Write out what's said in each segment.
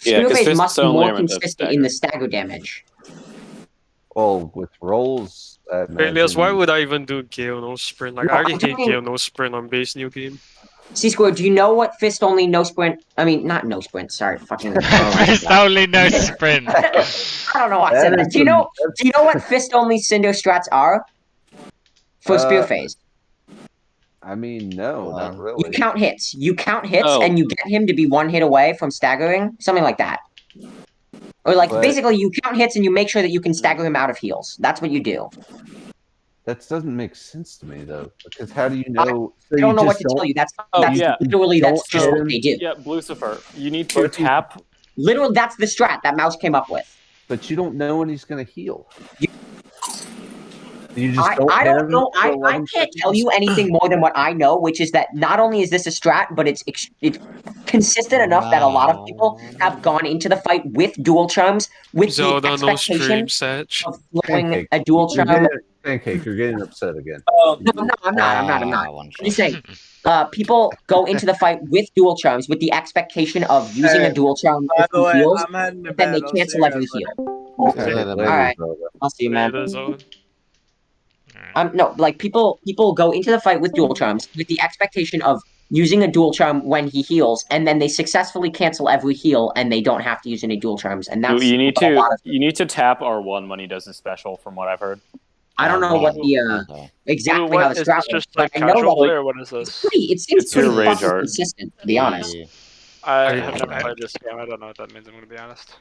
Yeah, Spear 'cause phase fists must be only more are meant to consistent in the stagger. stagger damage. Well, with rolls, I Elias, why imagine- would I even do Gale no sprint? Like, No, I already I'm hate talking- Gale no sprint on base new game. C-Square, do you know what fist only no sprint? I mean, not no sprint. Sorry, fucking. Fist only no sprint. I don't know why I said that. Do you know what fist only Cinder strats are? For spear phase. I mean, no, not You really. count hits. You count hits, Oh. and you get him to be one hit away from staggering, something like that. Or like But- basically, you count hits and you make sure that you can stagger him out of heals. That's what you do. That doesn't make sense to me though, because how do you know? I don't know what to tell you. That's yeah. literally that's Don't just hit what him. they do. Yeah, Lucifer. You need to But you- tap. Literally, that's the strat that Mouse came up with. But you don't know when he's going to heal. You just I hit don't him know. for I 11 can't tell seconds? you anything more than what I know, which is that not only is this a strat, but it's consistent enough that a lot of people have gone into the fight with dual charms with Zelda the no expectation stream Satch. of throwing Pancake. a dual charm. Pancake, you're getting upset again. No, I'm not. One I'm just shot. saying, people go into the fight with dual charms with the expectation of using a dual charm By if the he way, heals, I'm heading to but then bed. they I'll see cancel you every guys later. heal. Later, Alright. brother. I'll see you, man. Later, Zone. No, like people go into the fight with dual charms with the expectation of using a dual charm when he heals, and then they successfully cancel every heal, and they don't have to use any dual charms, and that's You need what a lot to of- tap R1 when he does his special, from what I've heard. I don't know what the Okay. exactly What how the is strat this? works, Just but like I know casual that play, or what is it this? seems It's pretty pure rage fucking art. consistent, to be honest. I I- have never I- played this game. I don't know what that means. I'm gonna be honest.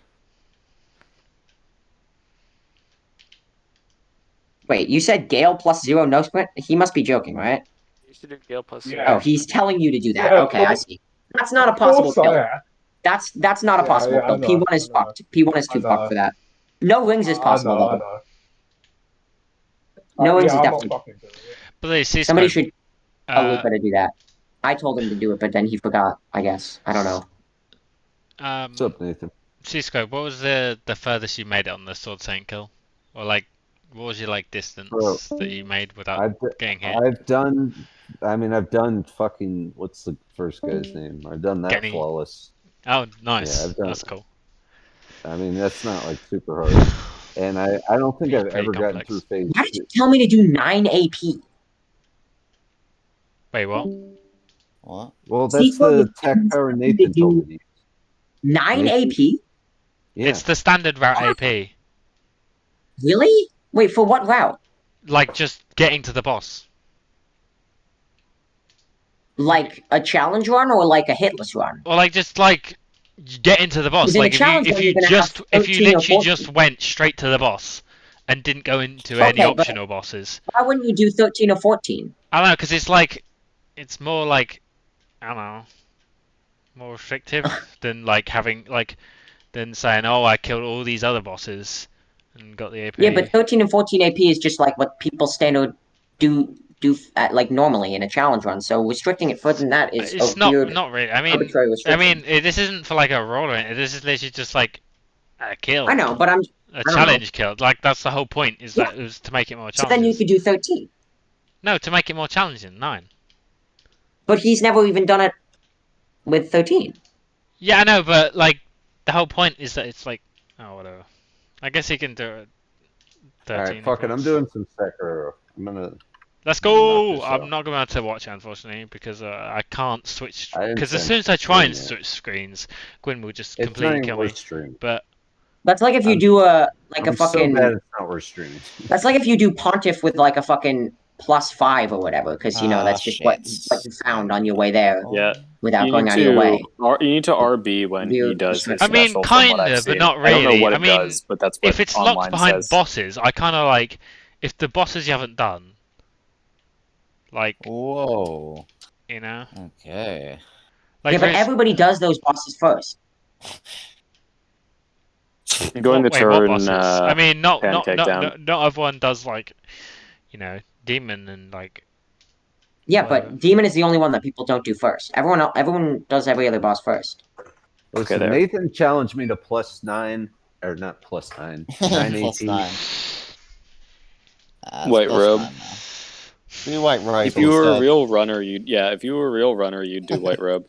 Wait, you said Gale plus 0 no sprint? He must be joking, right? You used to do Gale plus Yeah. Oh, he's telling you to do that. Yeah, Okay, I well, see. That's not a Of possible course I kill. am. That's not a Yeah, possible yeah, I kill. know, P1 is I know. fucked. P1 is I too know. fucked for that. No rings is possible, I though. know. No rings yeah, is I'm not definitely. fucking doing it. Please, C Somebody Square. should tell Luca to do that. I told him to do it, but then he forgot, I guess. I don't know. What's up, Nathan? C-Scope, what was the furthest you made it on the sword saint kill? Or like, what was your like distance Bro, that you made without getting hit? I've done fucking, what's the first guy's name? I've done that Getting- flawless. Oh, nice. Yeah, I've done That's it. cool. I mean, that's not like super hard. And I don't think It's I've pretty ever gotten complex. through phase Why did 2. you tell me to do 9 AP? Wait, what? What? Well, that's Sequel the was tech power Nathan do- told me to use. 9 Nathan- AP? Yeah. It's the standard route AP. Really? Wait, for what route? Like just getting to the boss. Like a challenge run or like a hitless run? Or like just like you get into the boss. Because in Like a challenge run, you're gonna have if you 13 or literally 14. just went straight to the boss and didn't go into any Okay, but- optional bosses. Why wouldn't you do 13 or 14? I don't know, because it's like it's more like I don't know, more restrictive than like having like than saying, oh, I killed all these other bosses and got the AP. Yeah, but 13 and 14 AP is just like what people standard do at, like normally in a challenge run. So restricting it further than that is it's a not weird, not really. I mean, arbitrary restriction. this isn't for like a roll. This is literally just like a kill. I know, but I'm. A don't challenge kill. Like that's the whole point. Is Yeah. that it was to make it more So challenging. then you could do 13. No, to make it more challenging. 9. But he's never even done it with 13. Yeah, I know, but like the whole point is that it's like oh whatever. I guess he can do it. 13. Alright, fuck it. I'm doing some Sekiro. I'm gonna. Let's go! knock this I'm out. not going to watch it, unfortunately, because I can't switch. I Because as intend soon as I try and doing it. switch screen, Gwyn will just It's not completely even kill me. worth streaming. But That's like if you I'm- do a like I'm a fucking. so bad it's not worth streaming. That's like if you do Pontiff with like a fucking +5 or whatever, because you know that's just what you found on your way there Yeah. without You going need out of your way. you need to RB when he Weird does his restriction. I mean, special, from what I've kinda, but seen. not I don't know really. what I it mean, does, but that's what if it's online locked behind says. bosses, I kind of like if the bosses you haven't done, like Whoa. you know, Okay. like Yeah, but there's- everybody does those bosses first. You go in the wait, what turn. bosses? I mean, not pancake down. everyone does like, you know, demon and like. Yeah, Whatever. but Demon is the only one that people don't do first. Everyone does every other boss first. Listen, there. Nathan challenged me to +9, or not +9, 9 Plus AP. 9. White robe. Do white robe. If you were a instead. real runner, you'd do white robe.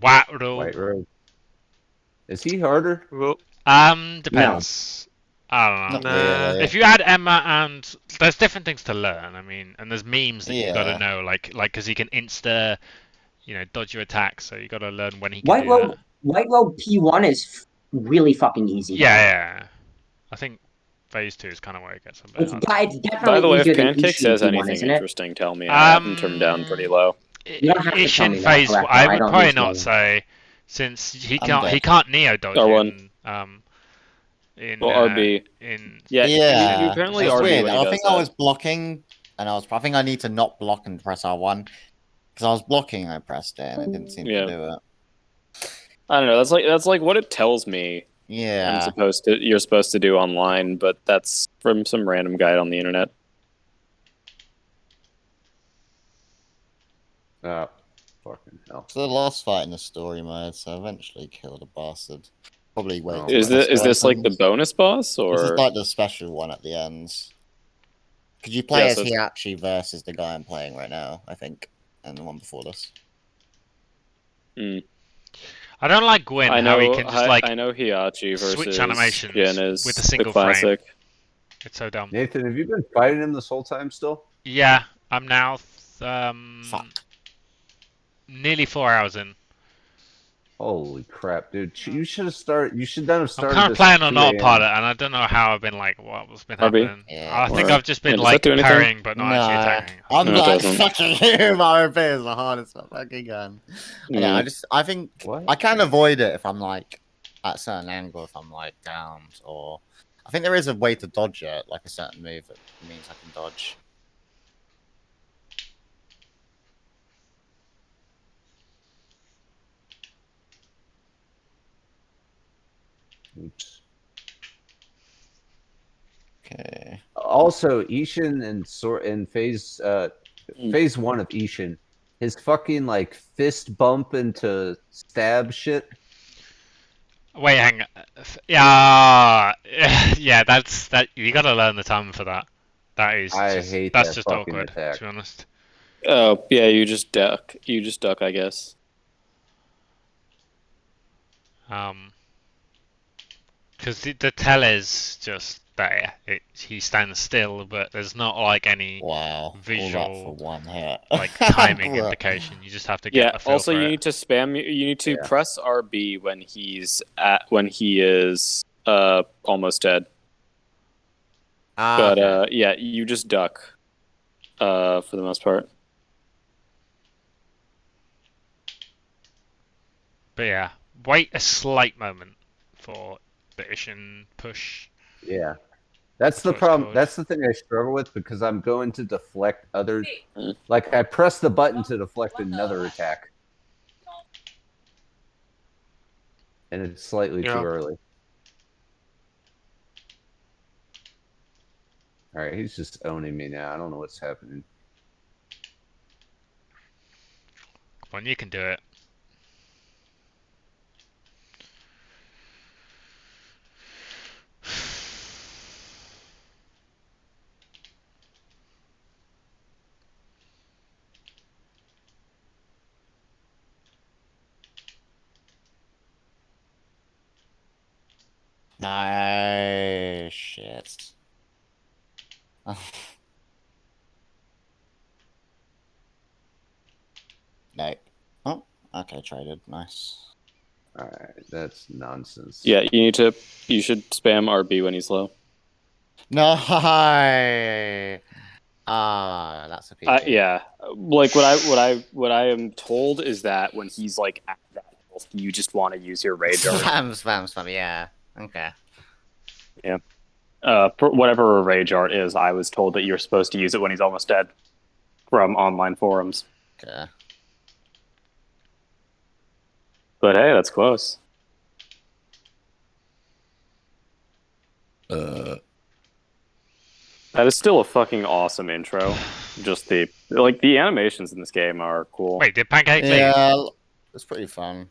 Wow. White robe. Is he harder? Well, Depends. I don't Not know. Nah. really. If you add Emma and there's different things to learn. I mean, and there's memes that you got to Yeah. know, like because he can insta, dodge your attacks. So you got to learn when he can do that. White Robe P1 is really fucking easy. Yeah, though. yeah. I think phase 2 is kind of where it gets a bit It's, harder. it's By definitely the way, if easier than Pancake Ishin says P1, anything isn't it? interesting, tell me. I have him turned down pretty low. You don't have to tell me Ishin that, phase. Collector, I I would don't probably use not them. say, since he I'm can't dead. neo dodge R1. in Well, RB. in Yeah, Yeah. you apparently It's RB weird. when he I does think that. I was blocking, and I think I need to not block and press R1 because I was blocking. I pressed it, and it didn't seem Yeah. to do it. I don't know. That's like what it tells me. Yeah. You're supposed to do online, but that's from some random guide on the internet. Oh, fucking hell. It's the last fight in the story mode, so eventually kill the bastard. Probably wait. Oh, till Is the this like the happens. bonus boss This is or? like the special one at the end. Could you play Yeah, as so it's- Hiachi versus the guy I'm playing right now? I think, and the one before this. I don't like Gwyn I how he know. can just like I know Hiachi versus switch animations Jin is with a the single frame. classic. It's so dumb. Nathan, have you been fighting him this whole time still? Yeah, I'm now Fuck. nearly 4 hours in. Holy crap, dude! You should have started. You should not have I'm started. kind of this playing at on 2 a.m. autopilot, and I don't know how I've been like what's been RB? happening. Yeah, I think or- I've just been yeah, does that like do anything? parrying, but not actually Nah, attacking. I'm No, it like doesn't. fucking you. My RP is the hardest fucking gun. Yeah, I think What? I can avoid it if I'm like at a certain angle, if I'm like down, or I think there is a way to dodge it, like a certain move that means I can dodge. Oops. Okay. Also, Ishin and phase 1 of Ishin, his fucking like fist bump into stab shit. Wait, hang on. Yeah, yeah. That's that. You gotta learn the time for that. That is. I just, hate that's that just fucking awkward. attack. To be honest. Oh yeah, you just duck. You just duck, I guess. Because the tell is just there. He stands still, but there's not like any Wow. visual All that for one hit. like timing What? indication. You just have to get Yeah. the feel Also, for you it. need to spam. You need to Yeah. press RB when he is almost dead. But okay. yeah, you just duck. For the most part. But yeah, wait a slight moment for the Ishin push. Yeah, that's the what it's problem. called. That's the thing I struggle with because I'm going to deflect other. Mm. Like I press the button to deflect another attack, and it's slightly Yeah. too early. All right, he's just owning me now. I don't know what's happening. Come on, you can do it. No shit. No. Oh, okay, traded. Nice. All right, that's nonsense. Yeah, you should spam RB when he's low. No. Ah, that's a PG. Yeah, like what I am told is that when he's like at that health, you just want to use your rage art. Spam. Yeah. Okay. For whatever a rage art is, I was told that you're supposed to use it when he's almost dead from online forums. Okay. But hey, that's close. That is still a fucking awesome intro. Just the animations in this game are cool. Wait, did Pancake leave? Yeah, it's pretty fun.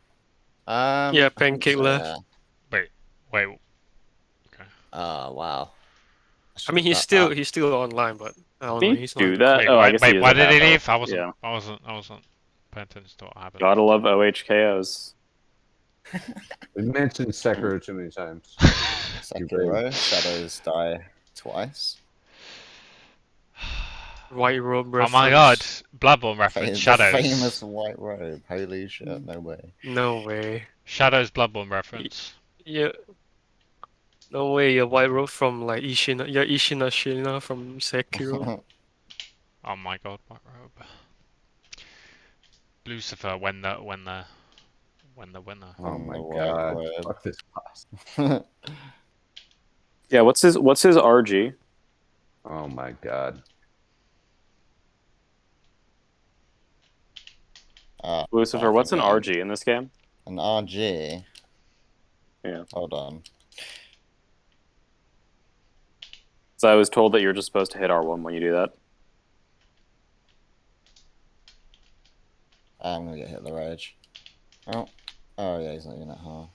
Yeah, I think Pancake so, left. yeah. Wait. Oh wow. I mean, he's still online, but I don't know. Did he He's do not. that? Wait, Oh, I guess he wait, is why at did he half leave? health. Yeah. I wasn't paying attention to what happened. Gotta love OHKOs. We mentioned Sekiro too many times. Sekiro, shadows die twice. White robe Oh reference. my god, Bloodborne reference. The Shadows. famous white robe. Holy shit, no way. No way. Shadows Bloodborne reference. Yeah. No way, a white robe from like Ishina. Yeah, Ishina from Sekiro. Oh my god, white robe. Lucifer when the winner. Oh my The white god. robe. Fuck this boss. Yeah, what's his RG? Oh my god. Lucifer, what's an RG in this game? An RG? Yeah. Hold on. So I was told that you're just supposed to hit R1 when you do that. I'm gonna get hit the rage. Oh. Oh yeah, he's not even at half.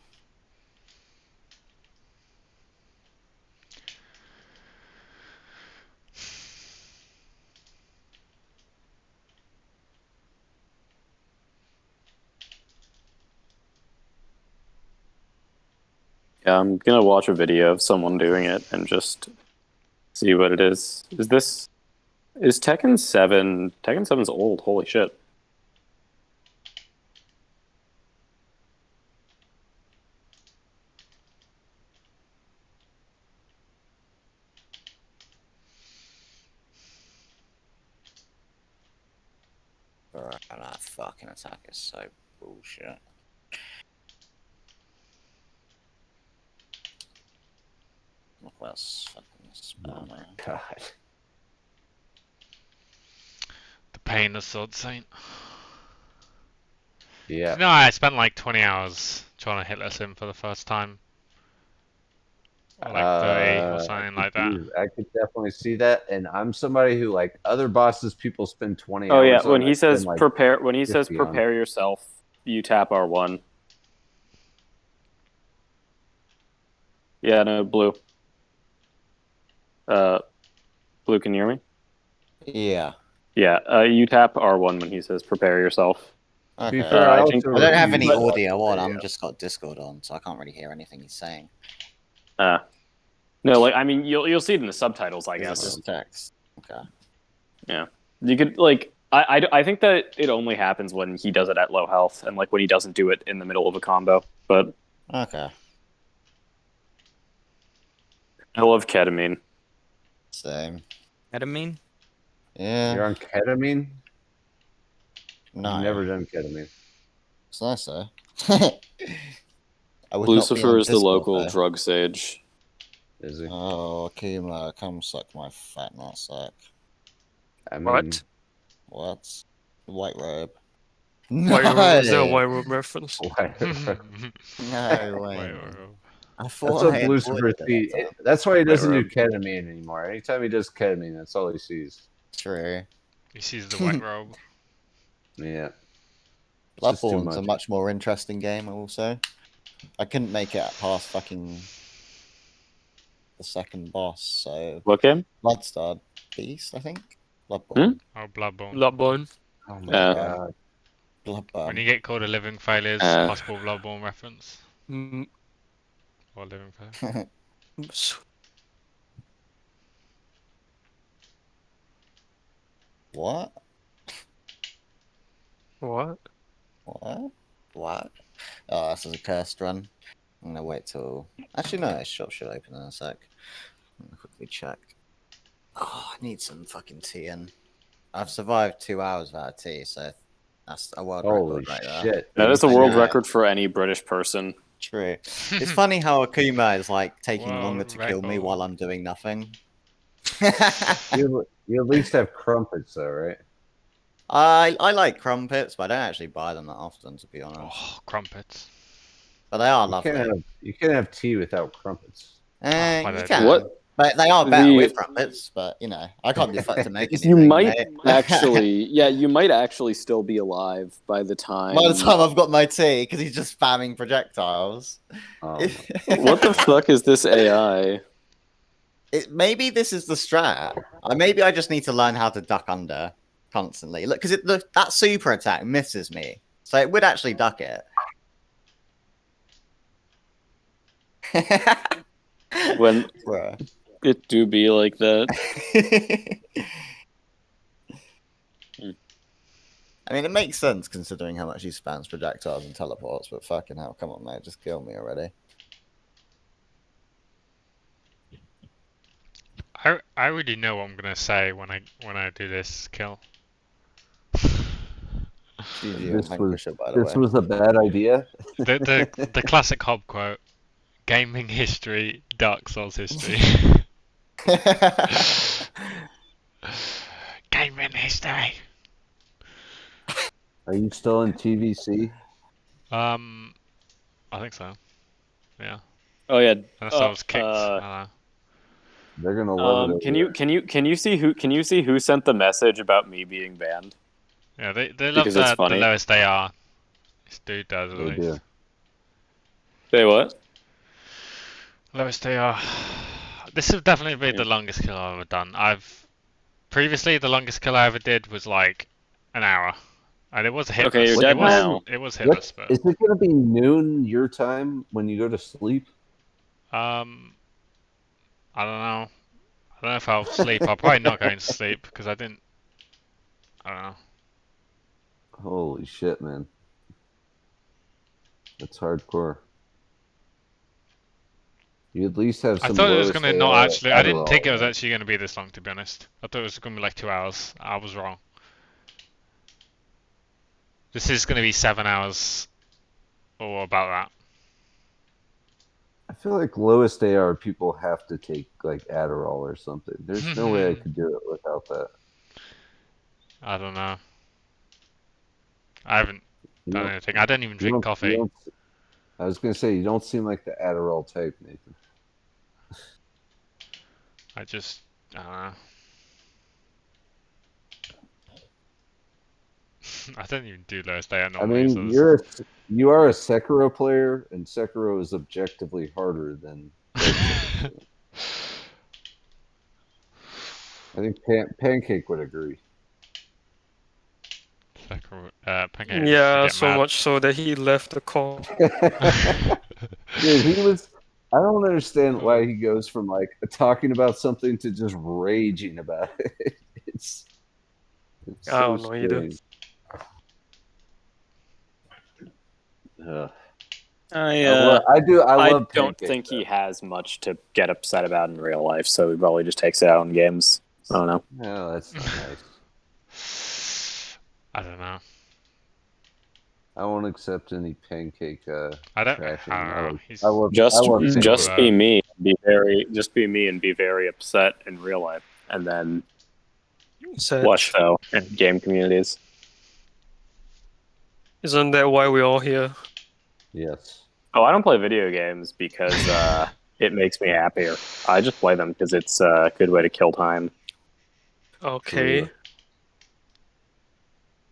Yeah, I'm gonna watch a video of someone doing it and just see what it is. Is Tekken 7? Tekken 7's old. Holy shit. Bro, that fucking attack is so bullshit. Look what's fucking spammer. God. The pain of Sword Saint. Yeah. No, I spent like 20 hours trying to hit this in for the first time. Or like 30 or something like that. I could definitely see that, and I'm somebody who like other bosses. People spend 20 Oh yeah, hours. when on, he I says spend, like, prepare, when he says 50 on. prepare yourself, you tap R1. Yeah, no, Blue. Blue, can you hear me? Yeah. Yeah, you tap R1 when he says prepare yourself. To be Okay. fair, I I think- also I don't have any refuse to audio watch on. the I'm video. just got Discord on, so I can't really hear anything he's saying. No, like I mean, you'll see it in the subtitles, I Is it guess. just text? Okay. Yeah, you could like I think that it only happens when he does it at low health and like when he doesn't do it in the middle of a combo. But Okay. I love ketamine. Same. Ketamine? Yeah. You're on ketamine? No. I've never done ketamine. It's nice though. I would not be Lucifer on is the Discord, local though. drug sage. Is he? Oh, Akuma, come suck my fat nutsack. I mean, What? What? White robe. White No! robe? Is there a white robe reference? No way. White robe. I That's thought what I had Lucifer avoided it sees. that time. That's why he doesn't do robe. ketamine anymore. Anytime he does ketamine, that's all he sees. True. He sees the white robe. Yeah. It's just too Bloodborne's a much. much more interesting game, also. I couldn't make it past fucking the second boss, so What game? Bloodstained Beast, I think. Bloodborne. Oh, Bloodborne. Bloodborne. Oh my Yeah. god. Bloodborne. When you get called a living failures, possible Bloodborne reference. Mm, Or living failure. What? What? What? What? Oh, this is a cursed run. I'm gonna wait till. Actually, no, shop should open in a sec. I'm gonna quickly check. Oh, I need some fucking tea in. I've survived 2 hours without tea, so that's a world Holy record right there. shit. That dude. is a world know. record for any British person. True. It's funny how Akuma is like taking longer World to kill me record. while I'm doing nothing. You at least have crumpets, though, right? I like crumpets, but I don't actually buy them that often, to be honest. Oh, crumpets. But they are You lovely. can't have tea without crumpets. Eh, Why you they can. What? But they are better The- with crumpets, but you know, I can't be fucked to make anything. You might mate. actually, yeah, you might actually still be alive by the time. By the time I've got my tea, because he's just spamming projectiles. Oh, What the fuck is this AI? Maybe this is the strat. Maybe I just need to learn how to duck under constantly. Look, because that super attack misses me, so it would actually duck it. When Bruh. it do be like that. I mean, it makes sense considering how much he spams projectiles and teleports, but fucking hell, come on, mate, just kill me already. I already know what I'm gonna say when I do this kill. GG on Vanquisher, by the This way. was a bad idea. The classic Hob quote: "Gaming history, Dark Souls history." Gaming history. Are you still in TVC? I think so. Yeah. Oh yeah. Unless I was kicked. I don't know. They're gonna love it. Can you see who sent the message about me being banned? Yeah, they love Because it's the funny. lowest they are. This dude does at They least. do. Say what? Lowest they are. This will definitely be the longest kill I've ever done. Previously the longest kill I ever did was like an hour, and it was hitless. Okay, you're dead now. It was hitless, but Is it gonna be noon your time when you go to sleep? I don't know. I don't know if I'll sleep. I'll probably not go to sleep because I don't know. Holy shit, man. That's hardcore. You at least have I some. thought it was gonna not actually. I didn't think it was Adderall, actually gonna be this long, to be honest. I thought it was gonna be like 2 hours. I was wrong. This is gonna be 7 hours, or about that. I feel like lowest AR people have to take like Adderall or something. There's no way I could do it without that. I don't know. I haven't done anything. I don't even drink coffee. I was gonna say you don't seem like the Adderall type, Nathan. I don't know. I don't even do lowest day. I mean, you are a Sekiro player, and Sekiro is objectively harder than. I think Pancake would agree. Pancake Yeah, get so mad. much so that he left the call. Dude, he was. I don't understand why he goes from like talking about something to just raging about it. It's I so don't know either. strange. I love don't Pancake, think though. he has much to get upset about in real life, so he probably just takes it out in games. I don't know. No, that's not nice. I don't know. I won't accept any Pancake I don't trashing. know. Just be me. Be me and be very upset in real life, and then watch though in game communities. Isn't that why we're all here? Yes. Oh, I don't play video games because it makes me happier. I just play them because it's a good way to kill time. Okay. True.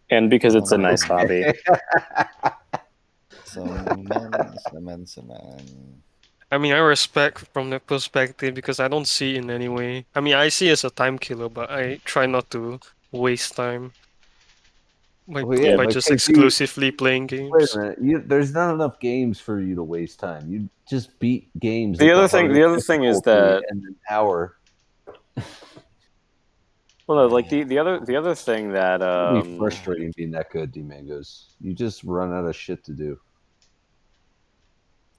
And because it's a nice hobby. I mean, I respect from that perspective because I don't see it in any way. I mean, I see it as a time killer, but I try not to waste time by just exclusively playing games. Wait a minute, there's not enough games for you to waste time. You just beat games. The other thing is that in an hour. Well, no, like the other thing that It'd be frustrating being that good, D-Mangoes. You just run out of shit to do.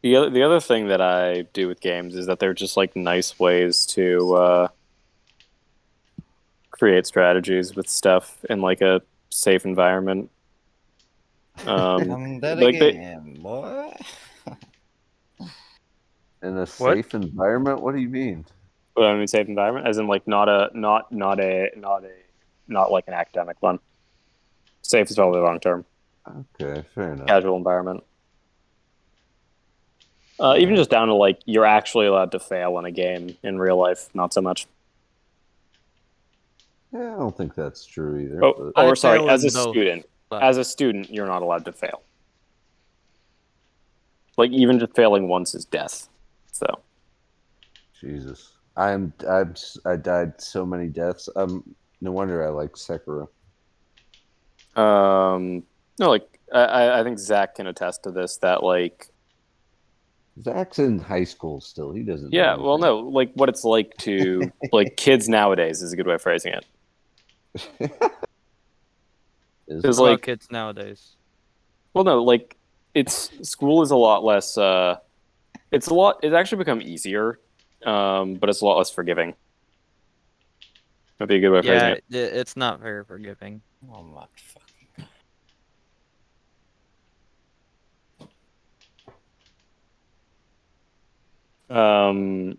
The other thing that I do with games is that they're just like nice ways to create strategies with stuff in like a safe environment. I'm dedicating, boy. In a safe environment? What do you mean? Well, I mean safe environment, as in like not like an academic one. Safe is probably the wrong term. Okay, fair enough. Casual environment. Even just down to like you're actually allowed to fail in a game in real life, not so much. Yeah, I don't think that's true either. Or sorry, as a student, you're not allowed to fail. Like even just failing once is death. So. Jesus, I died so many deaths. No wonder I like Sekiro. No, like I think Zach can attest to this. That like Zach's in high school still. He doesn't. Yeah, know well, no, like what it's like to like kids nowadays is a good way of phrasing it. Is Because it? like kids nowadays. Well, no, like school is a lot less. It's actually become easier, but it's a lot less forgiving. That'd be a good way of phrasing Yeah, it. it's not very forgiving. Oh my fucking. Um,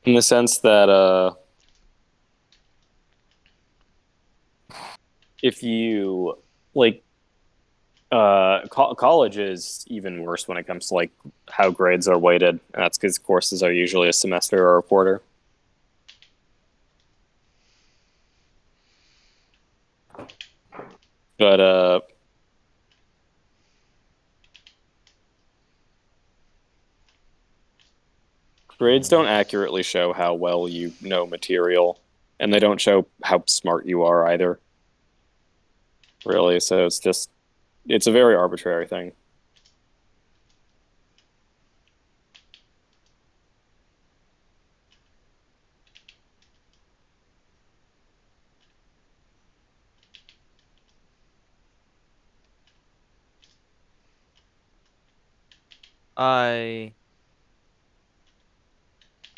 in the sense that if you like college is even worse when it comes to like how grades are weighted, and that's because courses are usually a semester or a quarter. But grades don't accurately show how well you know material, and they don't show how smart you are either. Really, so it's a very arbitrary thing. I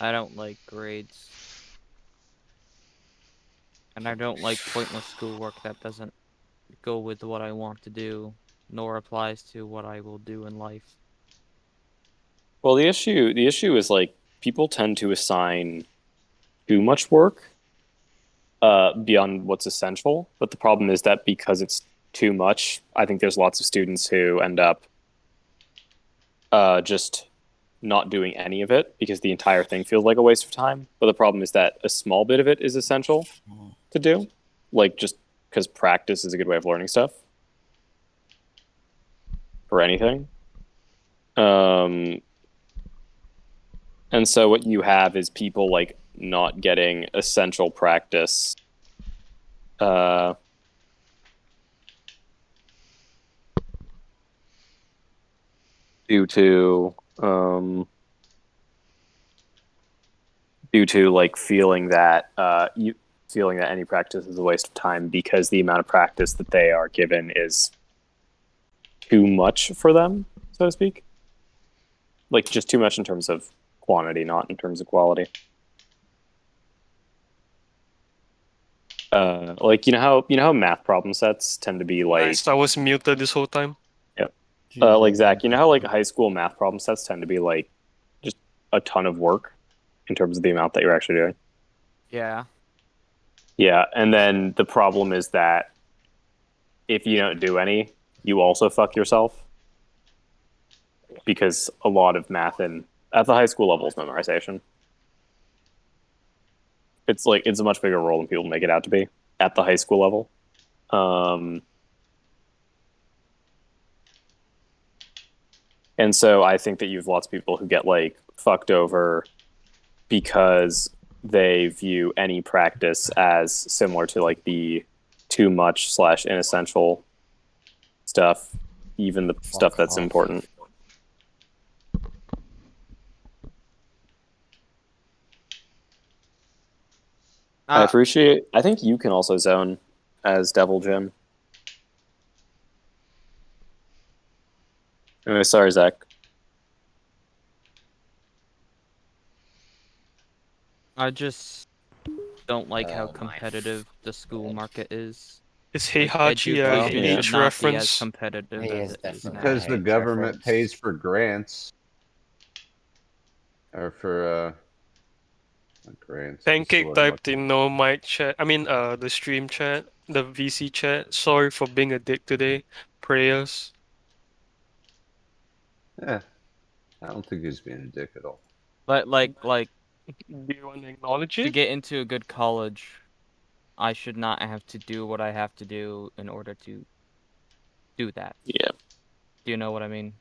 don't like grades. And I don't like pointless schoolwork that doesn't go with what I want to do, nor applies to what I will do in life. Well, the issue is like people tend to assign too much work beyond what's essential. But the problem is that because it's too much, I think there's lots of students who end up just not doing any of it because the entire thing feels like a waste of time. But the problem is that a small bit of it is essential to do, like just because practice is a good way of learning stuff for anything. And so what you have is people like not getting essential practice due to like feeling that any practice is a waste of time because the amount of practice that they are given is too much for them, so to speak. Like just too much in terms of quantity, not in terms of quality. Like you know how math problem sets tend to be like. Nice, I was muted this whole time. Yep. Like Zach, you know how like high school math problem sets tend to be like just a ton of work in terms of the amount that you're actually doing. Yeah. Yeah, and then the problem is that if you don't do any, you also fuck yourself because a lot of math at the high school level is memorization. It's a much bigger role than people make it out to be at the high school level. And so I think that you have lots of people who get like fucked over because they view any practice as similar to like the too much / inessential stuff, even the stuff that's important. I think you can also zone as Devil Jim. Anyway, sorry, Zach. I just don't like how Oh my competitive the school market is. Is Like, Heihachi a education yeah. should age not be as reference? competitive He as is it is now. definitely. Because the Age government reference. pays for grants. Or for not grants. Pancake what's the word I'm typed in no mic chat. I mean, the stream chat, the VC chat. Sorry for being a dick today. Prayers. looking- Yeah. I don't think he's being a dick at all. Like Do you want to acknowledge to it? get into a good college, I should not have to do what I have to do in order to do that. Yeah. Do you know what I mean?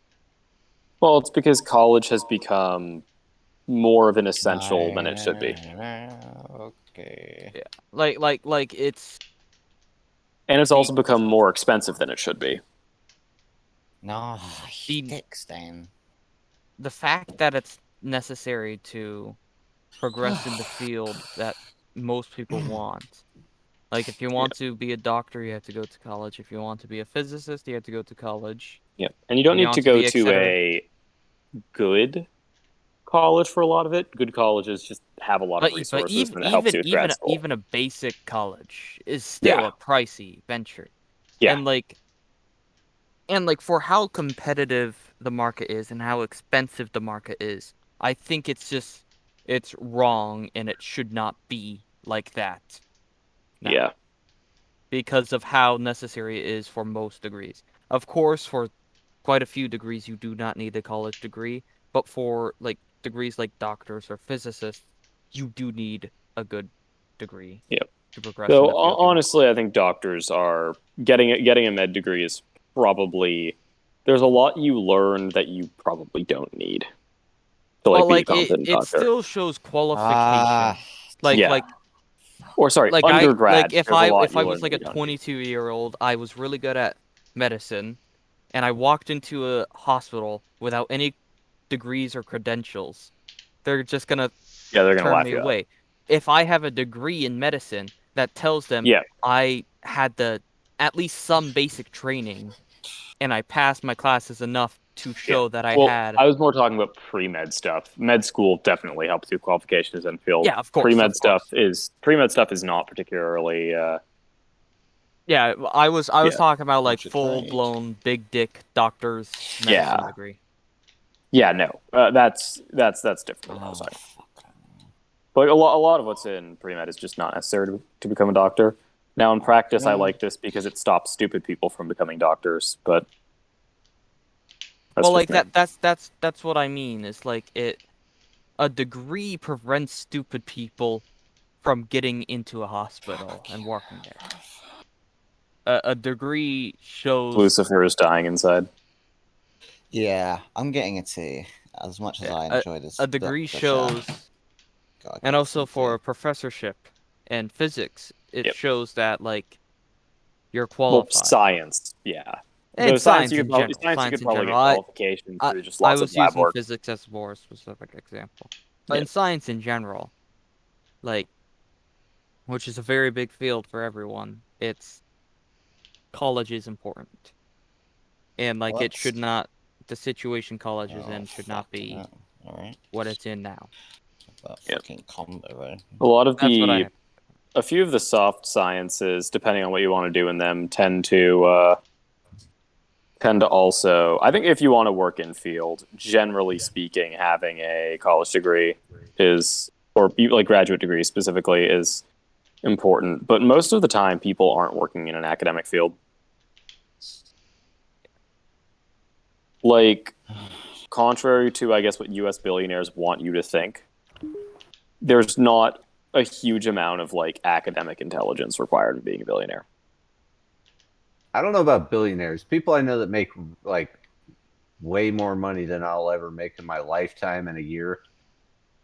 Well, it's because college has become more of an essential than it should be. Okay. Yeah. Like it's And it's also become more expensive than it should be. No, The- dick stain. The fact that it's necessary to progress in the field that most people want. Like, if you want to be a doctor, you have to go to college. If you want to be a physicist, you have to go to college. Yeah, and you don't If you need want to to go be, et to cetera. a good college for a lot of it. Good colleges just have a lot of But resources, and it helps you with grad school. even a basic college is still Yeah. a pricey venture. Yeah. And like for how competitive the market is and how expensive the market is, I think it's wrong and it should not be like that. now, Yeah. Because of how necessary it is for most degrees. Of course, for quite a few degrees you do not need a college degree, but for like degrees like doctors or physicists, you do need a good degree Yep. to progress in So the field. honestly, I think doctors are getting a med degree is probably there's a lot you learn that you probably don't need to Well, be a like competent it doctor. still shows qualification. Yeah. Or sorry, undergrad. if there's a lot I you was learn like a that you don't need. 22-year-old, I was really good at medicine, and I walked into a hospital without any degrees or credentials. They're just gonna Yeah, they're gonna turn laugh me you out. away. If I have a degree in medicine that tells them Yeah. I had at least some basic training, and I passed my classes enough to show that I had. I was more talking about pre-med stuff. Med school definitely helps you with qualifications and field. Yeah, of course. Pre-med stuff is not particularly. Yeah, I was talking about like Bullshit full-blown big dick doctor's medicine degree. Yeah, no, that's different. Than what I was talking about. But a lot of what's in pre-med is just not necessary to become a doctor. Now, in practice, I like this because it stops stupid people from becoming doctors. But well, like that's what I mean. Is like a degree prevents stupid people from getting into a hospital and working there. A degree shows Lucifer is dying inside. Yeah, I'm getting a T. As much as I enjoy this, a degree shows, and also for a professorship in physics, it shows that like you're qualified. Well, science, yeah. And science in general. Science you could probably get qualifications through just I lots was of lab using work. physics as a more specific example. But in science in general, like, which is a very big field for everyone, college is important. And like it should not, the situation college is in should not be what it's in now. Fucking combo, right? A lot of a few of the soft sciences, depending on what you want to do in them, tend to also. I think if you want to work in field, generally speaking, having a college degree or like graduate degree specifically, is important. But most of the time, people aren't working in an academic field. Like, contrary to, I guess, what U.S. billionaires want you to think, there's not a huge amount of like academic intelligence required in being a billionaire. I don't know about billionaires. People I know that make like way more money than I'll ever make in my lifetime in a year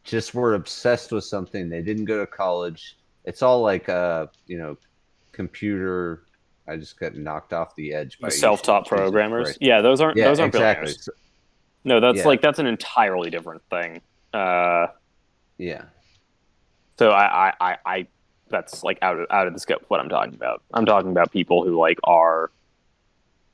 just were obsessed with something. They didn't go to college. It's all like computer. I just got knocked off the edge by self-taught programmers. Yeah, those aren't exactly. billionaires. No, that's an entirely different thing. Yeah. So I that's like out of the scope of what I'm talking about. I'm talking about people who like are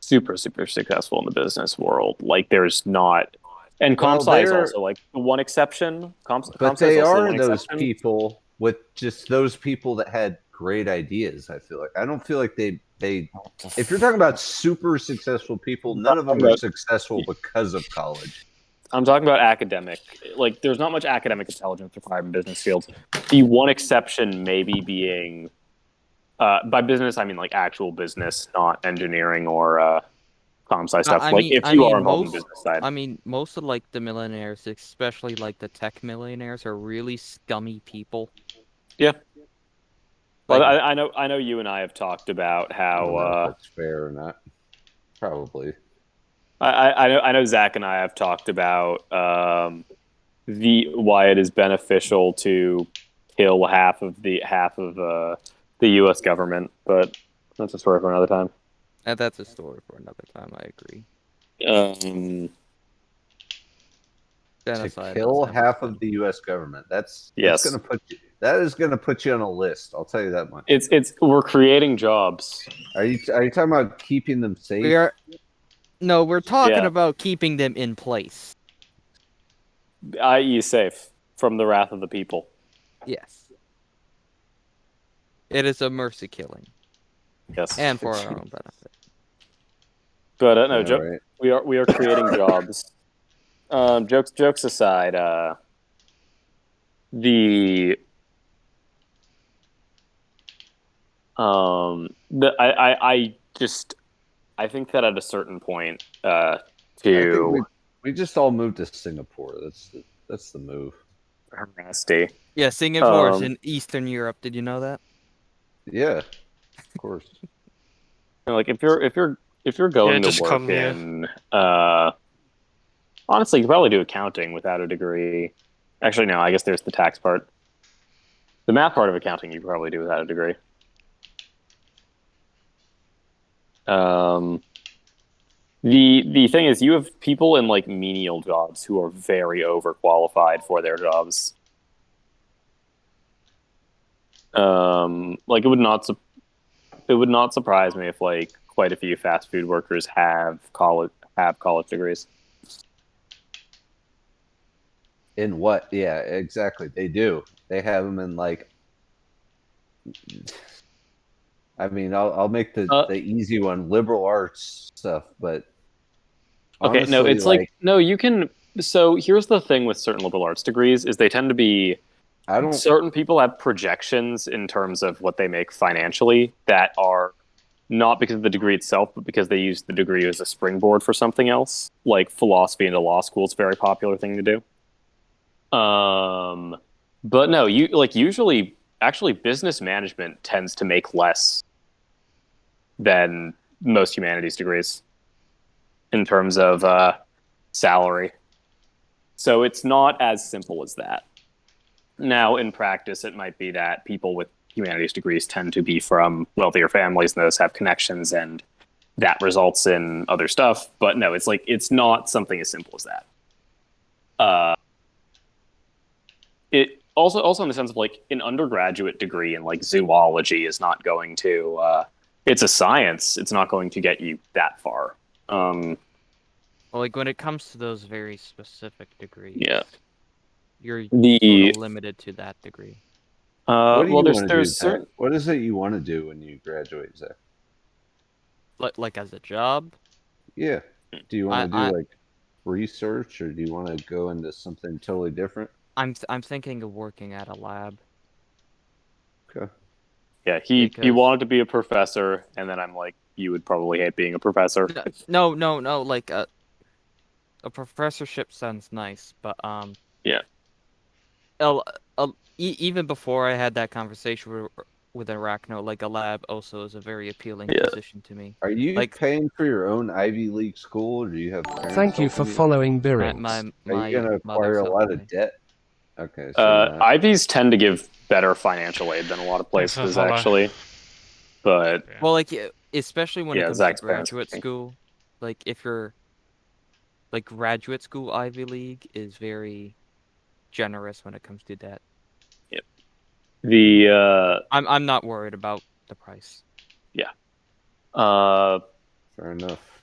super successful in the business world. Like there's not, and comp sci is also like one exception. But they are those people with just those people that had great ideas. I feel like I don't feel like they. If you're talking about super successul people, none of them are successful because of college. I'm talking about academic. Like, there's not much academic intelligence required in business fields. The one exception maybe being, by business, I mean like actual business, not engineering or comp sci stuff. If you are involved in the business side. I mean, most of like the millionaires, especially like the tech millionaires, are really scummy people. Yeah. Well, I know you and I have talked about how I don't know if that's fair or not. Probably. I know Zach and I have talked about why it is beneficial to kill half of the U.S. government, but That's a story for another time. And that's a story for another time. I agree. To kill half of the U.S. government. That's gonna put you. That is gonna put you on a list. I'll tell you that much. We're creating jobs. Are you talking about keeping them safe? We're talking about keeping them in place. I.e. safe from the wrath of the people. Yes. It is a mercy killing. Yes. And for our own benefit. But no, we are creating jobs. Jokes aside, I think that at a certain point, we just all moved to Singapore. That's the move. Nasty. Yeah, Singapore is in Eastern Europe. Did you know that? Yeah, of course. Like if you're going to work in, honestly, you could probably do accounting without a degree. Actually, no. I guess there's the tax part. The math part of accounting you could probably do without a degree. The thing is, you have people in like menial jobs who are very overqualified for their jobs. Like it would not surprise me if like quite a few fast food workers have college degrees. In what? Yeah, exactly. They do. They have them in like. I mean, I'll make the easy one, liberal arts stuff, but okay, honestly, no, it's like no, you can. So here's the thing with certain liberal arts degrees is they tend to be. Certain people have projections in terms of what they make financially that are not because of the degree itself, but because they use the degree as a springboard for something else, like philosophy into law school is a very popular thing to do. But no, usually actually business management tends to make less than most humanities degrees in terms of salary. So it's not as simple as that. Now, in practice, it might be that people with humanities degrees tend to be from wealthier families and those have connections, and that results in other stuff. But no, it's not something as simple as that. It also in the sense of like an undergraduate degree in like zoology is not going to. It's a science. It's not going to get you that far. Well, like when it comes to those very specific degrees. Yeah. You're sort of limited to that degree. There's certain. What is it you want to do when you graduate, Zach? Like as a job? Yeah. Do you want to do like research, or do you want to go into something totally different? I'm thinking of working at a lab. Okay. Yeah, he wanted to be a professor, and then I'm like, you would probably hate being a professor. No. Like a professorship sounds nice, but yeah. Even before I had that conversation with Arachno, like a lab also is a very appealing position to me. Are you paying for your own Ivy League school, or do you have parents? Thank you for following Birrings. Are you going to acquire a lot of debt? Okay. So Ivies tend to give better financial aid than a lot of places, actually. But well, like especially when it comes to graduate school, like if you're like graduate school Ivy League is very generous when it comes to debt. Yep. I'm not worried about the price. Yeah. Fair enough.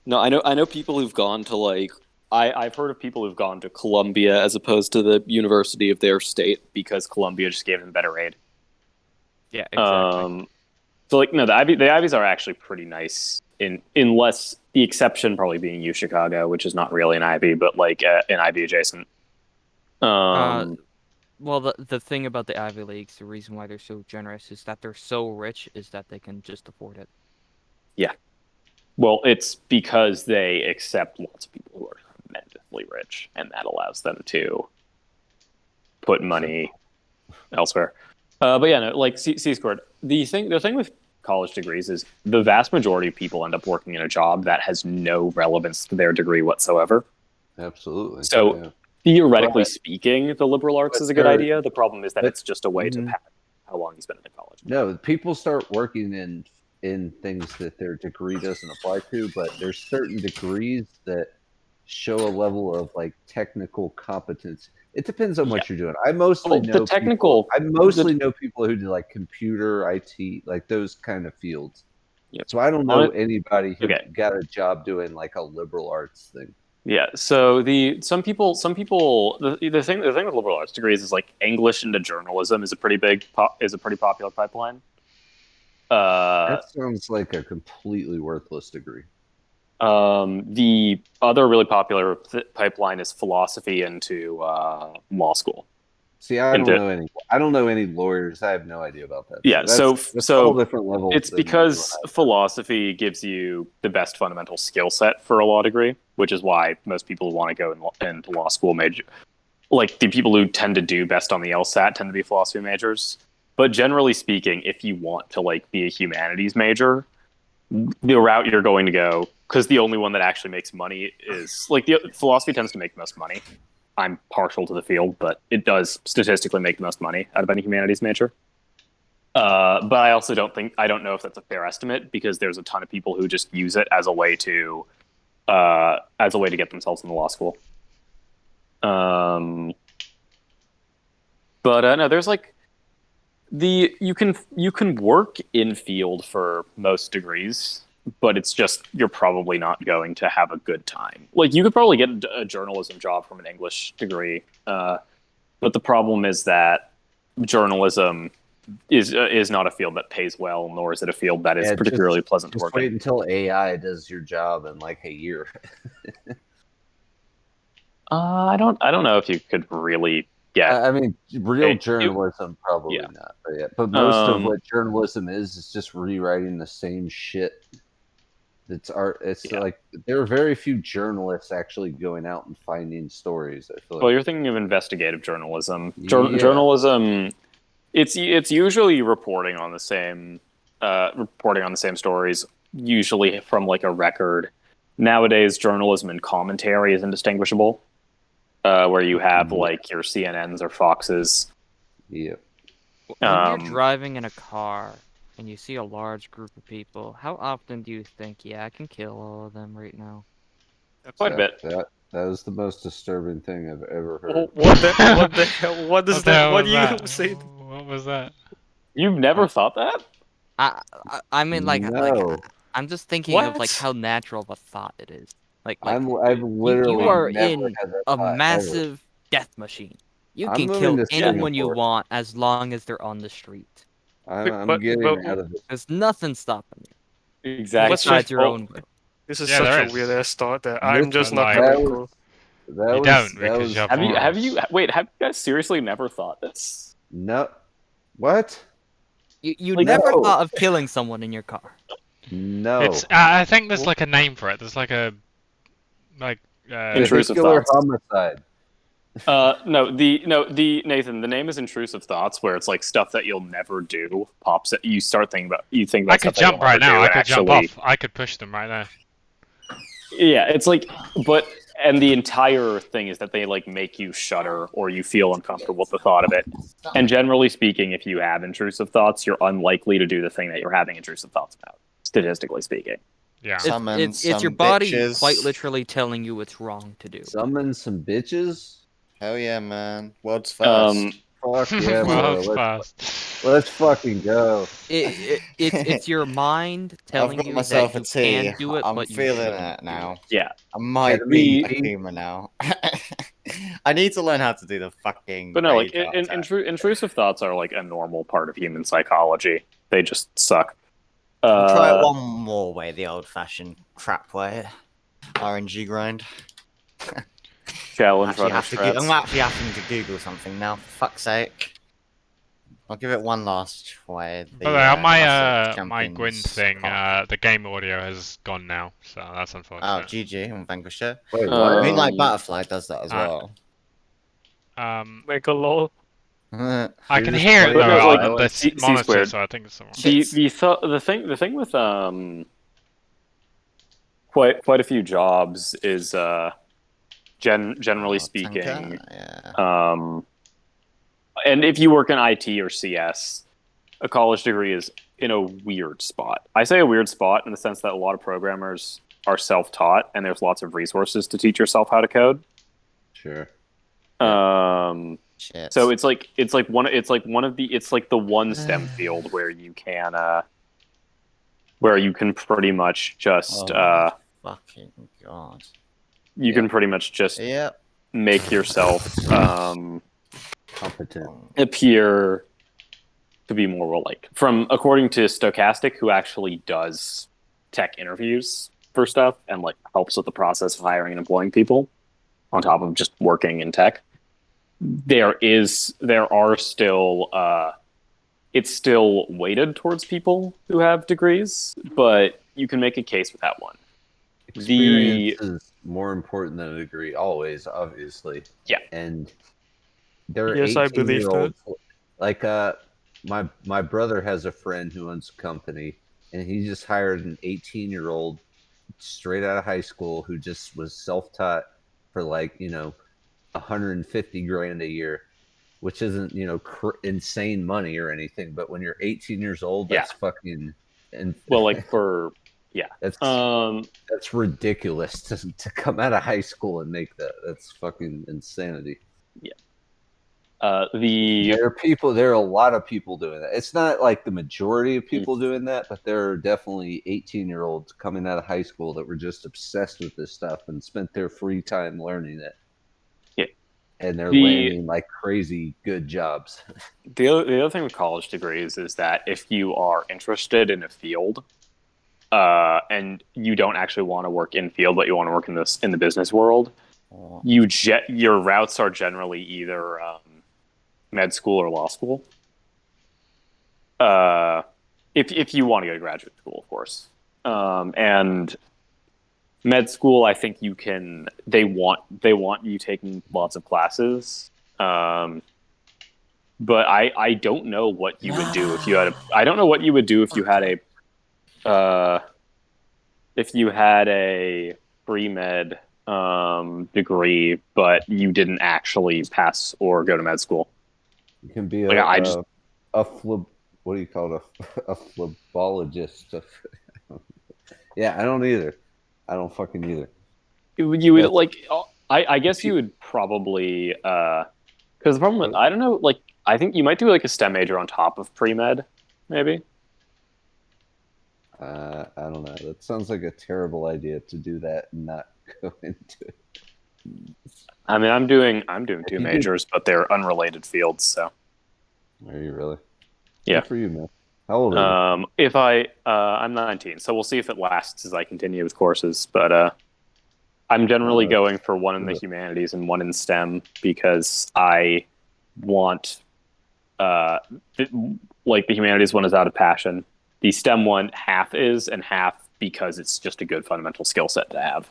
No, I know people who've gone to like I've heard of people who've gone to Columbia as opposed to the university of their state because Columbia just gave them better aid. Yeah, exactly. So like no, the Ivies are actually pretty nice unless the exception probably being U Chicago, which is not really an Ivy, but like an Ivy adjacent. Well, the thing about the Ivy Leagues, the reason why they're so generous is that they're so rich is that they can just afford it. Yeah. Well, it's because they accept lots of people who are tremendously rich, and that allows them to put money elsewhere. But yeah, no, like C-squared. The thing with college degrees is the vast majority of people end up working in a job that has no relevance to their degree whatsoever. Absolutely. So theoretically speaking, the liberal arts is a good idea. The problem is that it's just a way to how long he's been in college. No, people start working in things that their degree doesn't apply to, but there's certain degrees that show a level of like technical competence. It depends on what you're doing. I mostly know people who do like computer, IT, like those kind of fields. Yep. So I don't know anybody who got a job doing like a liberal arts thing. Yeah. So some people the thing with liberal arts degrees is like English into journalism is a pretty popular pipeline. That sounds like a completely worthless degree. The other really popular pipeline is philosophy into law school. See, I don't know any lawyers. I have no idea about that. Yeah, so that's a whole different level. It's because philosophy gives you the best fundamental skill set for a law degree, which is why most people who want to go into law school major, like the people who tend to do best on the LSAT, tend to be philosophy majors. But generally speaking, if you want to like be a humanities major, the route you're going to go, because the only one that actually makes money is like the philosophy tends to make the most money. I'm partial to the field, but it does statistically make the most money out of any humanities major. But I also don't know if that's a fair estimate, because there's a ton of people who just use it as a way to get themselves into law school. But no, there's like you can work in field for most degrees, but it's just you're probably not going to have a good time. Like you could probably get a journalism job from an English degree, but the problem is that journalism is not a field that pays well, nor is it a field that is particularly pleasant to work in. Wait until AI does your job in like a year. I don't know if you could really get. I mean, real journalism probably not, but most of what journalism is just rewriting the same shit. It's art. It's like there are very few journalists actually going out and finding stories. I feel like. Well, you're thinking of investigative journalism. Journalism, it's usually reporting on the same stories, usually from like a record. Nowadays, journalism and commentary is indistinguishable, where you have like your CNNs or Foxes. Yeah. When you're driving in a car and you see a large group of people, how often do you think, I can kill all of them right now? Quite a bit. That was the most disturbing thing I've ever heard. What the hell? What is that? What do you say? What was that? You've never thought that? I mean, like, No. like I'm just thinking of like how natural of a thought it is. I've literally you are never in had that a thought massive death machine. You I'm can moving kill to anyone you Singapore. want as long as they're on the street. I'm getting out of this. There's nothing stopping you. Exactly. Besides your own will. This is such a weird ass thought that I'm just not like, gonna go. You don't because you're have you guys seriously never thought this? No. What? You Like, never no. thought of killing someone in your car. No. It's. I think there's like a name for it. There's like a intrusive Vehicular thoughts. homicide. The Nathan, the name is intrusive thoughts, where it's like stuff that you'll never do pops. You start thinking about. You think about. I could jump right now. I could jump off. I could push them right now. Yeah, it's like, and the entire thing is that they like make you shudder or you feel uncomfortable with the thought of it. And generally speaking, if you have intrusive thoughts, you're unlikely to do the thing that you're having intrusive thoughts about, statistically speaking. Yeah, it's your body quite literally telling you it's wrong to do. Summon some bitches. Hell yeah, man! World's first. Fuck yeah, bro. Let's fucking go. It's your mind telling I've got you myself that a you tea. can do it, I'm but you feeling shouldn't. it now. Yeah. I might be a humor now. I need to learn how to do the fucking. But no, like intrusive thoughts are like a normal part of human psychology. They just suck. Try it one more way, the old-fashioned crap way. RNG grind. Challenge I'm actually having to Google something now, for fuck's sake. I'll give it one last try. On my Gwyn thing, the game audio has gone now, so that's unfortunate. Oh, GG on Vanquisher. Wait, what? Moonlight Butterfly does that as well. Make a lol. I can hear it though on the monitor, so I think it's someone. The thing with quite a few jobs is generally speaking, and if you work in IT or CS, a college degree is in a weird spot. I say a weird spot in the sense that a lot of programmers are self-taught, and there's lots of resources to teach yourself how to code. Sure. Shit. So it's like the one STEM field where you can pretty much just fucking god. You can pretty much just make yourself competent appear to be more like according to Stochastic, who actually does tech interviews for stuff and like helps with the process of hiring and employing people on top of just working in tech. It's still weighted towards people who have degrees, but you can make a case with that one. Experience is more important than a degree, always, obviously. Yeah. And there are Yes, I believe 18-year-olds. Like, my brother has a friend who owns a company, and he just hired an 18-year-old straight out of high school who just was self-taught for like, $150,000 a year, which isn't, insane money or anything. But when you're 18 years old, that's fucking. That's ridiculous to come out of high school and make that. That's fucking insanity. Yeah. There are a lot of people doing that. It's not like the majority of people doing that, but there are definitely 18-year-olds coming out of high school that were just obsessed with this stuff and spent their free time learning it. Yeah. And they're landing like crazy good jobs. The other thing with college degrees is that if you are interested in a field, and you don't actually want to work in field, but you want to work in the business world, your routes are generally either med school or law school. If you want to go to graduate school, of course. And med school, I think you can. They want you taking lots of classes. But I don't know what you would do if you had I don't know what you would do if you had a pre-med degree, but you didn't actually pass or go to med school. You can be what do you call it? A phlebologist. Yeah, I don't either. I don't fucking either. You would I guess you would probably because the problem with, I don't know, like I think you might do like a STEM major on top of pre-med, maybe. I don't know. That sounds like a terrible idea to do that and not go into it. I mean, I'm doing 2 majors, but they're unrelated fields. So. Are you really? Yeah. Good for you, man. How old are you? If I'm 19, so we'll see if it lasts as I continue with courses. But I'm generally going for one in the humanities and one in STEM because I want the humanities one is out of passion. The STEM one half is and half because it's just a good fundamental skill set to have.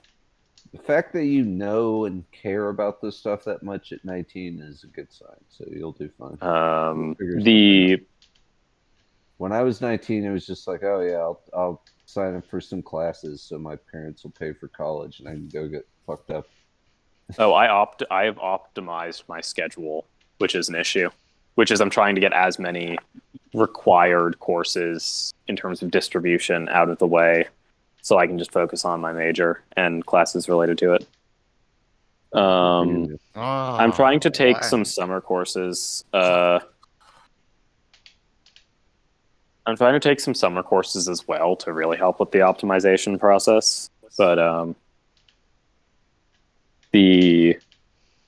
The fact that you know and care about this stuff that much at 19 is a good sign. So you'll do fine. When I was 19, it was just like, oh yeah, I'll sign up for some classes so my parents will pay for college and I can go get fucked up. Oh, I have optimized my schedule, which is an issue. Which is I'm trying to get as many required courses in terms of distribution out of the way so I can just focus on my major and classes related to it. I'm trying to take some summer courses. I'm trying to take some summer courses as well to really help with the optimization process. But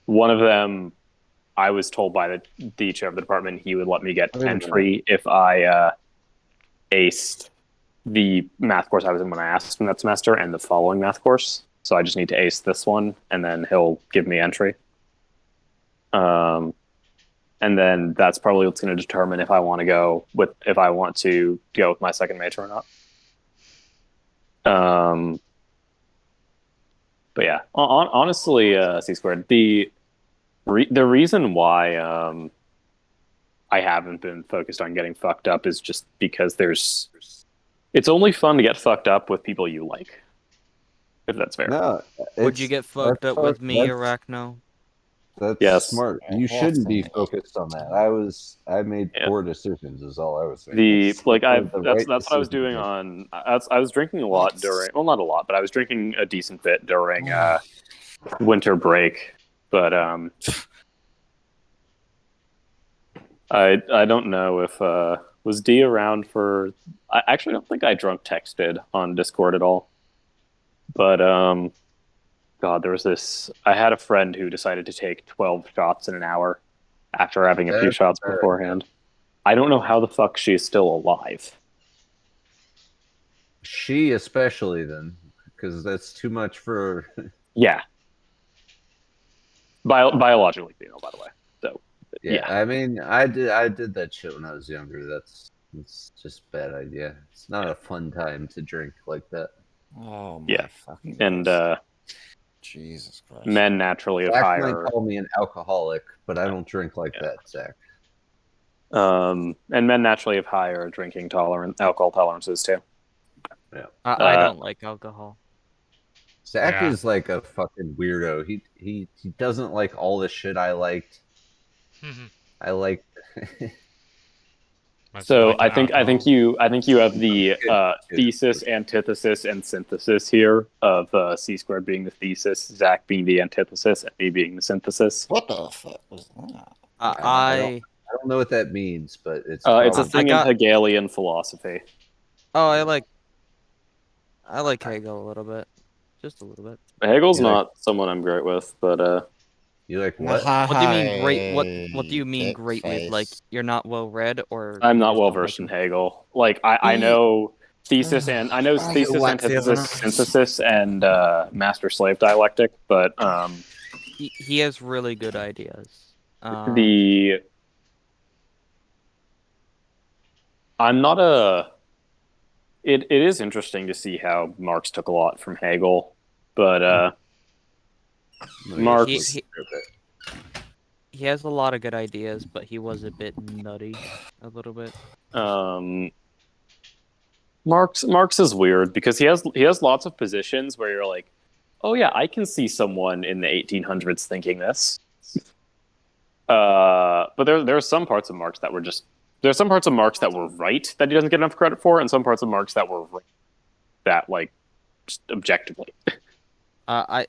one of them, I was told by the chair of the department he would let me get entry if I aced the math course I was in when I asked him that semester and the following math course. So I just need to ace this one, and then he'll give me entry. And then that's probably what's going to determine if I want to go with my second major or not. But yeah, honestly, C squared. The reason why I haven't been focused on getting fucked up is just because it's only fun to get fucked up with people you like. If that's fair. No, would you get fucked up with me, Arachno? That's smart. You shouldn't be focused on that. I made poor decisions. Is all I was saying. That's what I was doing on. I was drinking a lot during. Well, not a lot, but I was drinking a decent bit during winter break. But I don't know if was D around for. I actually don't think I drunk texted on Discord at all. But God, there was this. I had a friend who decided to take 12 shots in an hour after having a few shots beforehand. I don't know how the fuck she's still alive. She especially then, because that's too much for. Yeah. Biologically female, by the way. So. Yeah, I mean, I did that shit when I was younger. It's just a bad idea. It's not a fun time to drink like that. Oh my fucking and Jesus Christ. Men naturally have higher. Call me an alcoholic, but I don't drink like that, Zach. And men naturally have higher alcohol tolerances too. Yeah, I don't like alcohol. Zach is like a fucking weirdo. He doesn't like all the shit I liked. I like. So I think you have the thesis, antithesis, and synthesis here of C squared being the thesis, Zach being the antithesis, and me being the synthesis. What the fuck was that? I don't know what that means, but it's a thing in Hegelian philosophy. Oh, I like Hegel a little bit, just a little bit. Hegel's not someone I'm great with, but you like what? What do you mean great? What do you mean great with? Like you're not well read, or I'm not well versed in Hegel. Like I know thesis and thesis, antithesis, synthesis, and master slave dialectic, but he has really good ideas. I'm not a. It is interesting to see how Marx took a lot from Hegel, but Marx. He has a lot of good ideas, but he was a bit nutty, a little bit. Marx is weird because he has lots of positions where you're like, oh yeah, I can see someone in the 1800s thinking this. But there are some parts of Marx that were just. There's some parts of Marx that were right that he doesn't get enough credit for, and some parts of Marx that were right that, like, just objectively. I'm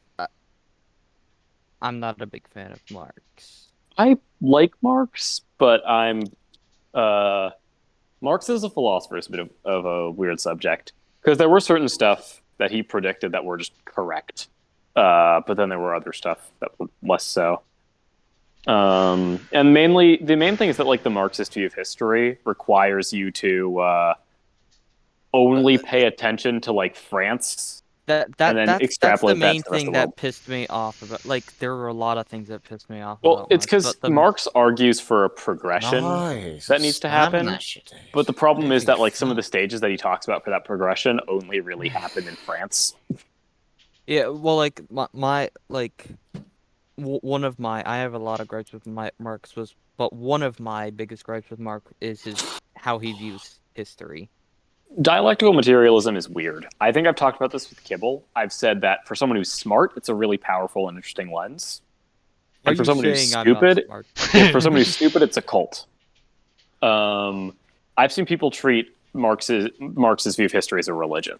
not a big fan of Marx. I like Marx, but Marx as a philosopher is a bit of a weird subject because there were certain stuff that he predicted that were just correct, but then there were other stuff that were less so. And mainly, the main thing is that, like, the Marxist view of history requires you to only pay attention to, like, France. That's the main thing that pissed me off about. Like, there were a lot of things that pissed me off. Well, it's because Marx argues for a progression that needs to happen. But the problem is that, like, some of the stages that he talks about for that progression only really happen in France. Yeah, well, like one of my, I have a lot of gripes with Marx, but one of my biggest gripes with Marx is how he views history. Dialectical materialism is weird. I think I've talked about this with Kibble. I've said that for someone who's smart, it's a really powerful and interesting lens. And for someone who's stupid, it's a cult. I've seen people treat Marx's view of history as a religion,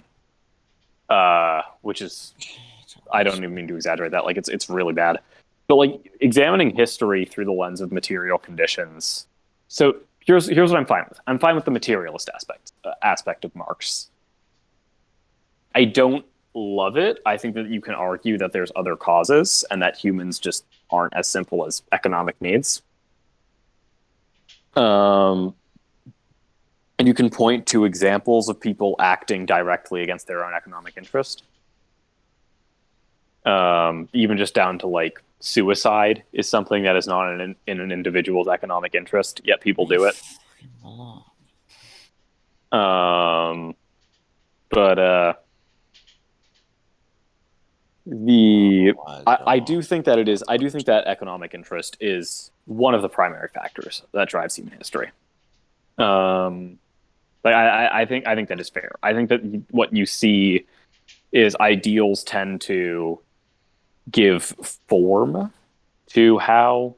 which is, I don't even mean to exaggerate that. Like, it's really bad. But, like, examining history through the lens of material conditions. So here's what I'm fine with. I'm fine with the materialist aspect of Marx. I don't love it. I think that you can argue that there's other causes and that humans just aren't as simple as economic needs. And you can point to examples of people acting directly against their own economic interest. Even just down to, like, suicide is something that is not in an individual's economic interest, yet people do it. I do think that I do think that economic interest is one of the primary factors that drives human history. I think that is fair. I think that what you see is ideals tend to give form to how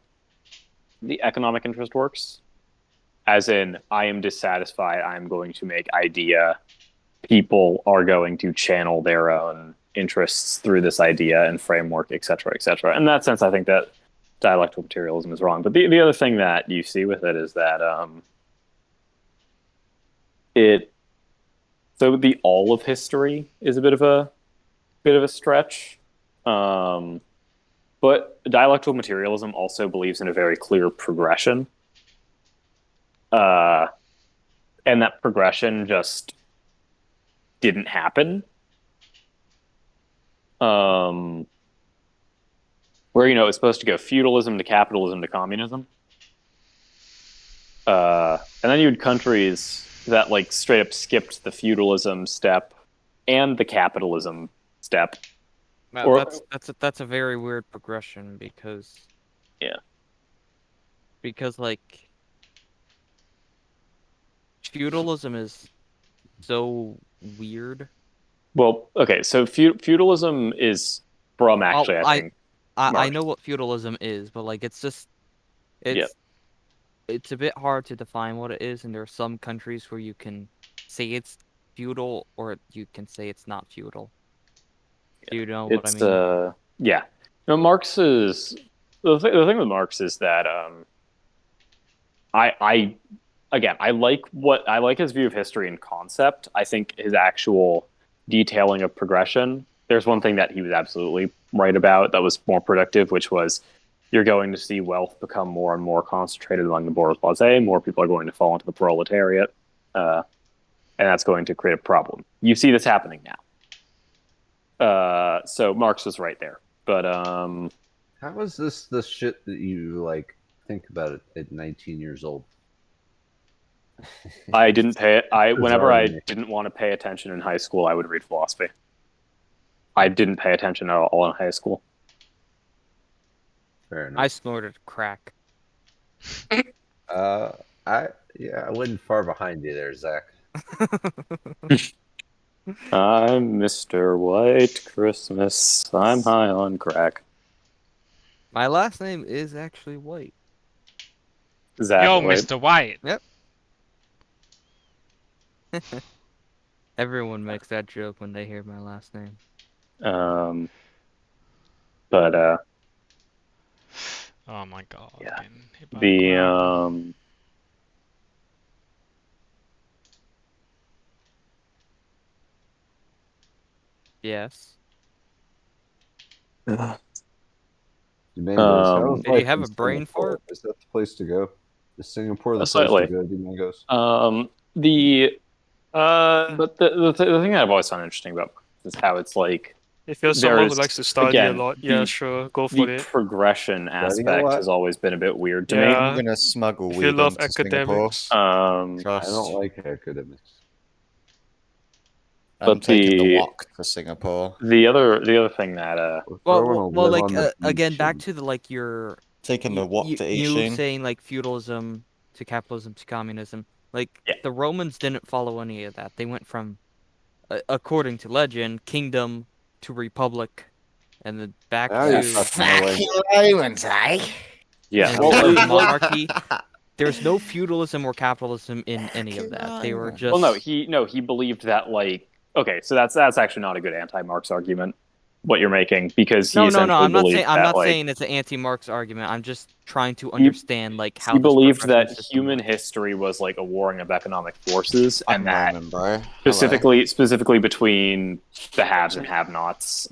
the economic interest works. As in, I am dissatisfied, I'm going to make idea. People are going to channel their own interests through this idea and framework, etc., etc. In that sense, I think that dialectical materialism is wrong. But the other thing that you see with it is that so the all of history is a bit of a stretch. But dialectical materialism also believes in a very clear progression. And that progression just didn't happen. Where, it's supposed to go feudalism to capitalism to communism. And then you had countries that like straight up skipped the feudalism step and the capitalism step. That's a very weird progression because like feudalism is so weird. Well, okay, so feudalism is from actually. I know what feudalism is, but like it's a bit hard to define what it is, and there are some countries where you can say it's feudal or you can say it's not feudal. Do you know what I mean? Yeah. Marx is the thing with Marx is that I like his view of history and concept. I think his actual detailing of progression. There's one thing that he was absolutely right about that was more productive, which was you're going to see wealth become more and more concentrated among the bourgeoisie. More people are going to fall into the proletariat, and that's going to create a problem. You see this happening now. So Marx was right there, but how is this the shit that you like think about it at 19 years old? I didn't pay it. Whenever I didn't want to pay attention in high school, I would read philosophy. I didn't pay attention at all in high school. Fair enough. I snorted crack. I wasn't far behind you there, Zach. I'm Mr. White Christmas. I'm high on crack. My last name is actually White. Zach Yo, White. Mr. White. Yep. Everyone makes that joke when they hear my last name. But oh my god. Yeah. The Yes. Did you have a brain fart? Is that the place to go? Is Singapore the place slightly. to go, Domingos? But the thing that I've always found interesting about is how it's like if you're someone who likes to study a lot, sure, go for it. The progression aspect has always been a bit weird to me. I'm gonna smuggle if weed you love into academics. Singapore. I don't like academics. I'm taking the walk for Singapore. The other thing that well, like again, back to the like your taking the walk to you saying like feudalism to capitalism to communism. Like the Romans didn't follow any of that. They went from, according to legend, kingdom to republic, and then back to Romans, eh? Yeah, monarchy. There's no feudalism or capitalism in any of that. They were just. Well, he believed that like. Okay, so that's actually not a good anti-Marx argument. What you're making because he no. I'm not saying saying it's an anti-Marx argument. I'm just trying to understand like how he believed that human history was like a warring of economic forces, and that specifically between the haves and have-nots.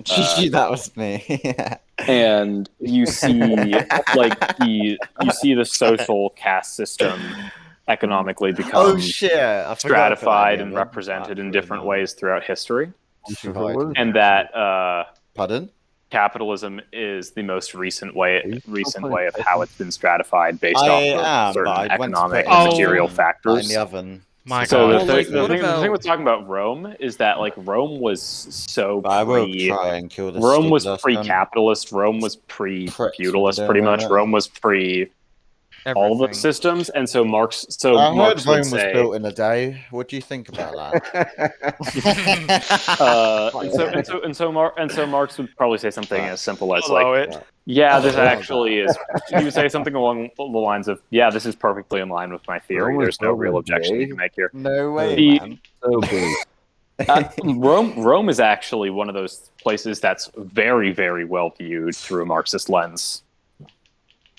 That was me. And you see the social caste system economically become stratified and represented in different ways throughout history, and that pardon, capitalism is the most recent way of how it's been stratified based off of certain economic and material factors. In the oven. So the thing with talking about Rome is that like Rome was so pre-capitalist, Rome was pre-feudalist, pretty much. Rome was pre everything. all of those systems, and so Marx. I Marx heard Rome would was say, built in a day. What do you think about that? and so Marx would probably say something as simple as Allow like, it. yeah, Oh, this wow. actually is. He would say something along the lines of, yeah, this is perfectly in line with my theory. Rome was There's no built in real a objection you day? can make here. No way, The- man. So big. Rome is actually one of those places that's very, very well viewed through a Marxist lens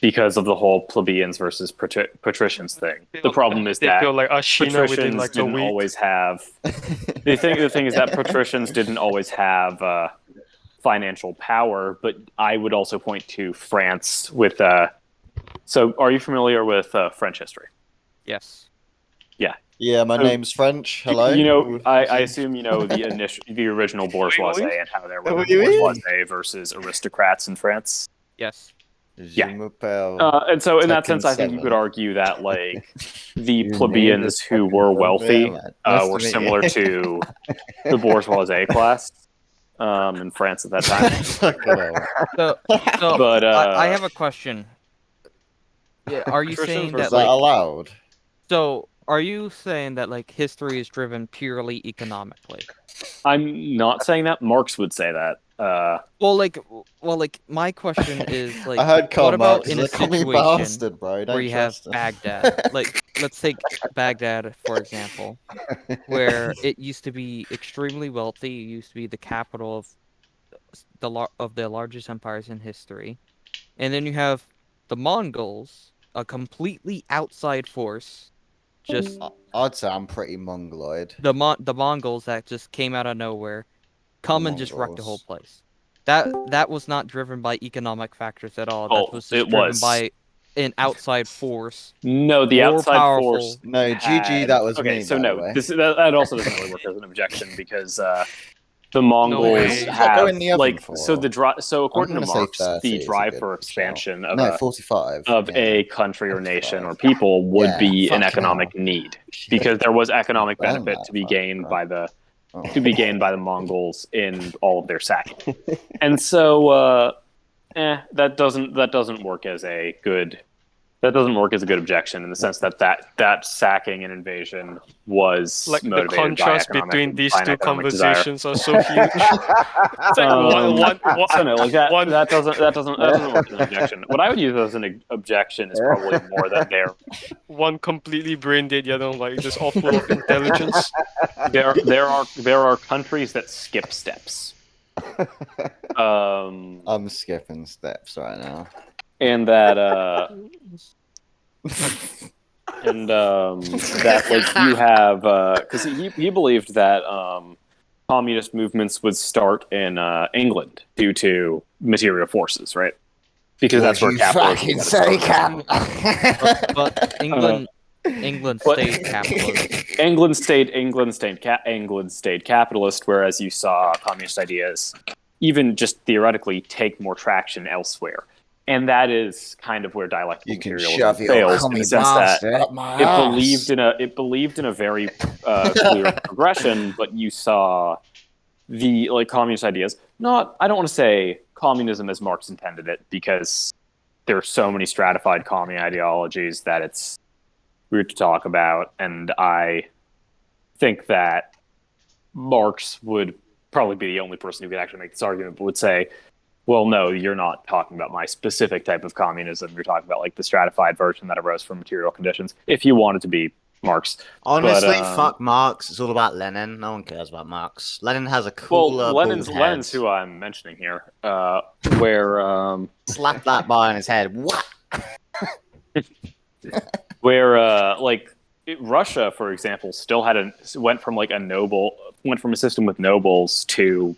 because of the whole plebeians versus patricians thing. The problem is They that feel like Ashina within patricians like a didn't week. always have. The thing is that patricians didn't always have financial power, but I would also point to France with. So, are you familiar with French history? Yes. Yeah, my So, name's French. Hello. I assume you know the original bourgeoisie and how there were bourgeoisie versus aristocrats in France. Yes. Yeah. Je m'appelle And so, in that Tekken sense, I think you 7. could argue that like the Your name plebeians is who were wealthy Yeah, man. Nice to were meet similar you. to the bourgeoisie class in France at that time. Fucking hell. So But I have a question. Yeah, are you Patricians saying versus Is that that like allowed? so? Are you saying that like history is driven purely economically? I'm not saying that. Marx would say that. Well, like my question is like, I heard Karl what about Marx in is a a commie situation bastard, bro. Don't where you have trust him. Baghdad? Like, let's take Baghdad for example, where it used to be extremely wealthy. It used to be the capital of the largest empires in history, and then you have the Mongols, a completely outside force. Just I'd say I'm pretty mongoloid. the Mongols that just came out of nowhere, come and just wrecked the whole place. That was not driven by economic factors at all. That was just driven by an outside force. No, the more outside powerful. force. No, GG, that was okay. me, So by the no, way. that also doesn't really work as an objection because the way. Mongols Does that go have in the oven like for? so according to gonna say Marx, 30 the is a drive good for shout. expansion No, 45. of yeah. a country or 45. nation or people would Yeah, be an fucking economic hell. need because there was economic Burn benefit that to be fuck, gained bro. by the Oh. to be gained by the Mongols in all of their sacking, and so that doesn't work as a good. That doesn't work as a good objection in the sense that sacking and invasion was Like the motivated contrast by between these by an two economic desire. conversations are so huge. It's like So no, like one- that doesn't work as an objection. What I would use as an objection is probably more that one completely brain dead, the other one like just all full of intelligence. there are countries that skip steps. I'm skipping steps right now. And that that like you have because he believed that communist movements would start in England due to material forces, right? Because that's where capitalism say, Cam. but England stayed capitalist. England stayed capitalist, whereas you saw communist ideas, even just theoretically, take more traction elsewhere. And that is kind of where dialectical materialism fails, in the sense that it believed in a very clear progression, but you saw the communist ideas. I don't want to say communism as Marx intended it, because there are so many stratified commune ideologies that it's weird to talk about, and I think that Marx would probably be the only person who could actually make this argument, but would say, well, no, you're not talking about my specific type of communism. You're talking about like the stratified version that arose from material conditions. If you wanted to be Marx, honestly, fuck Marx. It's all about Lenin. No one cares about Marx. Lenin has a cooler. Lenin's who I'm mentioning here. Where slap that bar on his head. What? Where Russia, for example, still had went from a system with nobles to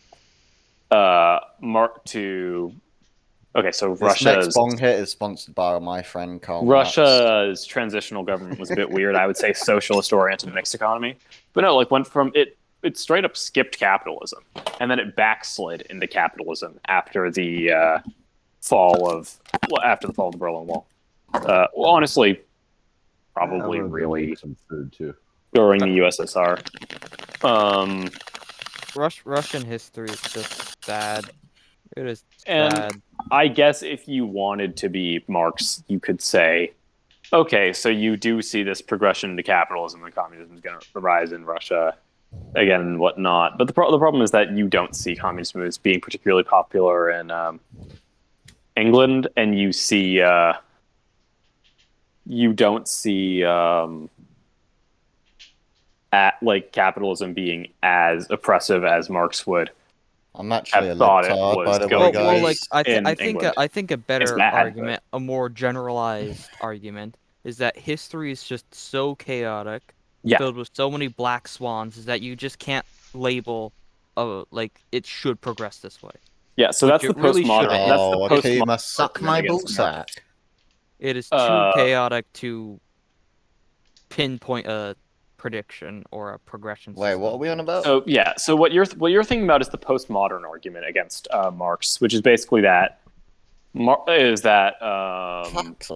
okay, so Russia's next bong hit is sponsored by my friend Karl Marx. Russia's transitional government was a bit weird. I would say socialist oriented mixed economy, but no, went from it straight up skipped capitalism, and then it backslid into capitalism after the fall of the Berlin Wall. Honestly, probably really some food too during the USSR. Russian history is just sad. It is and sad. I guess if you wanted to be Marx, you could say Okay, so you do see this progression into capitalism and communism is going to rise in Russia again and whatnot. But the problem is that you don't see communism as being particularly popular in England, and you don't see at like capitalism being as oppressive as Marx would I'm actually a have thought it libtard, by was the way, going to Well, be like guys. in I think England. I think a better bad, argument, a more generalized argument, is that history is just so chaotic, Yeah. filled with so many black swans, is that you just can't label, like it should progress this way. Yeah, so Which that's the it really postmodern. shouldn't. That's the Oh, postmodern Akuma, suck argument my against Marx. ballsack. It is too chaotic to pinpoint a prediction or a progression system. Wait, what are we on about? So yeah, so what you're thinking about is the postmodern argument against Marx, which is basically that the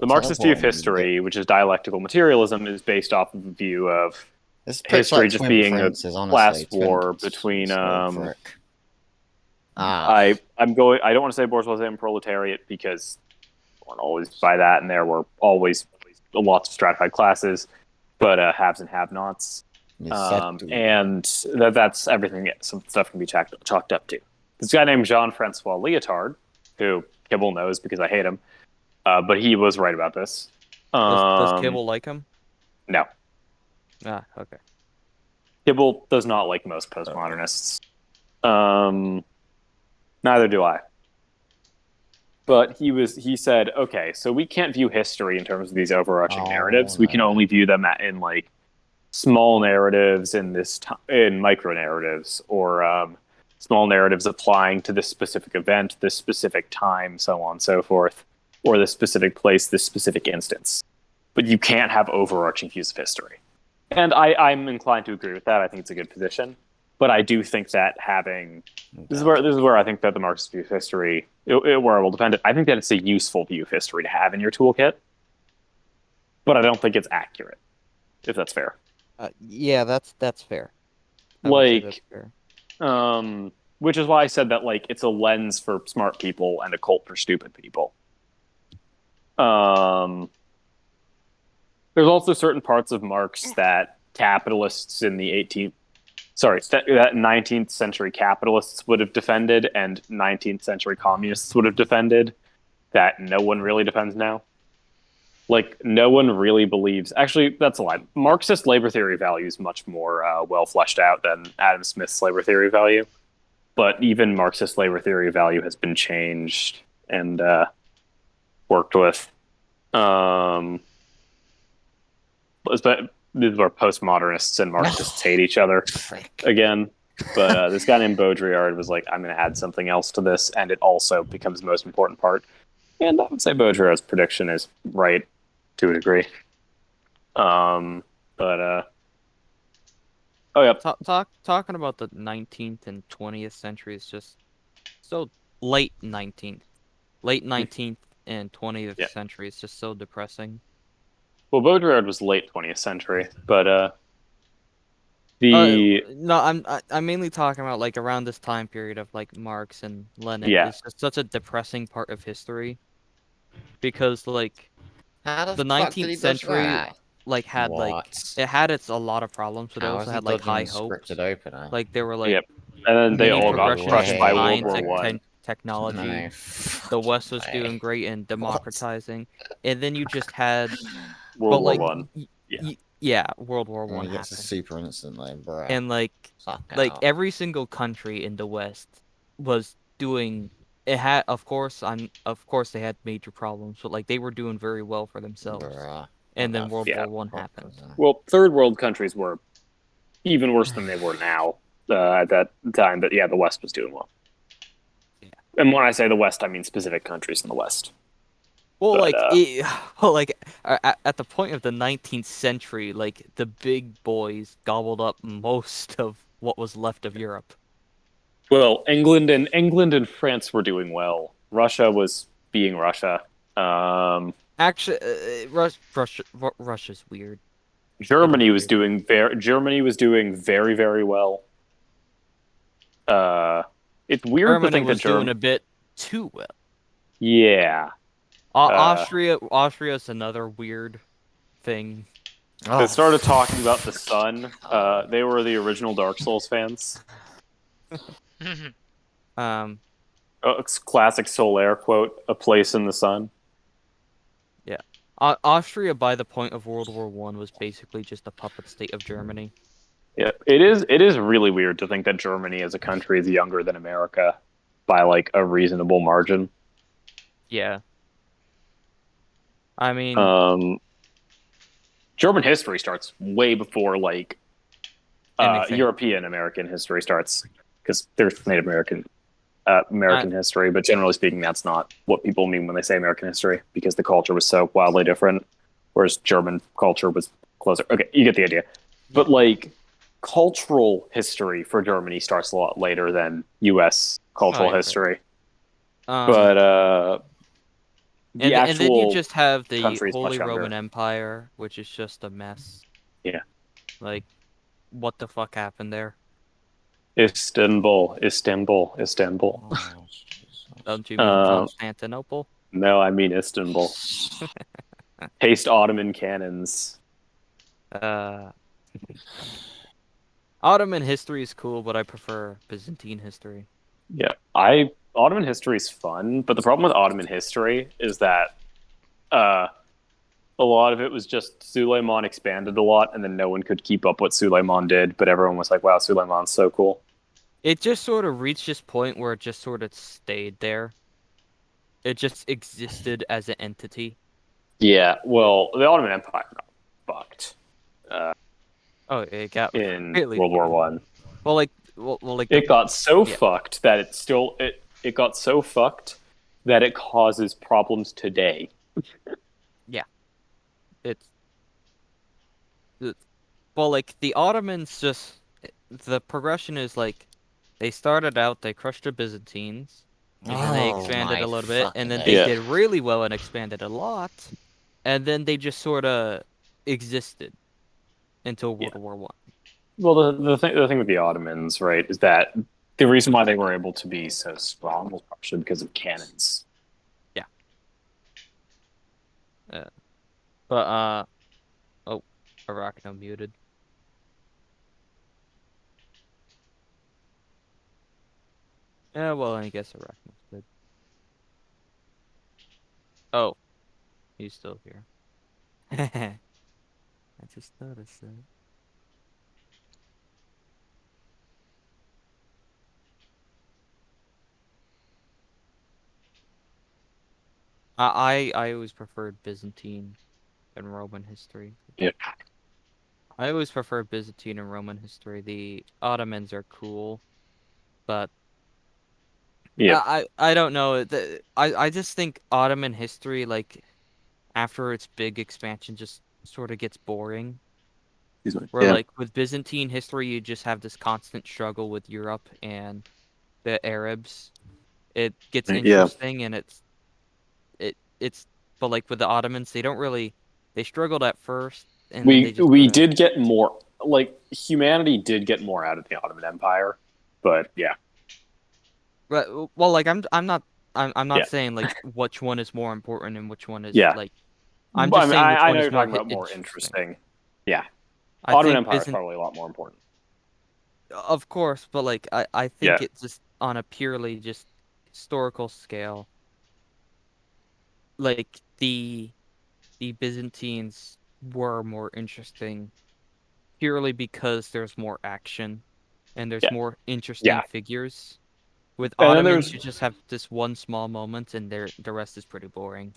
Marxist view of history, which is dialectical materialism, is based off of a view of history just being a class war between. I don't want to say bourgeoisie and proletariat because we weren't always by that, and there were always lots of stratified classes, but haves and have-nots. And that's everything some stuff can be chalked up to. This guy named Jean-Francois Lyotard, who Kibble knows because I hate him, but he was right about this. Does Kibble like him? No. Ah, okay. Kibble does not like most postmodernists. Neither do I. But he said, okay, so we can't view history in terms of these overarching narratives. We can only view them in like small narratives in micro narratives, or small narratives applying to this specific event, this specific time, so on and so forth, or this specific place, this specific instance. But you can't have overarching views of history. And I'm inclined to agree with that. I think it's a good position. But I do think that this is where I think that the Marxist view of history, where I will defend it, I think that it's a useful view of history to have in your toolkit. But I don't think it's accurate, if that's fair. Yeah, that's fair. Like, which is why I said that like it's a lens for smart people and a cult for stupid people. There's also certain parts of Marx that capitalists in the 19th century capitalists would have defended and 19th century communists would have defended that no one really defends now. Like, no one really believes... Actually, that's a lie. Marxist labor theory value is much more well fleshed out than Adam Smith's labor theory value. But even Marxist labor theory value has been changed and worked with. This is where postmodernists and Marxists hate each other again. But this guy named Baudrillard was like, I'm going to add something else to this, and it also becomes the most important part. And I would say Baudrillard's prediction is right to a degree. Oh yeah. Talking about the 19th and 20th century is just so late 19th and 20th century is just so depressing. Well, Baudrillard was late 20th century, but no, I'm mainly talking about like around this time period of like Marx and Lenin. Yeah. It's just such a depressing part of history because like the 19th century like had a lot of problems, but it also had like high hopes. Like they were like and then they all got progression crushed in by World science War and I. technology. The West was doing great in democratizing, and then you just had World War One. World War One happened. Super instantly, bro. And like every single country in the West was doing. It had, of course, they had major problems, but like they were doing very well for themselves. And then World War One happened. Well, third world countries were even worse than they were now at that time. But yeah, the West was doing well. Yeah. And when I say the West, I mean specific countries in the West. Well, at the point of the 19th century, like the big boys gobbled up most of what was left of Europe. Well, England and France were doing well. Russia was being Russia. Actually, Russia's weird. Germany was doing very, very well. It's weird to think that Germany doing a bit too well. Yeah. Austria's another weird thing. They started talking about the sun. They were the original Dark Souls fans. Classic Solaire quote: "A place in the sun." Yeah, Austria by the point of World War I was basically just a puppet state of Germany. Yeah, it is. It is really weird to think that Germany as a country is younger than America by like a reasonable margin. Yeah. I mean, German history starts way before like European American history starts, because there's Native American history, but generally speaking, that's not what people mean when they say American history, because the culture was so wildly different, whereas German culture was closer. Okay, you get the idea. But like cultural history for Germany starts a lot later than U.S. cultural history. But and then you just have the Holy Roman Roman Empire, which is just a mess. Yeah. Like, what the fuck happened there? Istanbul. Oh, Don't you mean Constantinople? No, I mean Istanbul. Taste Ottoman cannons. Ottoman history is cool, but I prefer Byzantine history. Yeah, Ottoman history is fun, but the problem with Ottoman history is that a lot of it was just Suleiman expanded a lot, and then no one could keep up what Suleiman did, but everyone was like, wow, Suleiman's so cool. It just sort of reached this point where it just sort of stayed there. It just existed as an entity. Yeah, well, the Ottoman Empire got fucked. It got in really World War One. Well, it got so fucked that it got so fucked that it causes problems today. Yeah, well, like the Ottomans the progression is like they started out, they crushed the Byzantines, and then they expanded a little bit, and then they did really well and expanded a lot, and then they just sort of existed until World War One. Well, the thing with the Ottomans, right, is that the reason why they were able to be so strong was partially because of cannons. Yeah. But Arachno muted. Yeah, well, I guess Arachno's good. Oh, he's still here. I just noticed that. I always preferred Byzantine and Roman history. Yeah. I always preferred Byzantine and Roman history. The Ottomans are cool, but I don't know. I just think Ottoman history, like after its big expansion, just sort of gets boring. Where like with Byzantine history, you just have this constant struggle with Europe and the Arabs. It gets interesting, and but like with the Ottomans, they struggled at first, and then they just did get more, like humanity did get more out of the Ottoman Empire, but yeah. Well, like I'm not saying like which one is more important and which one is like. I'm just saying which one is more interesting. Yeah, Ottoman Empire is probably a lot more important. Of course, but like I think it's just on a purely just historical scale. Like the Byzantines were more interesting purely because there's more action and there's more interesting figures. With Ottomans, you just have this one small moment, and the rest is pretty boring.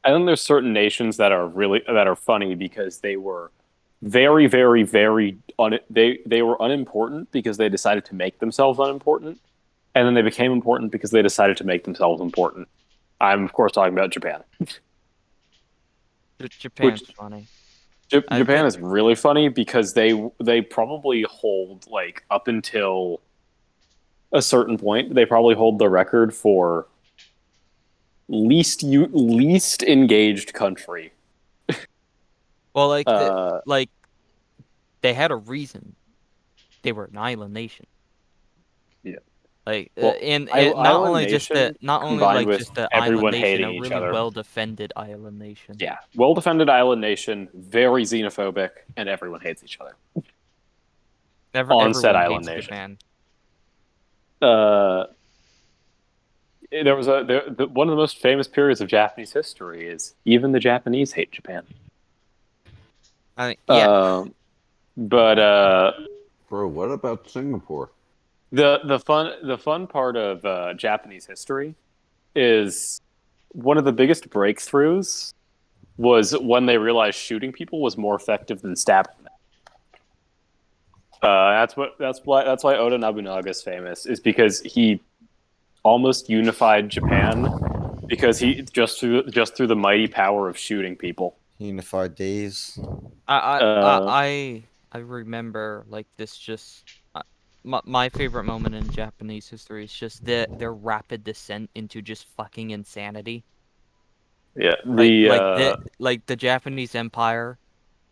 And then there's certain nations that are funny because they were very, very, very they were unimportant because they decided to make themselves unimportant, and then they became important because they decided to make themselves important. I'm of course talking about Japan. Japan's funny. Japan is really funny because they probably hold, like, up until a certain point, they probably hold the record for least engaged country. Well, like they had a reason. They were an island nation. Yeah. Like, Well, and Island not only just Nation not only combined like with just the everyone island nation, hating a each really other. well defended island nation. Yeah, well-defended island nation, very xenophobic, and everyone hates each other. On said Everyone island hates nation. Japan. There was one of the most famous periods of Japanese history is even the Japanese hate Japan. Yeah. But bro, what about Singapore? The fun part of Japanese history is one of the biggest breakthroughs was when they realized shooting people was more effective than stabbing them. That's why Oda Nobunaga is famous, is because he almost unified Japan because he just through the mighty power of shooting people. Unified D's. I remember like this just my favorite moment in Japanese history is just their rapid descent into just fucking insanity. Yeah, the Japanese Empire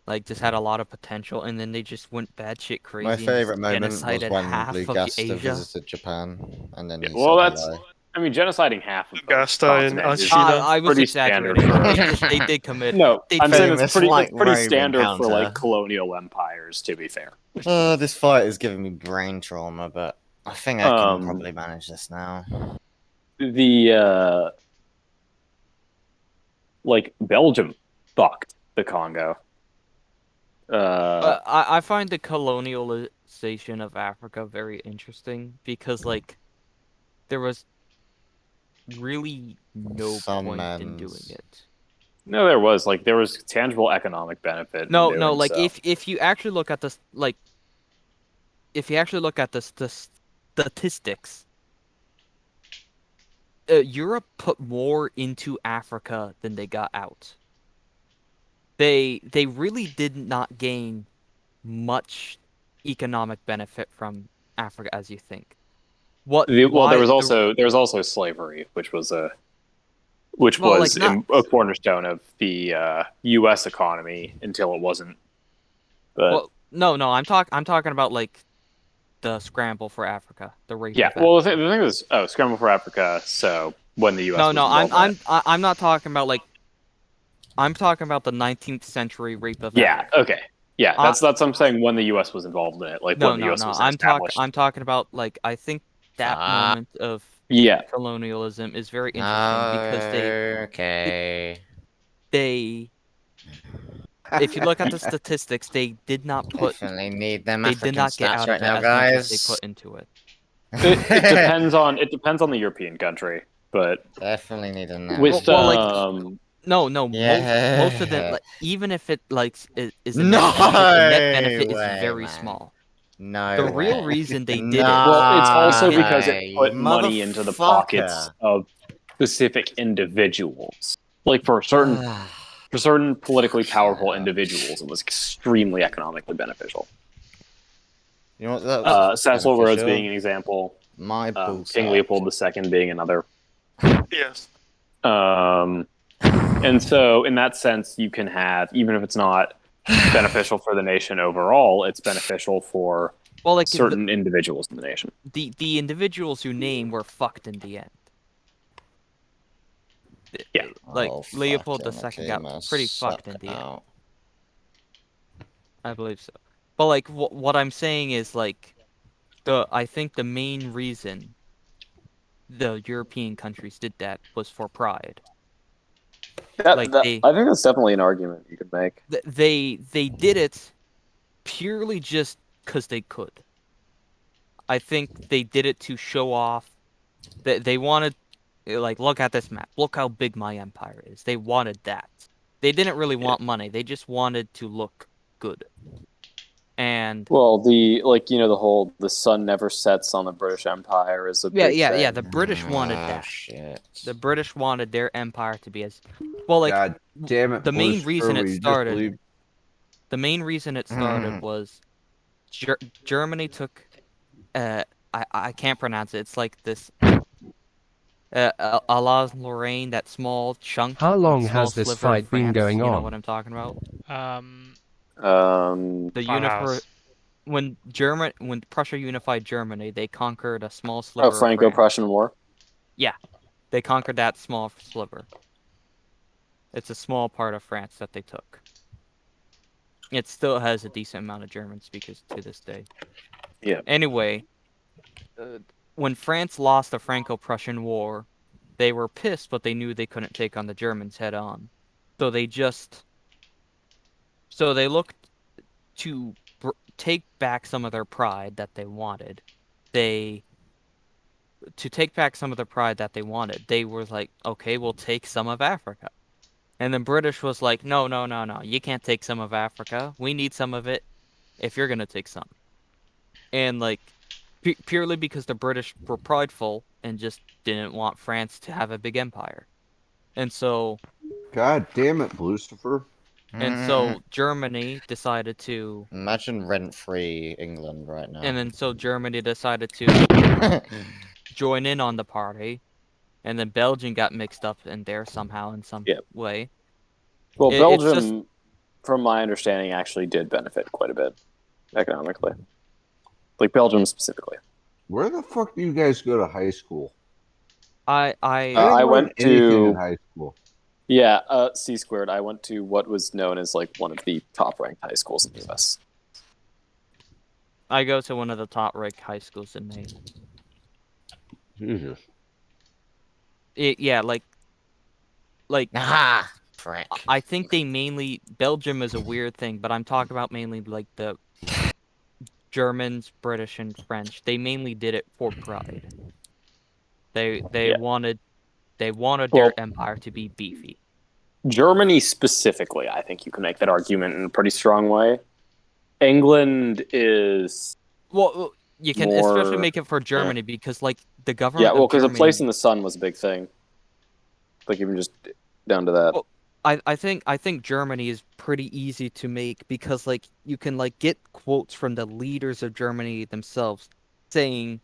like just had a lot of potential, and then they just went batshit crazy. My favorite moment was genocided when half Blue of Gasta Asia. visited Japan, and then he well, said that's. hello. I mean, genociding half of the Gasta and continent is Ashina. I was pretty exaggerating. standard for. They did commit. No, I'm saying it's pretty Roman standard for counter. like colonial empires. To be fair. This fight is giving me brain trauma, but I think I can probably manage this now. Like Belgium fucked the Congo. I find the colonialization of Africa very interesting because like there was really no point in doing it. No, there was tangible economic benefit. No, like if you actually look at this, like if you actually look at the statistics, Europe put more into Africa than they got out. They really did not gain much economic benefit from Africa as you think. There was also slavery, which was a cornerstone of the U.S. economy until it wasn't. But no, I'm talking about like the scramble for Africa, the rape. Yeah, well, the thing is, scramble for Africa. So when the U.S. I'm not talking about like. I'm talking about the 19th century rape of Africa. Yeah, okay. Yeah, that's what I'm saying when the U.S. was involved in it. Like when the U.S. was established. I'm talking about like I think that moment of colonialism is very interesting because they if you look at the statistics, they did not put definitely need them. They did not get out of it as much as they put into it. It depends on the European country, but definitely need them. With No, most of them, like, even if it like is a net benefit, the net benefit is very small. No, the real reason they did it. Well, it's also because it put money into the pockets of specific individuals. Like for certain politically powerful individuals, it was extremely economically beneficial. You know what? Cecil Rhodes being an example. King Leopold II being another. Yes. And so, in that sense, you can have, even if it's not beneficial for the nation overall, it's beneficial for certain individuals in the nation. The individuals you name were fucked in the end. Yeah. Like Leopold II got pretty fucked in the end. I believe so. But like what I'm saying is like I think the main reason the European countries did that was for pride. I think that's definitely an argument you could make. They did it purely just because they could. I think they did it to show off that they wanted, like, look at this map. Look how big my empire is. They wanted that. They didn't really want money. They just wanted to look good. And the sun never sets on the British Empire is a big thing. The British wanted that. Shit. The British wanted their empire to be as well. Like, God damn it! The main reason it started was Germany took. I can't pronounce it. It's like this. Alsace-Lorraine, that small chunk. How long has this fight been going on? You know what I'm talking about? The when Prussia unified Germany, they conquered a small sliver Oh, of France. Franco-Prussian War? Yeah. They conquered that small sliver. It's a small part of France that they took. It still has a decent amount of German speakers to this day. Yeah. Anyway, when France lost the Franco-Prussian War, they were pissed, but they knew they couldn't take on the Germans head on. So they looked to take back some of their pride that they wanted. They were like, okay, we'll take some of Africa. And then British was like, no, you can't take some of Africa. We need some of it if you're going to take some. And like, purely because the British were prideful and just didn't want France to have a big empire. And so... God damn it, Lucifer. And so Germany decided to... Imagine rent-free England right now. And then so Germany decided to join in on the party. And then Belgium got mixed up in there somehow in some way. Well, Belgium, from my understanding, actually did benefit quite a bit economically. Like Belgium specifically. Where the fuck do you guys go to high school? I went to in high school. Yeah, C squared. I went to what was known as like one of the top ranked high schools in the US. I go to one of the top ranked high schools in Maine. Jesus. Aha! Frick. I think they mainly... Belgium is a weird thing, but I'm talking about mainly like the Germans, British, and French. They mainly did it for pride. They wanted their empire to be beefy. Germany specifically, I think you can make that argument in a pretty strong way. England is... Well, you can especially make it for Germany because, like, the government. Yeah, well, because Germany... a place in the sun was a big thing. Like even just down to that. Well, I think Germany is pretty easy to make because, like, you can like get quotes from the leaders of Germany themselves saying,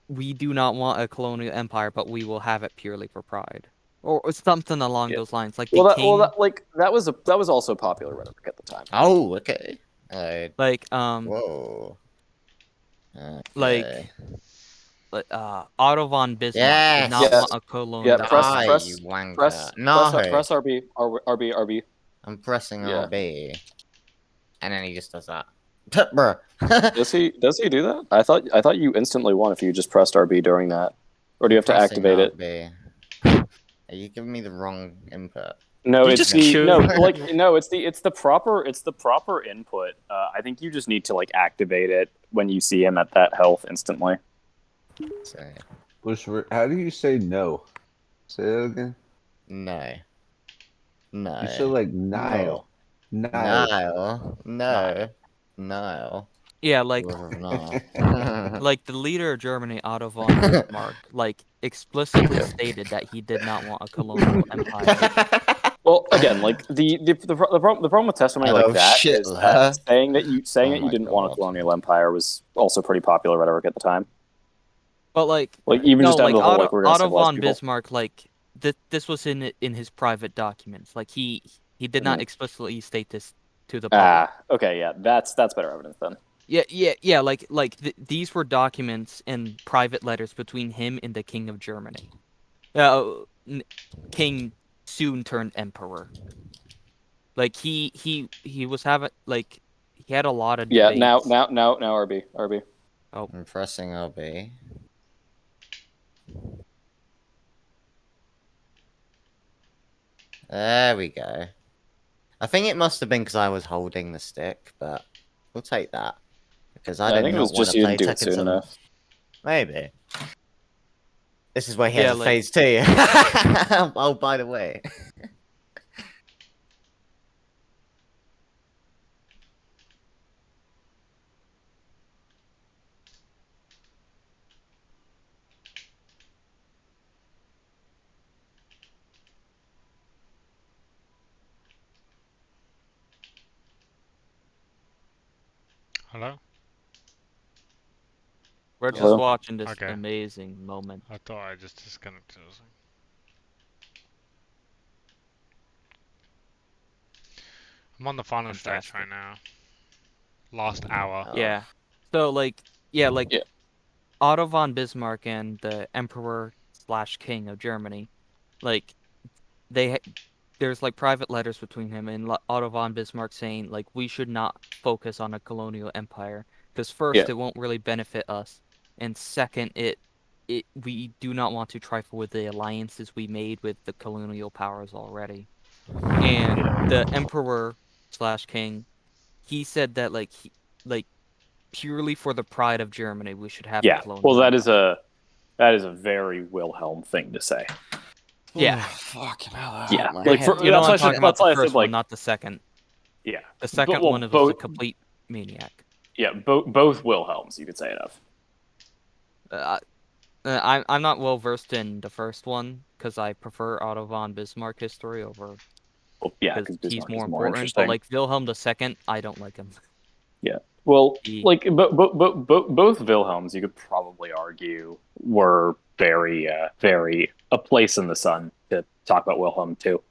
"We do not want a colonial empire, but we will have it purely for pride," or something along those lines. Like that was also popular rhetoric at the time. Oh, okay. Whoa. Okay. Like Otto von Bismarck did not want a colonial. Yeah, press RB. I'm pressing RB, and then he just does that. Bruh. Does he do that? I thought you instantly won if you just pressed RB during that, or do you have to activate it? Are you giving me the wrong input? No, it's the proper input. I think you just need to like activate it when you see him at that health instantly. How do you say no? Say that again. No. You said like Nile. No. Yeah, like like the leader of Germany, Otto von Bismarck, like explicitly stated that he did not want a colonial empire. Well, again, like the problem with testimony like that is that saying that you didn't want a colonial empire was also pretty popular rhetoric at the time. But like even just down the whole Otto von Bismarck, like this was in his private documents. Like he did not explicitly state this to the public. Okay, yeah, that's better evidence then. Yeah. Like these were documents and private letters between him and the King of Germany. King soon turned emperor. Like he was having like he had a lot of debates. Now RB. Oh, I'm pressing RB. There we go. I think it must have been because I was holding the stick, but we'll take that. Because I think it was just you didn't do it soon enough. Maybe. This is where he has a phase 2. Oh, by the way. Hello? We're just watching this amazing moment. I thought I just disconnected. I'm on the final stage right now. Last hour. Yeah. So like yeah. Yeah. Otto von Bismarck and the Emperor/King of Germany, like there's like private letters between him and Otto von Bismarck saying like we should not focus on a colonial empire because first it won't really benefit us, and second we do not want to trifle with the alliances we made with the colonial powers already. And the Emperor/King, he said that like purely for the pride of Germany we should have a colonial well, empire. that is a very Wilhelm thing to say. Yeah. Fucking hell. Yeah. Like, You know, I'm talking about the first one, not the second. Yeah. The second one was a complete maniac. Yeah, both Wilhelms, you could say it of. I'm not well versed in the first one because I prefer Otto von Bismarck history over. Well, yeah, because he's more more important. interesting. But like Wilhelm II, I don't like him. Yeah. Well, like both Wilhelms, you could probably argue, were very, very a place in the sun to talk about Wilhelm too.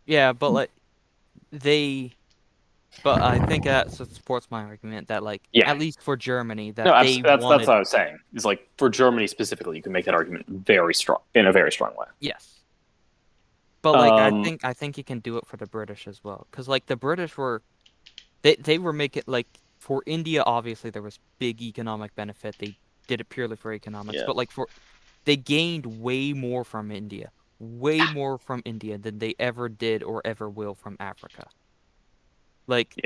Yeah, but like but I think that supports my argument that like at least for Germany that that's what I was saying. It's like for Germany specifically, you can make that argument in a very strong way. Yes. But like I think you can do it for the British as well, because like the British were, they were making like for India obviously there was big economic benefit. They did it purely for economics, but like they gained way more from India than they ever did or ever will from Africa. Like,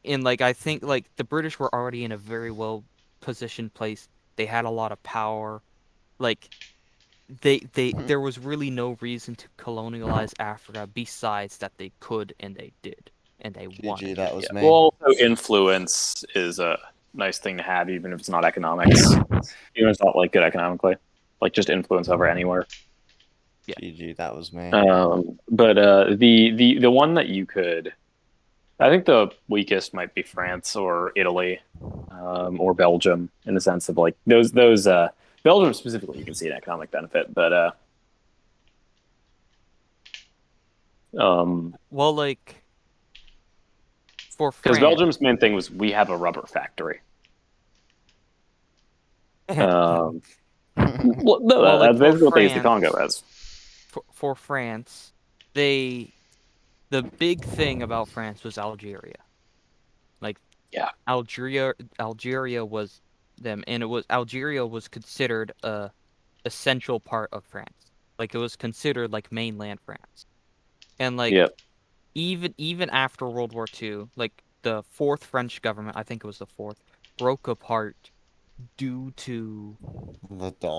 and like I think like the British were already in a very well positioned place. They had a lot of power. Like there was really no reason to colonialize Africa besides that they could and they did and they wanted. That was me. Well, also influence is a nice thing to have, even if it's not economics. Even if it's not like good economically, like just influence over anywhere. Yeah, GG, that was me. But the one that you could, I think the weakest might be France or Italy, or Belgium in the sense of like those Belgium specifically, you can see an economic benefit, but well, like for France, because Belgium's main thing was we have a rubber factory. Well, no, that's basically what they use the Congo as. For France, the big thing about France was Algeria. Like, Algeria was them, and Algeria was considered a essential part of France. Like, it was considered like mainland France. And like even after World War II, like the fourth French government, I think it was the fourth, broke apart due to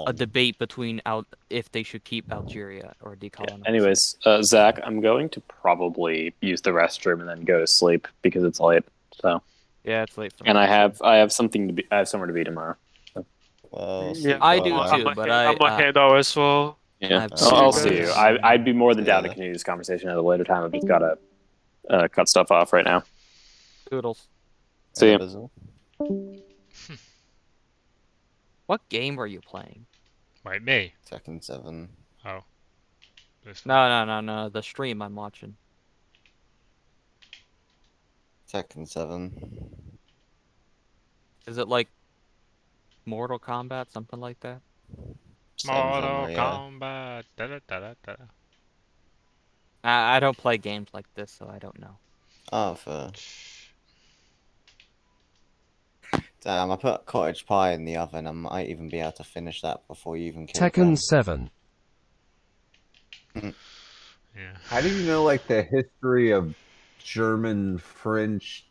a debate between if they should keep Algeria or decolonize. Anyways, Zach, I'm going to probably use the restroom and then go to sleep because it's late. So yeah, it's late. And I have something to be. I have somewhere to be tomorrow. So. Well, yeah, I do too, but I'm ahead out as well. Yeah, I'll see you. I'd be more than down to continue this conversation at a later time. I've just gotta cut stuff off right now. Toodles. See you. What game were you playing? Wait, me? Tekken 7. Oh. No. The stream I'm watching. Tekken 7. Is it like Mortal Kombat, something like that? Mortal Kombat. I don't play games like this, so I don't know. Oh, fair. Damn, I put cottage pie in the oven. I might even be able to finish that before you even kill Tekken 7. Yeah. How do you know like the history of German, French,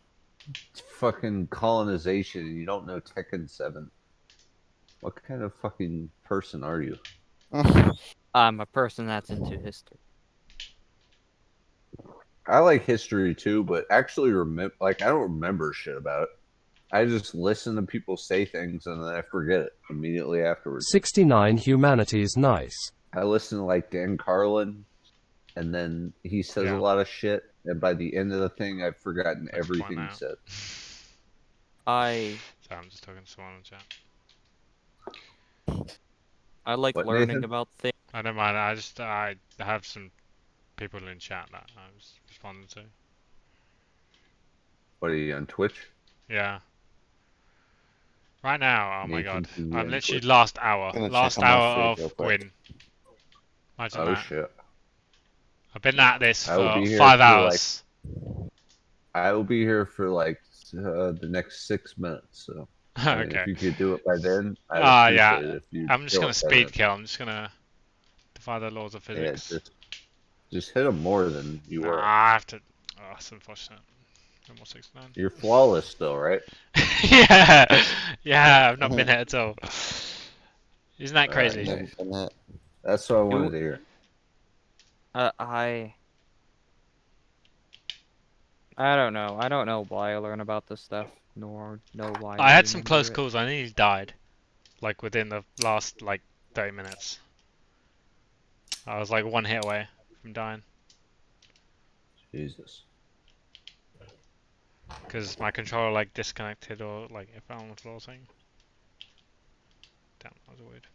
fucking colonization, and you don't know Tekken 7? What kind of fucking person are you? I'm a person that's into history. I like history too, but actually I don't remember shit about it. I just listen to people say things and then I forget it immediately afterwards. 69 Humanities nice. I listen to like Dan Carlin, and then he says a lot of shit, and by the end of the thing, I've forgotten everything he said. Sorry, I'm just talking to someone in chat. I like learning Nathan? about things. I don't mind. I have some people in chat that I was responding to. What are you on Twitch? Yeah. Right now, oh my god. Nations and I'm the literally Inquisition. last hour. Gonna check Last on my hour food real of quick. Gwyn. Imagine Oh that. shit! I've been at this I will for be here 5 for like hours. I will be here for like the next 6 months. So if Okay. you could do it by then, I'd Yeah. appreciate it. If you I'm just kill gonna it by speed then, kill. I'm just gonna defy the laws of yeah, physics. just hit them more than you Nah, were. I have to. Oh, that's unfortunate. No more 6-9. You're flawless still, right? Yeah. Yeah, I've not been hit at all. Isn't that All right, crazy? Never been hit. that's what I wanted to hear. I don't know. I don't know why I learn about this stuff, nor know why I I had some close remember it. calls. I nearly died. Like within the last 30 minutes. I was like 1 hit away from dying. Jesus. Because my controller like disconnected or like if I was losing. Damn, that was weird.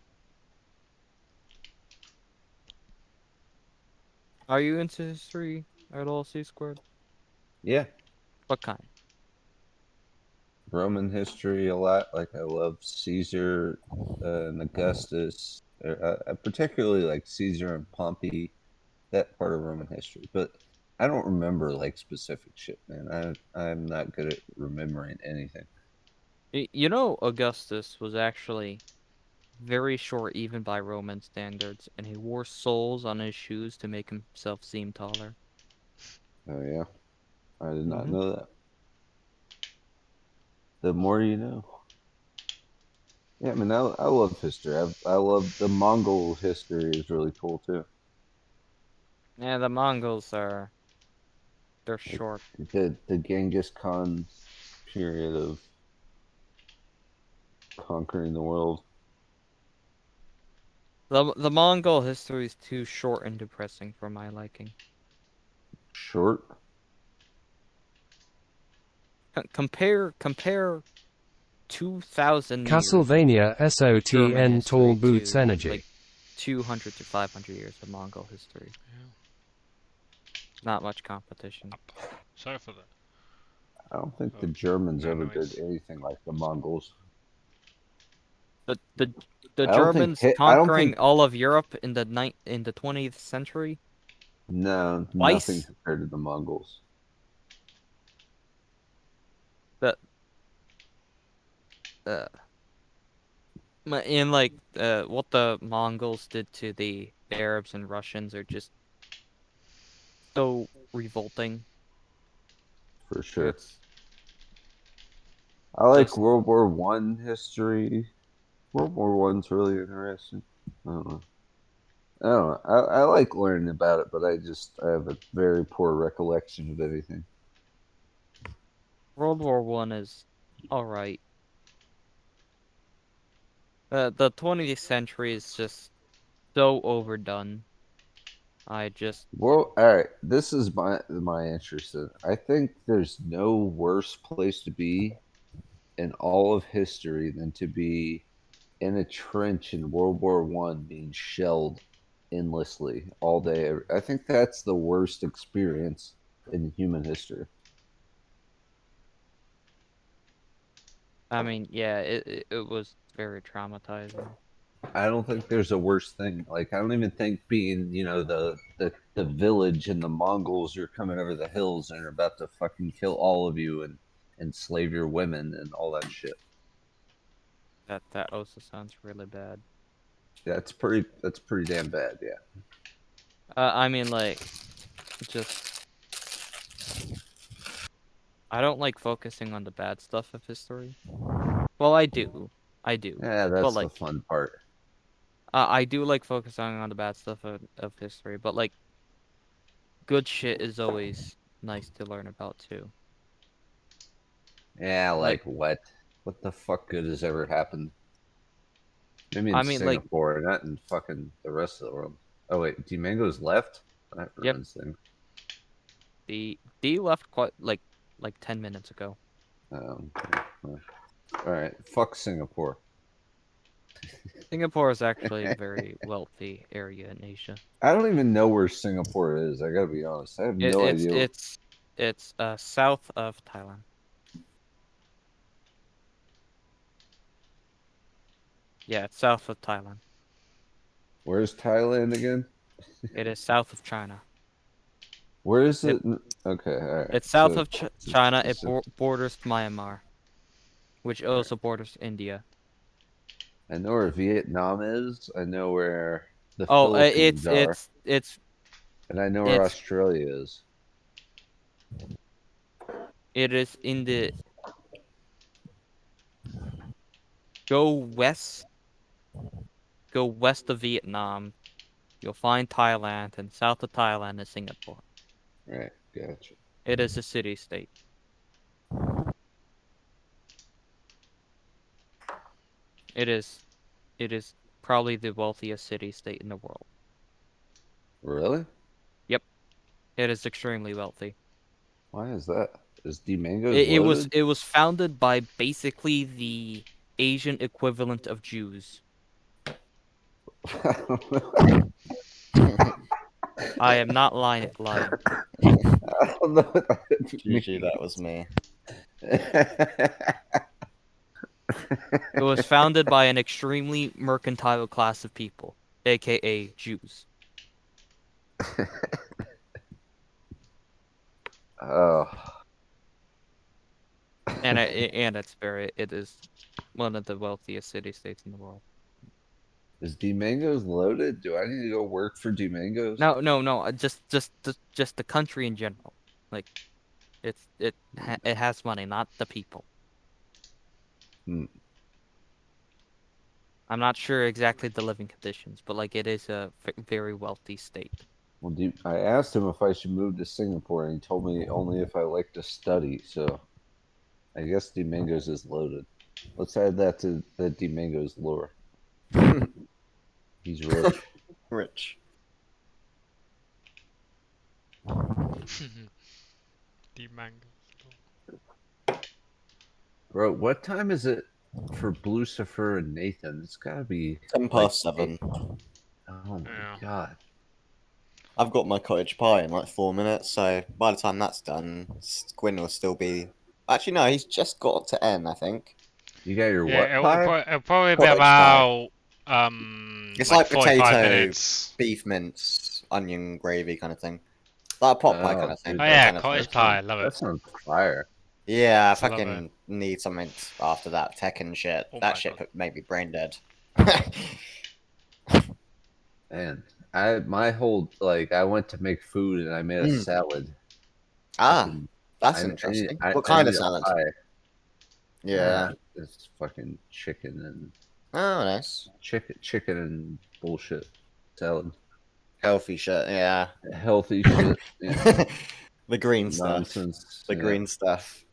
Are you into history at all, C-squared? Yeah, What kind? Roman history a lot. Like I love Caesar and Augustus. I particularly like Caesar and Pompey, that part of Roman history. But I don't remember like specific shit, man. I'm not good at remembering anything. You know, Augustus was actually very short even by Roman standards, and he wore soles on his shoes to make himself seem taller. Oh yeah, I did not Mhm. know that. The more you know. Yeah, I mean, I love history. I love the Mongol history is really cool too. Yeah, the Mongols they're Like short. the Genghis Khan period of conquering the world. The Mongol history is too short and depressing for my liking. Short. Compare 2,000 years Castlevania German SOTN Tall history Boots to Energy. like 200 to 500 years of Mongol history. Yeah. Not much competition. Sorry for that. I don't think Oh, the Germans no ever noise. did anything like the Mongols. The I don't think Germans conquering all of Europe in the 20th century. No, Twice? nothing compared to the Mongols. And what the Mongols did to the Arabs and Russians are just so revolting. For sure. It's I like just World War One history. World War One's really interesting. I don't know. I like learning about it, but I have a very poor recollection of everything. World War One is all right. The 20th century is just so overdone. Well, all right. This is my interest in. I think there's no worse place to be in all of history than to be in a trench in World War One, being shelled endlessly all day. I think that's the worst experience in human history. I mean, yeah, it was very traumatizing. I don't think there's a worse thing. Like I don't even think being, the village and the Mongols are coming over the hills and are about to fucking kill all of you and enslave your women and all that shit. That also sounds really bad. That's pretty damn bad, yeah. I mean, just I don't like focusing on the bad stuff of history. Well, I do. Yeah, But that's the fun part. I do like focusing on the bad stuff of history, but good shit is always nice to learn about too. Yeah, like what? What the fuck good has ever happened? Maybe in I mean, Singapore, not in fucking the rest of the world. Oh wait, D Mango's left? That yep. ruins things. D left quite like 10 minutes ago. Alright, fuck Singapore. Singapore is actually a very wealthy area in Asia. I don't even know where Singapore is. I gotta be honest. I have no idea. It's south of Thailand. Yeah, it's south of Thailand. Where's Thailand again? It is south of China. Where is it? Okay, all right. It's south So of China. It borders Myanmar, which also borders India. I know where Vietnam is. I know where the Philippines are. And I know where Australia is. It is in the... Go west of Vietnam. You'll find Thailand, and south of Thailand is Singapore. Right, gotcha. It is a city-state. It is probably the wealthiest city-state in the world. Really? Yep. It is extremely wealthy. Why is that? Is D-Mango's loaded? It was founded by basically the Asian equivalent of Jews. I am not lying. I don't know what that GG, that was me. It was founded by an extremely mercantile class of people, aka Jews. Oh. And it is one of the wealthiest city-states in the world. Is D-Mango's loaded? Do I need to go work for D-Mango's? No. Just the country in general. Like, it has money, not the people. Hmm. I'm not sure exactly the living conditions, but like it is a very wealthy state. Well, I asked him if I should move to Singapore, and he told me only if I like to study. So, I guess D-Mango's is loaded. Let's add that to the D-Mango's lore. He's rich. Rich. D-Mango. Bro, what time is it for Lucifer and Nathan? It's gotta be 7:07. Oh my god. I've got my cottage pie in like 4 minutes, so by the time that's done, Gwyn will still be... Actually, no, he's just got to end, I think. You got your Yeah, what pie? it'll probably be Cottage about it's like 45 potato, minutes. beef mince, onion gravy kind of thing. Like a pot pie kind of thing. Dude, Oh yeah, kind of cottage thing. pie, love it. That's on fire. Yeah, I Just love fucking need something after that Tekken shit. Oh that my shit God. made me brain dead. Man, my whole I went to make food and I made a salad. That's interesting. What kind of salad? Pie. Yeah. It's fucking chicken and nice. Chicken and bullshit salad. Healthy shit, yeah. Healthy shit. Yeah. The green Nonsense. stuff. The green stuff.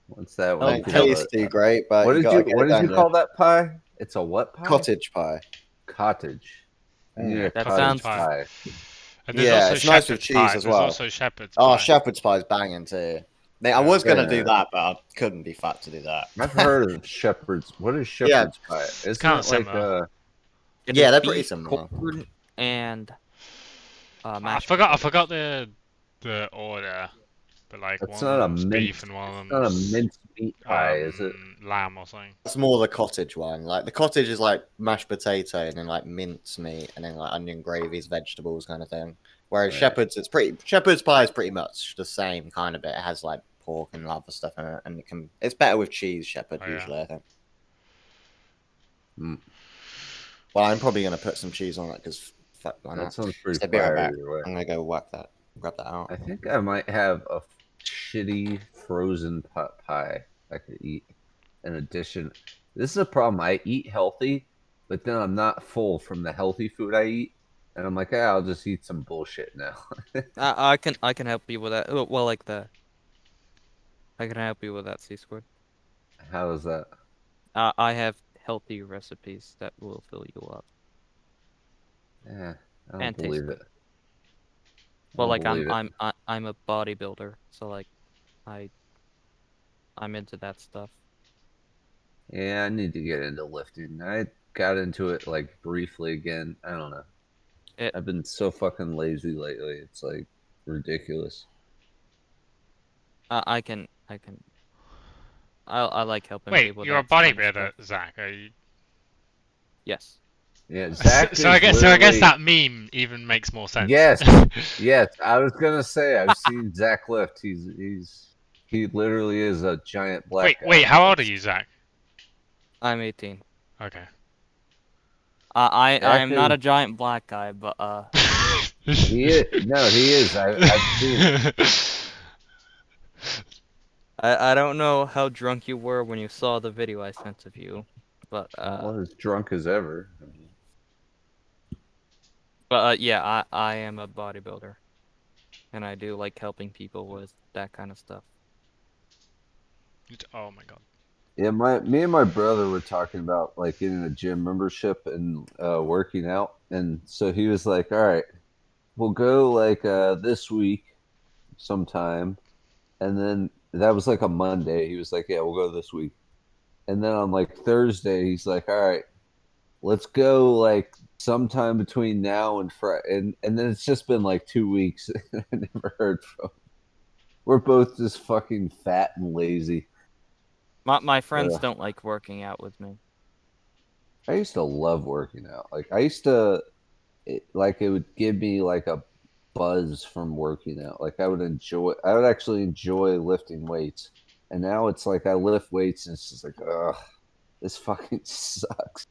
What's that? Don't taste too great, but what did you call that pie? It's a what pie? Cottage pie. Cottage. That sounds pie. And there's yeah, also it's nice with shepherd's cheese pie. as well. There's also shepherd's pie. Oh, shepherd's pie is banging too. I was gonna do that, but I couldn't be fucked to do that. I've heard of shepherd's. What is shepherd's pie? Isn't kind of it like similar. Yeah, they're pretty similar. Corn and I forgot the order, but like it's one not of a them's mince, beef and one of it's not a them's minced meat pie, is it? Lamb or something. It's more the cottage one. Like the cottage is like mashed potato and then like mince meat and then like onion gravies, vegetables kind of thing. Whereas shepherd's pie is pretty much the same kind of bit. It has like pork and other stuff in it, and it's better with cheese. Shepherd usually, I think. Well, I'm probably gonna put some cheese on it because fuck, why not? That sounds pretty Stay right back. either way. I'm gonna go grab that out. I think I might have a shitty frozen pot pie I could eat. In addition, this is a problem. I eat healthy, but then I'm not full from the healthy food I eat, and I'm like, I'll just eat some bullshit now. I can help you with that. Well, like I can help you with that, C-Squared. How is that? I have healthy recipes that will fill you up. Yeah, I don't believe it. Well, like I'm a bodybuilder, so like I'm into that stuff. Yeah, I need to get into lifting. I got into it like briefly again. I don't know. I've been so fucking lazy lately. It's like ridiculous. I like helping people. Wait, you're a bodybuilder, Zach? Are you? Yeah, Zach. So I guess that meme even makes more sense. Yes, yes. I was gonna say I've seen Zach lift. He literally is a giant black guy. Wait. How old are you, Zach? I'm 18. Okay. I'm not a giant black guy, but he is. I've seen. I don't know how drunk you were when you saw the video I sent of you, but Not as drunk as ever. yeah, I am a bodybuilder, and I do like helping people with that kind of stuff. Oh my god. Yeah, me and my brother were talking about like getting a gym membership and working out, and so he was like, "All right, we'll go like this week sometime," and then that was like a Monday. He was like, "Yeah, we'll go this week," and then on like Thursday, he's like, "All right, let's go like sometime between now and Friday," and then it's just been like 2 weeks. I never heard from him. We're both just fucking fat and lazy. My friends don't like working out with me. I used to love working out. Like I used to, it would give me like a buzz from working out. Like I would actually enjoy lifting weights. And now it's like I lift weights and it's just like, ugh, this fucking sucks.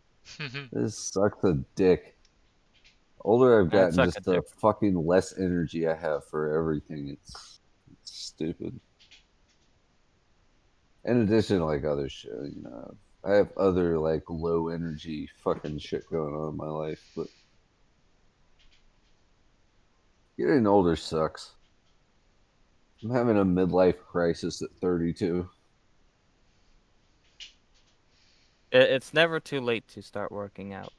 This sucks a dick. Older I've gotten, just the fucking less energy I have for everything. It's stupid. In addition to like other shit, I have other like low energy fucking shit going on in my life, but getting older sucks. I'm having a midlife crisis at 32. It's never too late to start working out.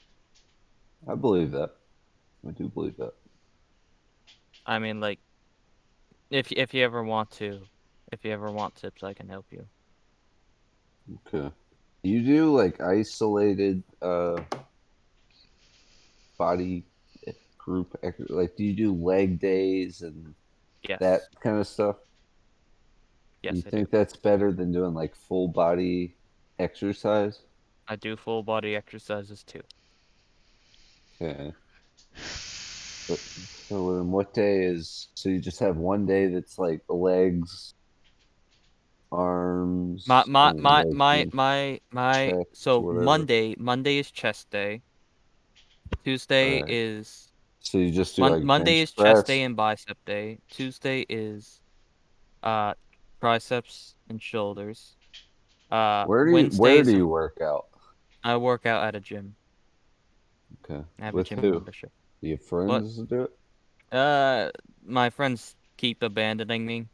I believe that. I do believe that. I mean, like, if you ever want tips, I can help you. Okay. You do like isolated body group, like do you do leg days and that kind of stuff? Yes, you I think do. that's better than doing like full body exercise? I do full body exercises too. Okay. So then what day is, so you just have one day that's like legs, arms, My chest, so whatever. Monday is chest day. Tuesday Right. is So you just do like Monday bench is chest press? day and bicep day. Tuesday is triceps and shoulders. Where do you work out? I work out at a gym. Okay. I have With a gym who? membership. Do you have friends to do it? My friends keep abandoning me.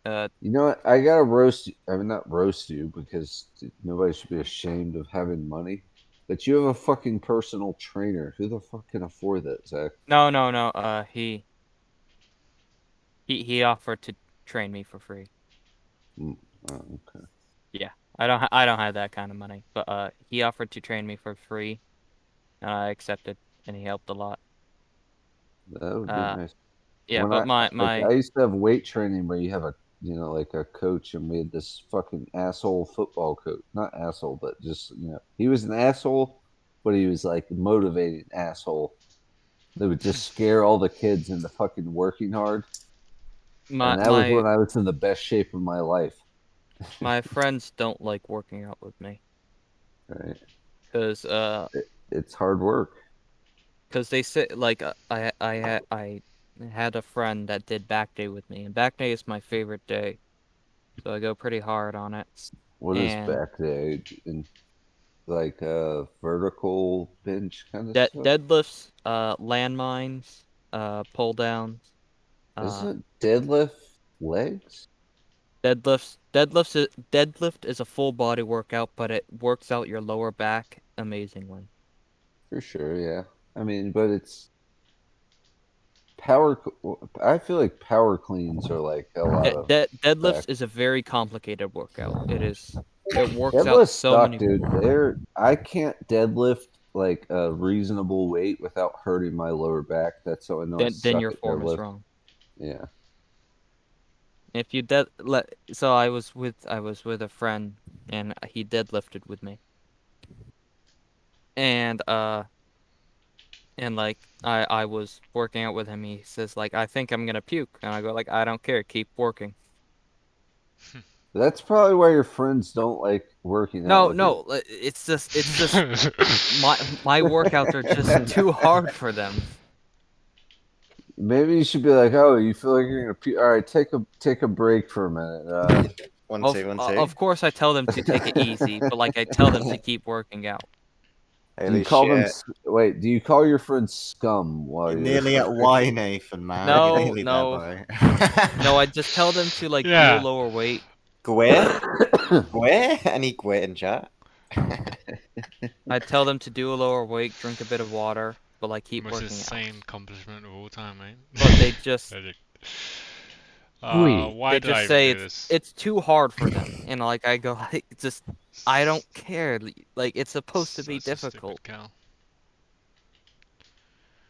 You know what? I gotta roast you. I mean, not roast you because nobody should be ashamed of having money. But you have a fucking personal trainer. Who the fuck can afford that, Zach? No. He offered to train me for free. Oh, okay. Yeah, I don't have that kind of money, but he offered to train me for free, and I accepted, and he helped a lot. That would be nice. Yeah, When but I used to have weight training where you have a like a coach, and we had this fucking asshole football coach. Not asshole, but just he was an asshole, but he was like motivating asshole. They would just scare all the kids into fucking working hard. And that was when I was in the best shape of my life. My friends don't like working out with me. Right. Because it's hard work. Because they say like I had a friend that did back day with me, and back day is my favorite day, so I go pretty hard on it. What is back day? In like vertical bench kind of stuff? Deadlifts, landmines, pull downs. Isn't deadlift legs? Deadlift is a full body workout, but it works out your lower back amazingly. For sure, yeah. I mean, but it's power. I feel like power cleans are like a lot of deadlifts back. is a very complicated workout. It works out Deadlifts so suck, many. dude. I can't deadlift like a reasonable weight without hurting my lower back. That's how I know I Then suck your at form is deadlift. wrong. Yeah. If you so I was with a friend, and he deadlifted with me, and like I was working out with him. He says like, I think I'm gonna puke, and I go like, I don't care, keep working. That's probably why your friends don't like working out. No, it's just my workouts are just too hard for them. Maybe you should be like, oh, you feel like you're gonna puke? All right, take a break for a minute. One, two. Of course, I tell them to take it easy, but like I tell them to keep working out. Do you call them? Wait, do you call your friends scum while you're nearly at Y, Nathan, man? No, no, I just tell them to like do lower weight. Gwyn? Any Gwyn in chat? I tell them to do a lower weight, drink a bit of water, but like keep working out. Most insane accomplishment of all time, mate. But they just why they did I just say even do this? it's too hard for them, and like I go like, just I don't care. Like it's supposed to be difficult.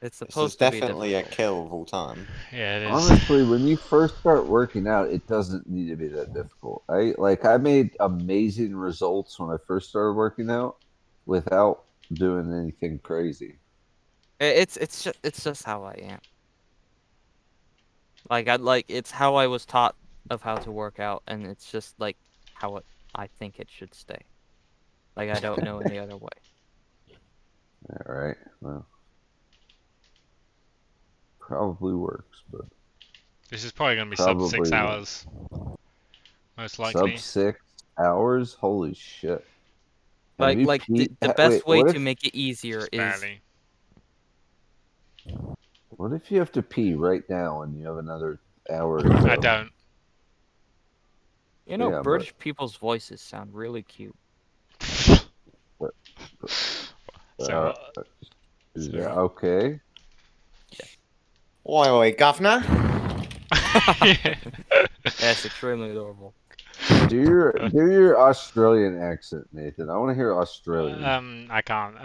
It's supposed to be definitely a kill of all time. Yeah, it is. Honestly, when you first start working out, it doesn't need to be that difficult. I made amazing results when I first started working out without doing anything crazy. It's just how I am. Like it's how I was taught of how to work out, and it's just like how I think it should stay. Like I don't know any other way. All right, well, probably works, but this is probably gonna be sub 6 hours, most likely. Sub 6 hours? Holy shit! Like the best way to make it easier is. What if you have to pee right now and you have another hour? I don't. You know, British people's voices sound really cute. Okay. Oi, governor. That's extremely adorable. Do your Australian accent, Nathan. I want to hear Australian. I can't.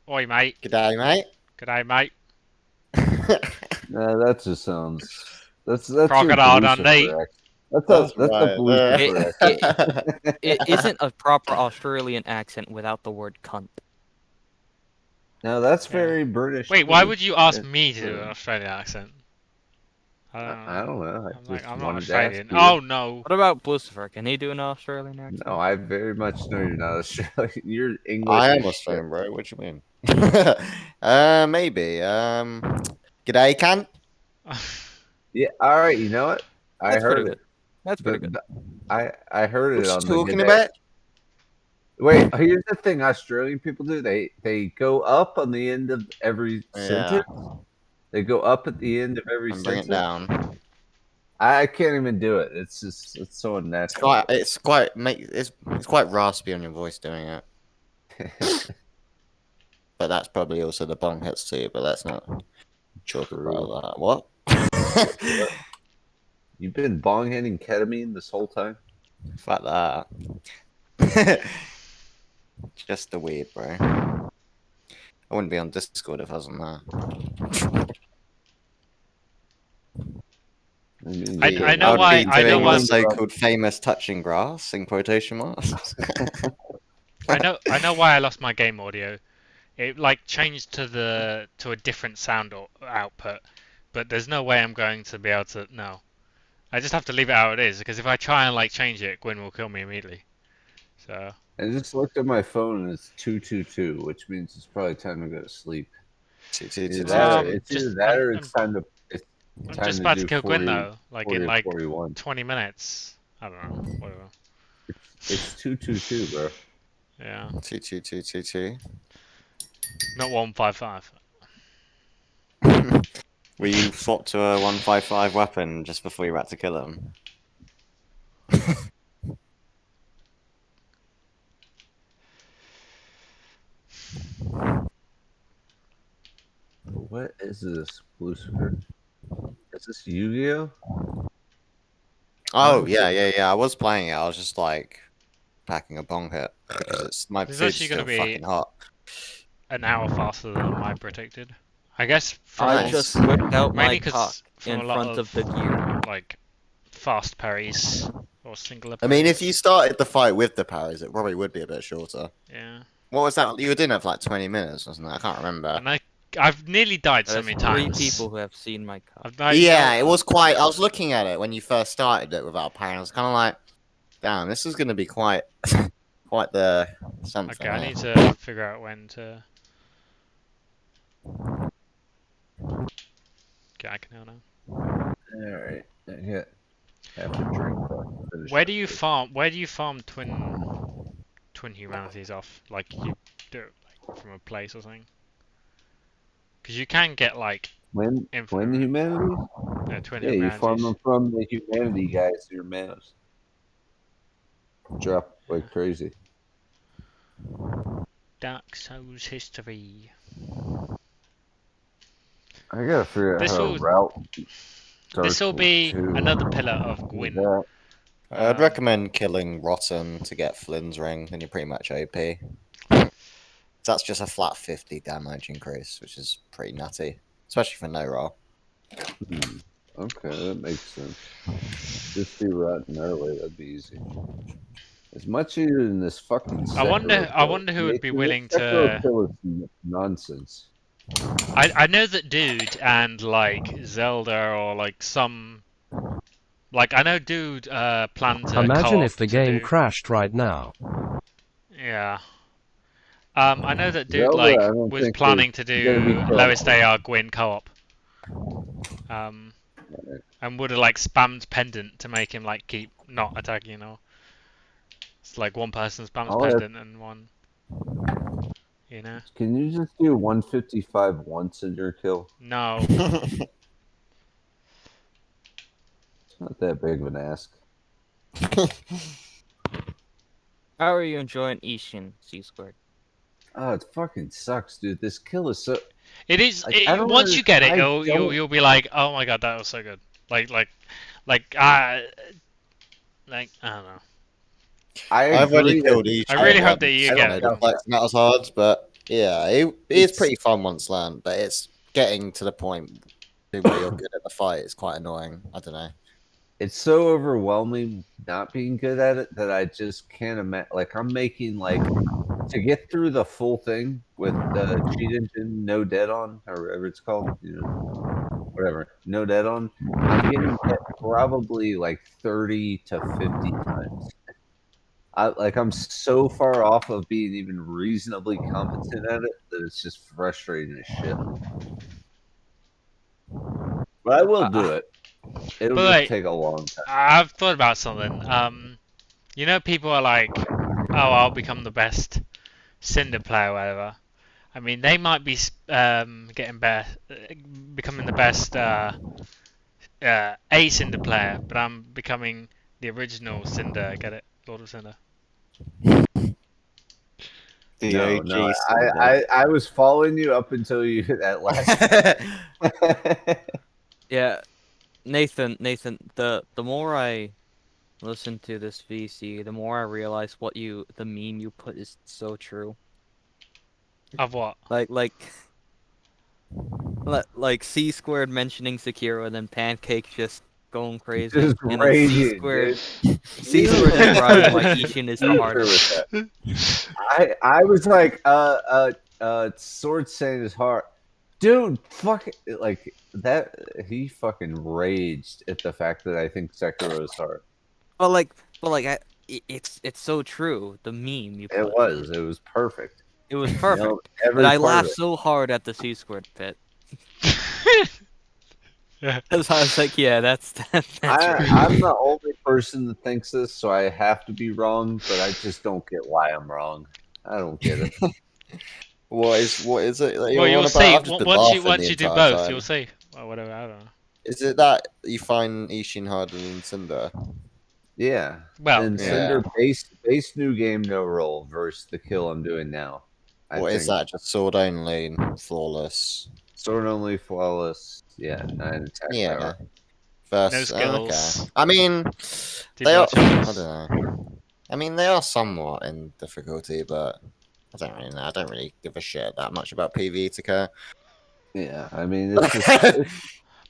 Oi, mate. G'day, mate. G'day, mate. Nah, that just sounds. That's Crocodile Dundee. That's a Blucifer accent. It isn't a proper Australian accent without the word cunt. No, that's very British. Wait, why would you ask me to do an Australian accent? I don't know. I'm not Australian. Oh no. What about Blucifer? Can he do an Australian accent? No, I very much know you're not Australian. You're English. I am Australian, bro. What you mean? Maybe. G'day, cunt. Yeah. All right. You know what? I heard it. Good. That's pretty good. I heard it on the talking about? Wait, here's the thing Australian people do. They go up on the end of every sentence. They go up at the end of every sentence. Bring it down. I can't even do it. It's so unnatural. It's quite raspy on your voice doing it. But that's probably also the bong hits too, but let's not talk about that. What? You've been bong hitting ketamine this whole time? Fuck that. Just the weed, bro. I wouldn't be on Discord if I wasn't that. I know why. I know why. So-called famous touching grass in quotation marks. I know why I lost my game audio. It like changed to a different sound output, but there's no way I'm going to be able to. No, I just have to leave it how it is because if I try and like change it, Gwyn will kill me immediately. So. I just looked at my phone and it's 2:22, which means it's probably time to go to sleep. It's either that or it's time to. I'm just about to kill Gwyn though, like in like 20 minutes. I don't know, whatever. It's 2:22, bro. Yeah. 22222. Not 155. Were you swapped to a 155 weapon just before you were about to kill him? What is this, Lucifer? Is this Yu-Gi-Oh? Oh yeah. I was playing it. I was just like packing a bong hit because it's my food's still fucking hot. An hour faster than I predicted. I guess. I just whipped out my cock in a lot front of the gear. Like fast parries or singular. I mean, if you started the fight with the parries, it probably would be a bit shorter. Yeah. What was that? You were doing it for like 20 minutes, wasn't it? I can't remember. And I've nearly died so There's many 3 times. people who have seen my card. Yeah, it was quite. I was looking at it when you first started it without parry. I was kind of like, damn, this is going to be quite, quite the something. Okay, I need to figure out when to. Okay, I can heal now. Alright. Yeah. Have to drink. Where do you farm? Where do you farm twin humanities off? Like you do it like, from a place or something? Because you can get like When humanity? twin Yeah, you farm humanities. them from the humanity guys to your manos. Drop like crazy. Dark Souls history. I gotta figure out This how will- to route. This will be another pillar of Gwyn. I'd recommend killing Rotten to get Flynn's ring, then you're pretty much OP. That's just a flat 50 damage increase, which is pretty nutty, especially for no roll. Okay, that makes sense. Just do Rotten early, that'd be easy. It's much easier than this fucking. I wonder who would be willing to. Nonsense. I know that Dude and like Zelda or like some. Like I know Dude plan to. Imagine if the game crashed right now. Yeah. I know that Dude Zelda, like I don't was think planning to it's gonna be do tough. lowest AR Gwyn co-op. And would have like spammed pendant to make him like keep not attacking, you know. It's like one person spams pendant and one. You know. Can you just do 155 once in your kill? No. It's not that big of an ask. How are you enjoying Ishin C-squared? Oh, it fucking sucks, dude. This kill is so. It is. Like, Once you get it, you'll be like, oh my god, that was so good. Like I don't know. I've already killed each. I really hope that you get it. It's not as hard, but yeah, it is pretty fun once learned. But it's getting to the point where you're good at the fight. It's quite annoying. I don't know. It's so overwhelming not being good at it that I just can't imagine. Like, I'm making like to get through the full thing with the cheat engine, no dead on, or whatever it's called, you know, whatever, no dead on. I'm getting hit probably like 30 to 50 times. I'm so far off of being even reasonably competent at it that it's just frustrating as shit. But I will do it. It'll just take a long time. I've thought about something. You know, people are like, "Oh, I'll become the best Cinder player, or whatever." I mean, they might be getting better, becoming the best a Cinder player, but I'm becoming the original Cinder. Get it, Lord of Cinder. No, I was following you up until you hit that last. Yeah, Nathan, the more I listen to this VC, the more I realize the meme you put is so true. Of what? Like C-squared mentioning Sekiro and then Pancake just going crazy. Just and raging, C-squared describing why Ishin is the hardest. I was like, Sword saying his heart. Dude, fuck it, like that. He fucking raged at the fact that I think Sekiro is hard. It's so true. The meme you put. It was perfect. It was perfect. You know, but I laughed so hard at the C-squared pit. Because I was like, yeah, that's right. I'm the only person that thinks this, so I have to be wrong. But I just don't get why I'm wrong. I don't get it. What is it? Well, you'll see. Once you do both, you'll see. Or whatever. I don't know. Is it that you find Ishin harder than Cinder? Yeah. Well, and Cinder base new game no roll versus the kill I'm doing now. What is that? Just sword only, flawless. Sword only, flawless. Yeah, 9 attack power. Versus, no skills. Okay. I mean, they are. I don't know. I mean, they are somewhat in difficulty, but I don't really know. I don't really give a shit that much about PvE to care. Yeah, I mean, it's just.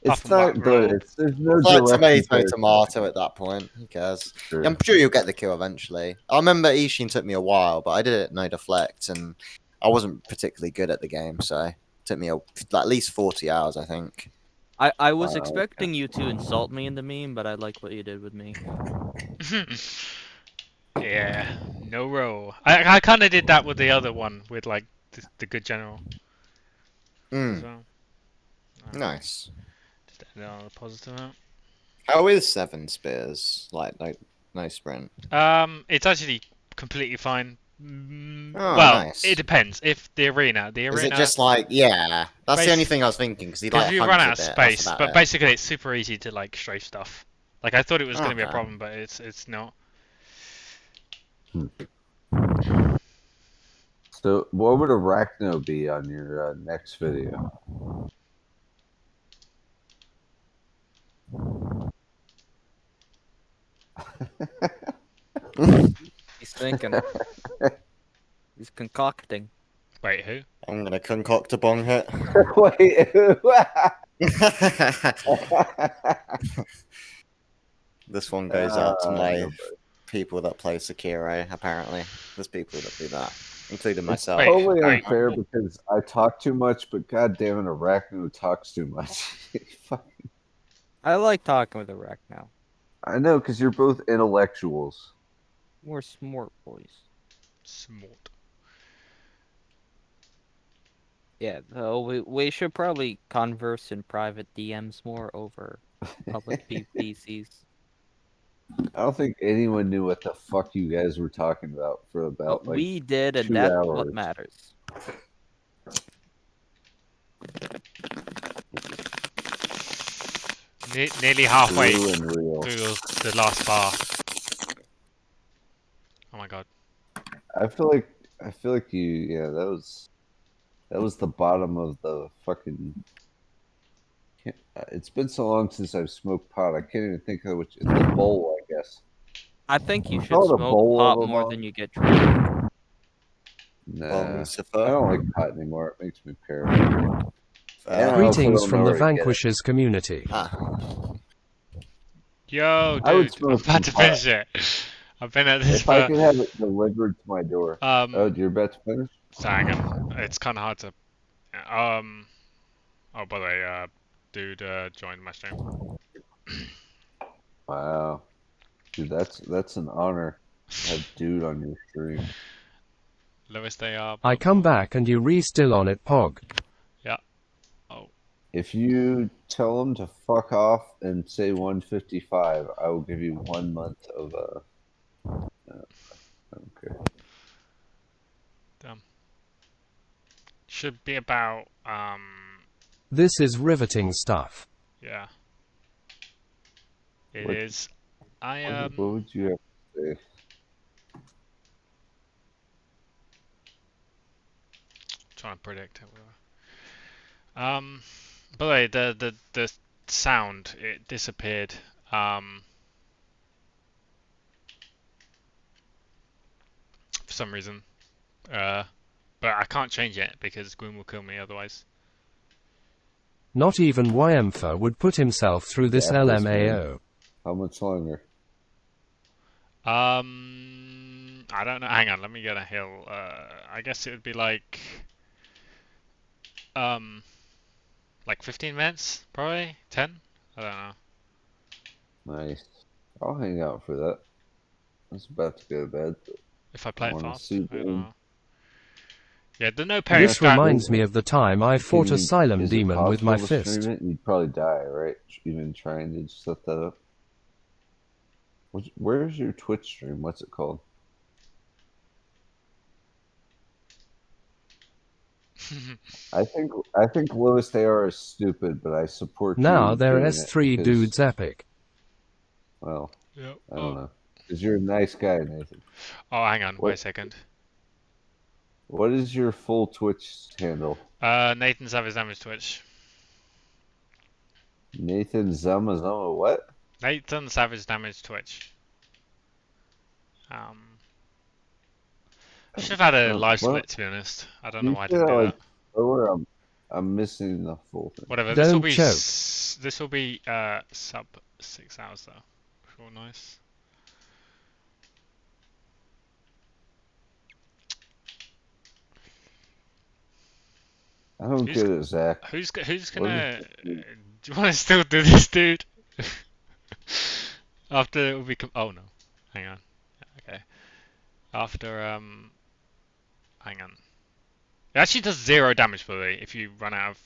It's from not what good. rule? There's no It's like direct tomato, comparison. tomato at that point. Who cares? True. I'm sure you'll get the kill eventually. I remember Ishin took me a while, but I did it no deflect, and I wasn't particularly good at the game, so it took me at least 40 hours, I think. I was Wow, expecting you to insult me in the meme, but I like what you did with me. Yeah, no row. I kind of did that with the other one, with like the good general as well. Nice. Just end it on a positive note. How is 7 spears? Like, no sprint. It's actually completely fine. Oh, Well, nice. it depends. If the arena, Is it just like, yeah? That's the only thing I was thinking, because he like if you hunts run a out of bit, space, that's but about it. basically it's super easy to like strafe stuff. Like I thought it was going to be a Okay. problem, but it's not. So, what would Arachno be on your next video? He's thinking. He's concocting. Wait, who? I'm gonna concoct a bong hit. Wait. This one goes out to my nobody. people that play Sekiro, apparently. There's people that do that, including myself. Wait, Totally wait. unfair because I talk too much, but goddamn it, Arachno talks too much. Fucking- I like talking with a wreck now. I know, because you're both intellectuals. We're smart boys. Smart. Yeah, though we should probably converse in private DMs more over public PCs. I don't think anyone knew what the fuck you guys were talking about for about But we did, and 2 that's hours. what matters. Nearly halfway True and real. through the last bar. Oh my god. I feel like you. Yeah, that was the bottom of the fucking. It's been so long since I've smoked pot. I can't even think of which. It's a bowl, I guess. I think you should Call it a smoke bowl pot of a more bong? than you get drunk. Nah, I don't like pot anymore. It makes me paranoid. And I also Greetings don't from know the where to get it. Vanquishers community. Yo, I would dude, I'm smoke about to some pot. finish it. I've been at this If I for. could have it delivered to my door. Oh, you're about to finish? Sorry, hang on. It's kind of hard to. Oh, by the way, dude, joined my stream. Wow, dude, that's an honor to have dude on your stream. Lowest they are. I come back and you still on it, Pog. Yeah. Oh. If you tell him to fuck off and say 155, I will give you 1 month of I don't care. Damn. Should be about This is riveting stuff. Yeah. It is. What would you have to say? Trying to predict it. By the way, the sound, it disappeared. For some reason. But I can't change it because Gwyn will kill me otherwise. Not even Yempha would put himself through this LMAO. How much longer? I don't know. Hang on, let me get a hill. I guess it would be like 15 minutes, probably 10. I don't know. Nice. I'll hang out for that. I was about to go to bed. If I play it fast, I don't know. Yeah, the no parry. This reminds me of the time I fought a Asylum demon with my fist. You'd probably die, right? Even trying to set that up. Where's your Twitch stream? What's it called? I think lowest AR is stupid, but I support. Now you they're doing S3 it because, dudes epic. Well, yep. I don't know. Because you're a nice guy, Nathan. Oh, hang on. Wait a second. What is your full Twitch handle? Nathan Savage Damage Twitch. Nathan Zama what? Nathan Savage Damage Twitch. I should have had a live split, to be honest. I don't know why I didn't do that. I'm missing the full thing. Whatever. Don't choke. This will be sub 6 hours though. Real nice. I don't get it, Zach. Who's gonna? Do you want to still do this, dude? After we come. Oh no, hang on. Okay. After hang on. It actually does 0 damage, by the way. If you run out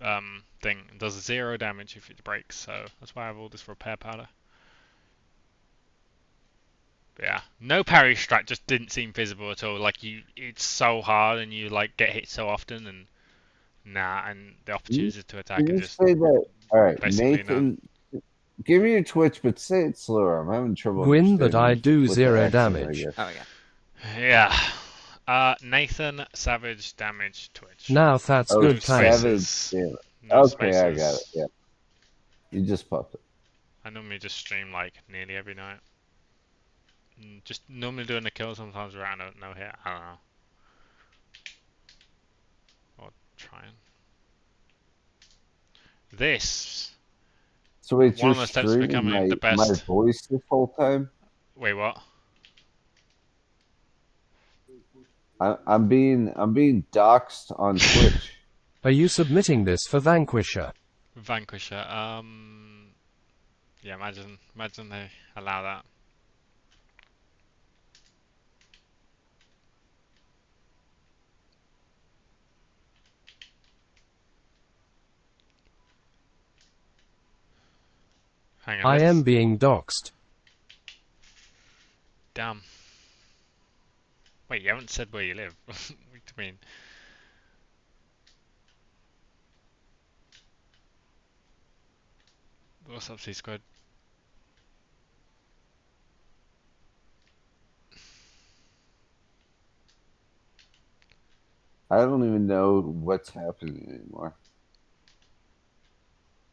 of thing, it does 0 damage if it breaks. So that's why I have all this repair powder. But yeah, no parry strat just didn't seem feasible at all. Like it's so hard and you like get hit so often and. Nah, and the opportunity to attack Can are you just say that? All right, Nathan, give me your Twitch, but say it slower. I'm having trouble. Gwyn, but I do with 0 accent, damage. Oh yeah. Yeah. Nathan Savage damage Twitch. Now that's Oh, good timing. Savage. Yeah. No Okay, I got it. spaces. Yeah. You just popped it. I normally just stream like nearly every night. Just normally doing a kill, sometimes around a no hit. I don't know. Or trying. This. So wait, one you're of the steps to streaming becoming the my best. voice this whole time? Wait, what? I'm being doxxed on Twitch. Are you submitting this for Vanquisher? Vanquisher. Yeah, imagine they allow that. Hang on. I am being doxxed. Damn. Wait, you haven't said where you live. What do you mean? What's up, C-Squad? I don't even know what's happening anymore.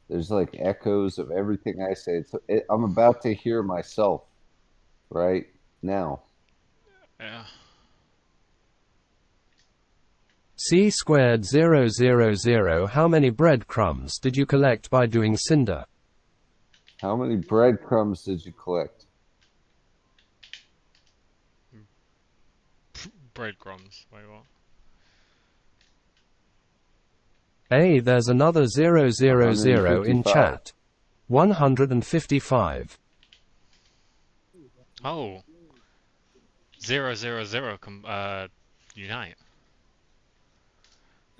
There's like echoes of everything I say. I'm about to hear myself right now. Yeah. C squared 000. How many breadcrumbs did you collect by doing Cinder? How many breadcrumbs did you collect? Breadcrumbs. Wait, what? Hey, there's another 000 in 155. chat. 155. Oh. 000 unite.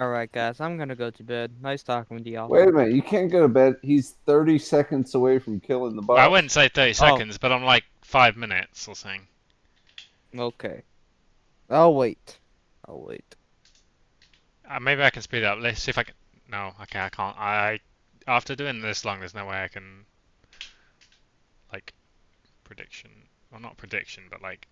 Alright, guys, I'm gonna go to bed. Nice talking with y'all. Wait a minute, you can't go to bed. He's 30 seconds away from killing the boss. Well, I wouldn't say 30 seconds, but I'm like 5 minutes or something. Okay. I'll wait. Maybe I can speed it up. Let's see if I can. No, okay, I can't. After doing this long, there's no way I can. Like, prediction. Well, not prediction, but like.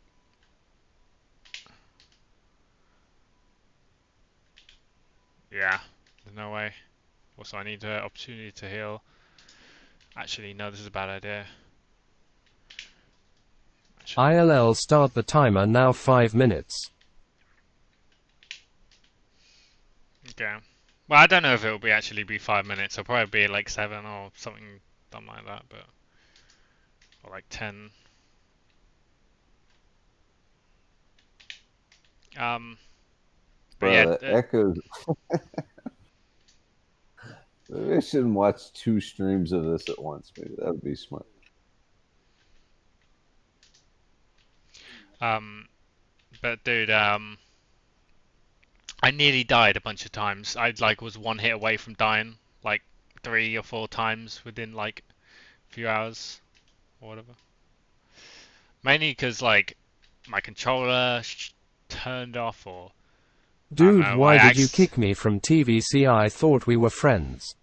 Yeah, there's no way. Also, I need an opportunity to heal. Actually, no, this is a bad idea. ILL start the timer now 5 minutes. Okay. Well, I don't know if it'll be actually be 5 minutes. It'll probably be like 7 or something dumb like that, but or like 10. But Bro, yeah, the echoes. Maybe I shouldn't watch 2 streams of this at once. Maybe that would be smart. But dude, I nearly died a bunch of times. I like was 1 hit away from dying, like 3 or 4 times within like a few hours or whatever. Mainly because like my controller turned off or. Dude, why did you kick me from TVC? I thought we were friends.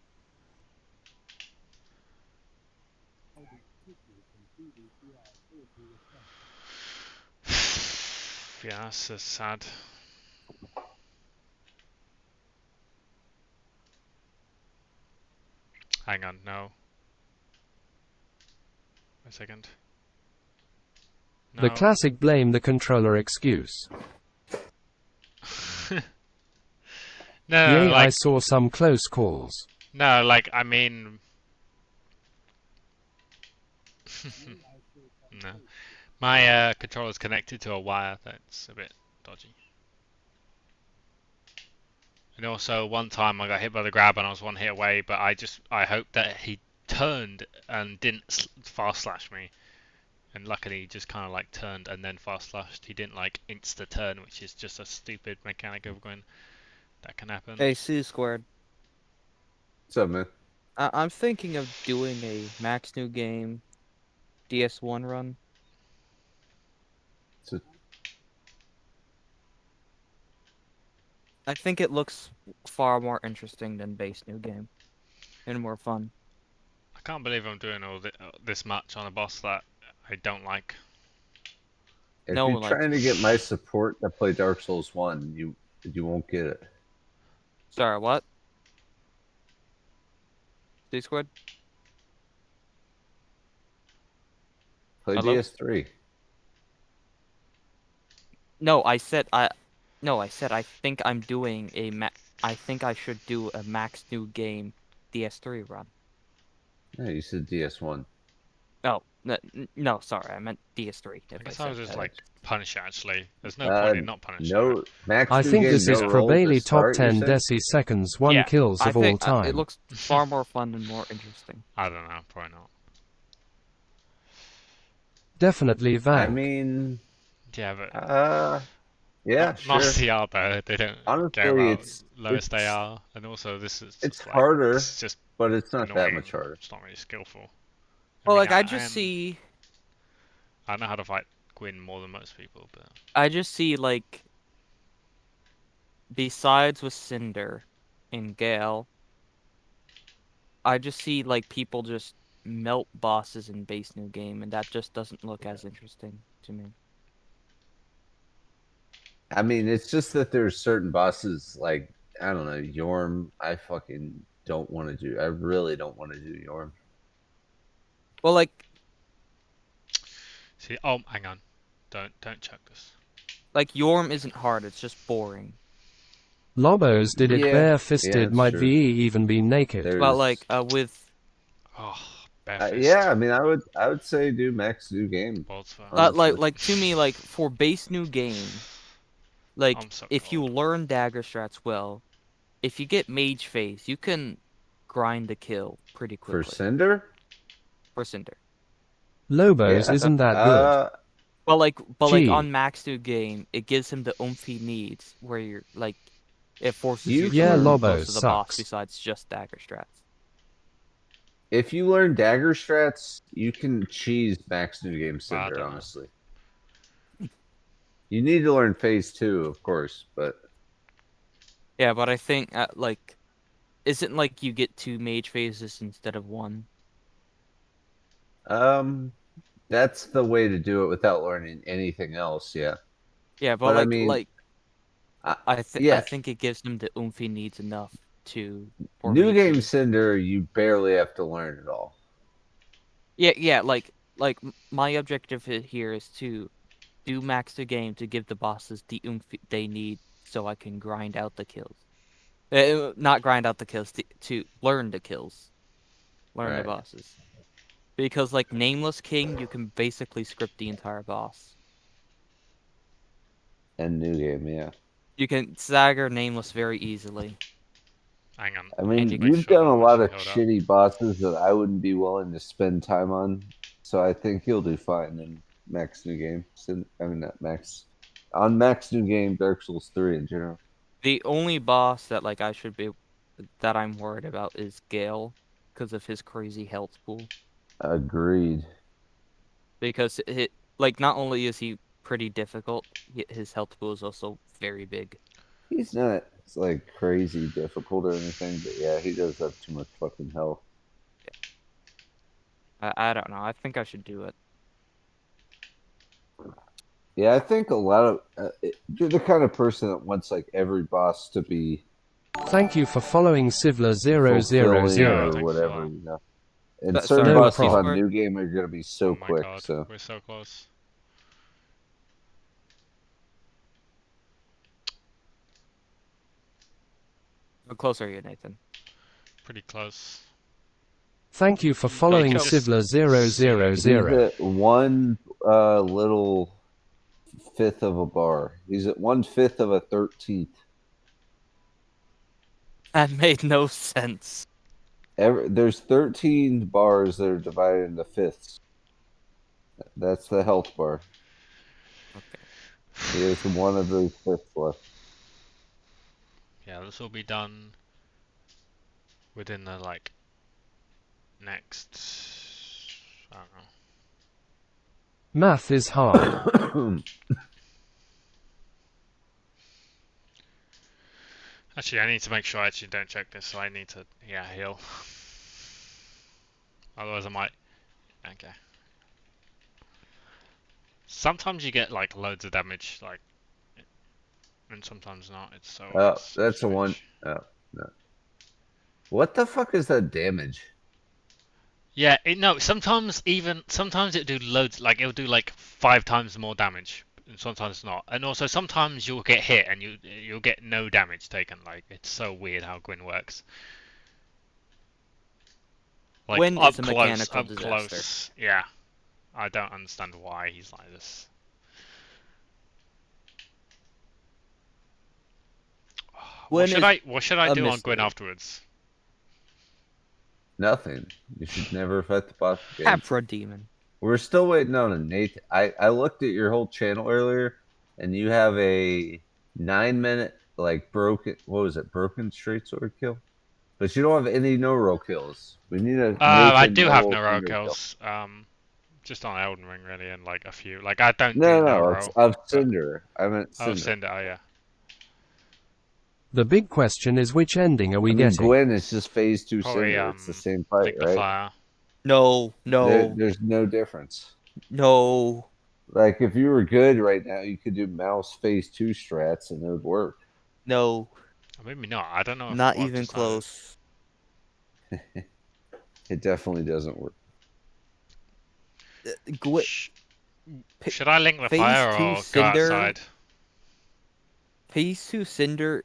Yeah, that's so sad. Hang on, no. A second. No. The classic blame the controller excuse. No, Yay, I like saw some close calls. no, like I mean, no. My controller's connected to a wire that's a bit dodgy. And also, one time I got hit by the grab and I was one hit away, but I hoped that he turned and didn't fast slash me. And luckily, he just kind of like turned and then fast slashed. He didn't like insta turn, which is just a stupid mechanic of Gwyn. That can happen. Hey, C squared. What's up, man? I'm thinking of doing a Max New Game DS1 run. I think it looks far more interesting than base New Game and more fun. I can't believe I'm doing all this much on a boss that I don't like. If No you're one likes trying to get my support to play Dark Souls 1, you won't get it. Sorry, what? C squared? Play Hello? DS3. No, I said I think I'm doing a I think I should do a Max New Game DS3 run. Yeah, you said DS1. Oh, no, sorry, I meant DS3. I If guess I I said was just that. like punish it, actually. There's no point in not punishing it. No, Max I New think Game, this no is roll to probably top start, you're 10 saying? Desi seconds 1 Yeah, kills I of all think time. it looks far more fun and more interesting. I don't know, probably not. Definitely I Vank. mean, Yeah, but yeah, sure. Nasty AR though, they don't Honestly, care about it's lowest AR, and also this is it's just like, harder, this is just but it's not that annoying. much harder. It's not really skillful. Well, mean, like I just see, I know how to fight Gwyn more than most people, but I just see like, besides with Cinder and Gale, I just see like people just melt bosses in base New Game, and that just doesn't look as interesting to me. I mean, it's just that there's certain bosses like I don't know Yorm. I fucking don't want to do. I really don't want to do Yorm. Well, like, see, oh, hang on, don't chuck this. Like Yorm isn't hard; it's just boring. Lobos did it Yeah, bare-fisted, yeah, might true. VE even be naked. There's, Well, like with Oh, bare yeah, I mean, I would say do Max New Game. like to me, like for base New Game, like I'm so if you learn dagger strats well, if you get mage phase, you can grind the kill pretty quickly. For Cinder? For Cinder. Lobos Yeah. isn't that good. But like Gee. on Max New Game, it gives him the oomph he needs, where you're like, it forces you to Yeah, learn Lobos most of the boss sucks. besides just dagger strats. If you learn dagger strats, you can cheese Max New Game I Cinder, don't know. honestly. You need to learn phase 2, of course, but Yeah, but I think like, isn't like you get 2 mage phases instead of 1? that's the way to do it without learning anything else, yeah. Yeah, but like I mean, I yeah. think it gives him the oomph he needs enough to New mage Game phase. Cinder, you barely have to learn it all. Yeah, like my objective here is to do max the game to give the bosses the oomph they need so I can grind out the kills. Not grind out the kills, to learn the kills. Learn the bosses. Because like Nameless King, you can basically script the entire boss. And New Game, yeah. You can stagger Nameless very easily. Hang on. I mean, you you've sure done a that lot of actually held up. shitty bosses that I wouldn't be willing to spend time on, so I think you'll do fine in Max New Game. I mean, not Max. On Max New Game, Dark Souls 3 in general. The only boss that like that I'm worried about is Gale, because of his crazy health pool. Agreed. Because like not only is he pretty difficult, his health pool is also very big. He's not like crazy difficult or anything, but yeah, he does have too much fucking health. I don't know. I think I should do it. Yeah, I think a lot of you're the kind of person that wants like every boss to be. Thank you for following Sivler000. Or whatever, you know. And certain sorry, bosses No on New Game are gonna be so Oh my quick. God, So we're so close. How close are you, Nathan? Pretty close. Thank you for You following can just Sivler000. He's at one little fifth of a bar. He's at 1/5 of a 13th. That made no sense. There's 13 bars that are divided into fifths. That's the health bar. Okay. He has one of those fifths left. Yeah, this will be done within the like next. I don't know. Math is hard. Actually, I need to make sure I actually don't check this, so I need to heal. Otherwise, I might. Okay. Sometimes you get like loads of damage, like, and sometimes not. It's so. That's strange. a one. Oh no. What the fuck is that damage? Yeah, no. Sometimes it'll do loads. Like it'll do like 5 times more damage, and sometimes not. And also sometimes you'll get hit and you'll get no damage taken. Like it's so weird how Gwyn works. Like Gwyn up is a close, mechanical up disaster. close. Yeah, I don't understand why he's like this. What should I do on Gwyn afterwards? Nothing. You should never fight the boss again. Capra Demon. We're still waiting on a Nathan. I looked at your whole channel earlier, and you have a 9-minute like broken. What was it? Broken straight sword kill. But you don't have any no-roll kills. We need a. I Nathan do have no-roll no-roll Cinder kill. kills. Just on Elden Ring really, and like a few. Like I don't do No, no-roll. of Cinder. I meant Cinder. Oh, Cinder. Oh yeah. The big question is which ending are we getting? Gwyn is just phase 2 Probably, Cinder. It's the same fight, right? Fire. No. There's no difference. No. Like if you were good right now, you could do mouse phase 2 strats and it would work. No. Maybe not. I don't know. If Not it works even as that. close. It definitely doesn't work. Should I link the phase fire 2 or go Cinder, outside? Phase 2 Cinder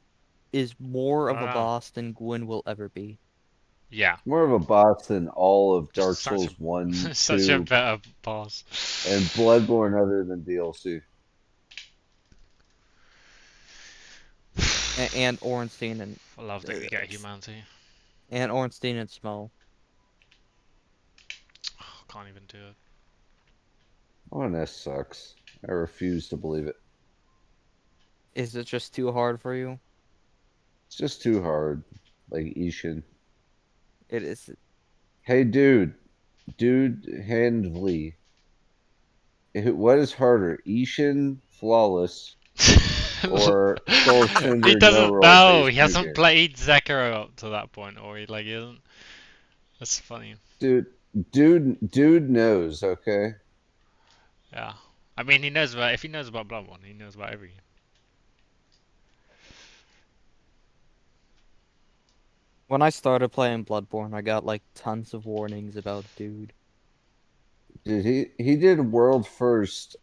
is more of a Wow. boss than Gwyn will ever be. Yeah. More of a boss than all of Dark Just such Souls 1, 2, Such a better boss. and Bloodborne other than DLC. And Ornstein and I love that you get humanity. And Ornstein and Small. Can't even do it. ONS sucks. I refuse to believe it. Is it just too hard for you? It's just too hard. Like Ishin. It is. Hey, dude Handley. What is harder, Ishin Flawless or Soul Cinder? He doesn't no know. He hasn't played Zekiro up to that point, or he isn't. That's funny. Dude knows. Okay. Yeah, I mean, he knows about. If he knows about Bloodborne, he knows about every game. When I started playing Bloodborne, I got like tons of warnings about dude. Dude, he did world first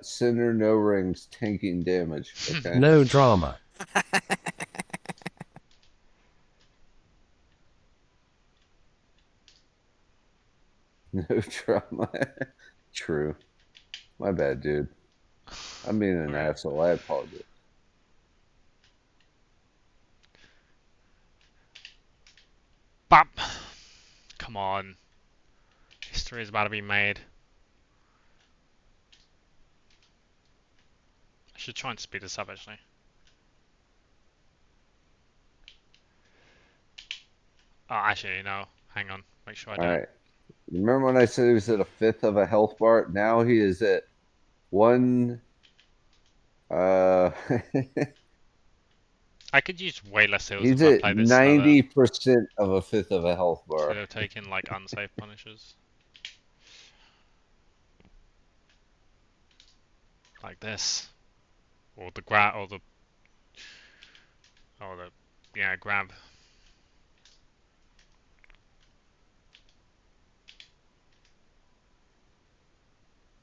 Cinder no rings tanking damage. Okay. No drama. No drama. True. My bad, dude. I'm being an asshole. I apologize. Bam! Come on. History is about to be made. I should try and speed this up, actually. Oh, actually, no. Hang on. Make sure I don't. Alright. Remember when I said he was at a fifth of a health bar? Now he is at one... I could use way less heals he's if I at play this 90% of a fifth of a health bar. Instead of taking, like, unsafe punishes. Like this. Or the grab, or the... yeah, grab.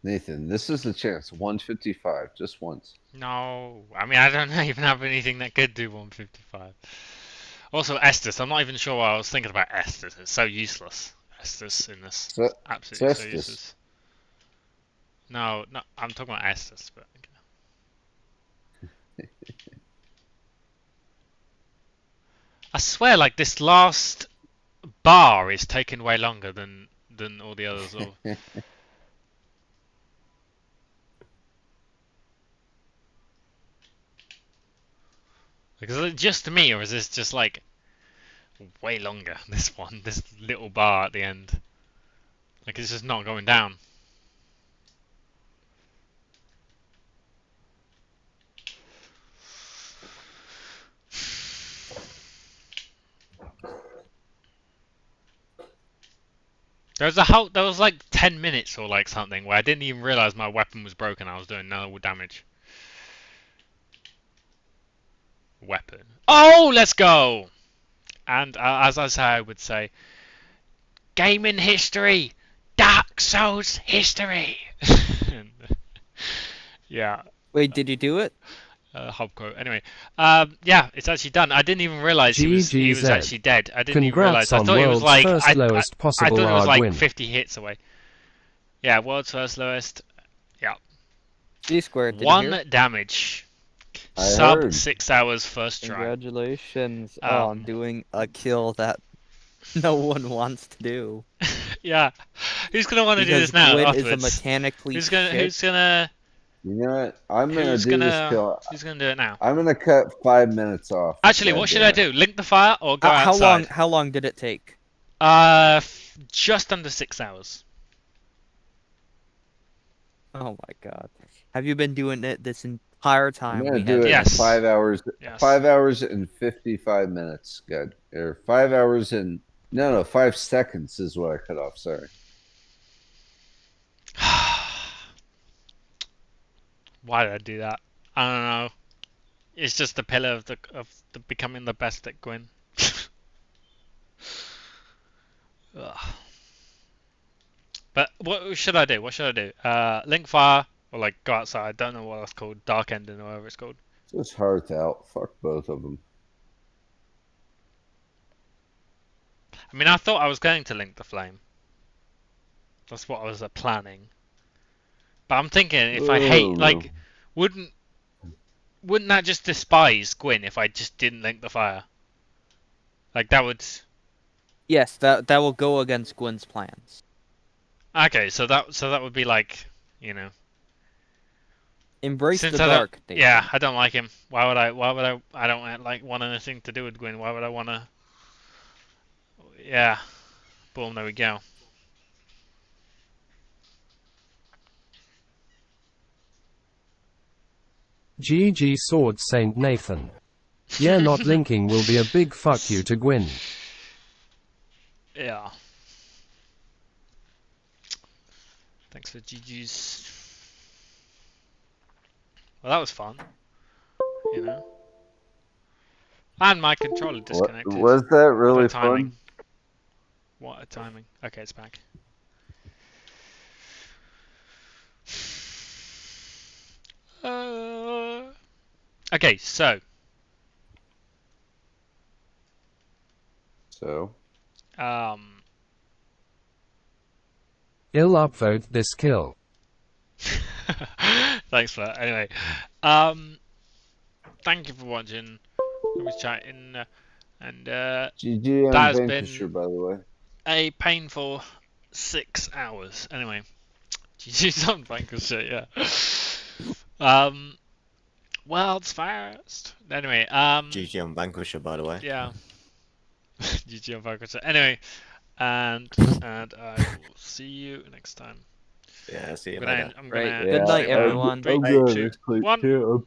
Nathan, this is the chance. 155, just once. No, I mean, I don't even have anything that could do 155. Also, Estus. I'm not even sure why I was thinking about Estus. It's so useless. Estus in this. Absolutely so useless. No, I'm talking about Estus, but. Okay. I swear, like this last bar is taking way longer than all the others. Or... Because is it just me, or is this just like way longer? This one, this little bar at the end, like it's just not going down. There was like 10 minutes or like something where I didn't even realize my weapon was broken. I was doing no damage. Weapon. Oh, let's go! And as I would say, gaming history, Dark Souls history. Yeah. Wait, did you do it? Hub quote. Anyway, yeah, it's actually done. I didn't even realize he was actually dead. I didn't even realize. I thought it was like I thought it was like 50 hits away. Yeah, world's first lowest. Yeah. G squared. 1 damage. Sub 6 hours first try. Congratulations on doing a kill that no one wants to do. Yeah. Who's gonna want to do this now? Gwyn afterwards? is a mechanically. Who's gonna? You know what? I'm gonna do this kill. Who's gonna do it now? I'm gonna cut 5 minutes off. Actually, what should I do? Link the fire or go outside? How long did it take? Just under 6 hours. Oh my god! Have you been doing it this entire time? I'm gonna do it in 5 hours. Yes. 5 hours and 55 minutes. Good. Or 5 hours and no, 5 seconds is what I cut off. Sorry. Why did I do that? I don't know. It's just the pillar of the becoming the best at Gwyn. But what should I do? What should I do? Link fire or like go outside? I don't know what that's called. Dark ending or whatever it's called. Just hearth out. Fuck both of them. I mean, I thought I was going to link the flame. That's what I was planning. But I'm thinking if I hate, like, wouldn't that just despise Gwyn if I just didn't link the fire? Like that would. Yes, that will go against Gwyn's plans. Okay, so that would be like, you know. Embrace the dark. Yeah, I don't like him. Why would I? I don't like want anything to do with Gwyn. Why would I want to? Yeah. Boom. There we go. GG Sword Saint Nathan. Yeah, not linking will be a big fuck you to Gwyn. Yeah. Thanks for GG's. Well, that was fun. You know. And my controller disconnected. Was that really fun? What a timing. Okay, it's back. Okay, so. I'll upvote this kill. Thanks for that. Anyway, thank you for watching. I was chatting, and GG that has Vanquisher, been by the way. a painful 6 hours. Anyway, GG's on Vanquisher, yeah. World's first. Anyway, GG on Vanquisher, by the way. Yeah. GG on Vanquisher. Anyway, and I will see you next time. Yeah, see you later. later. Good night, everyone. 3, 2, 1.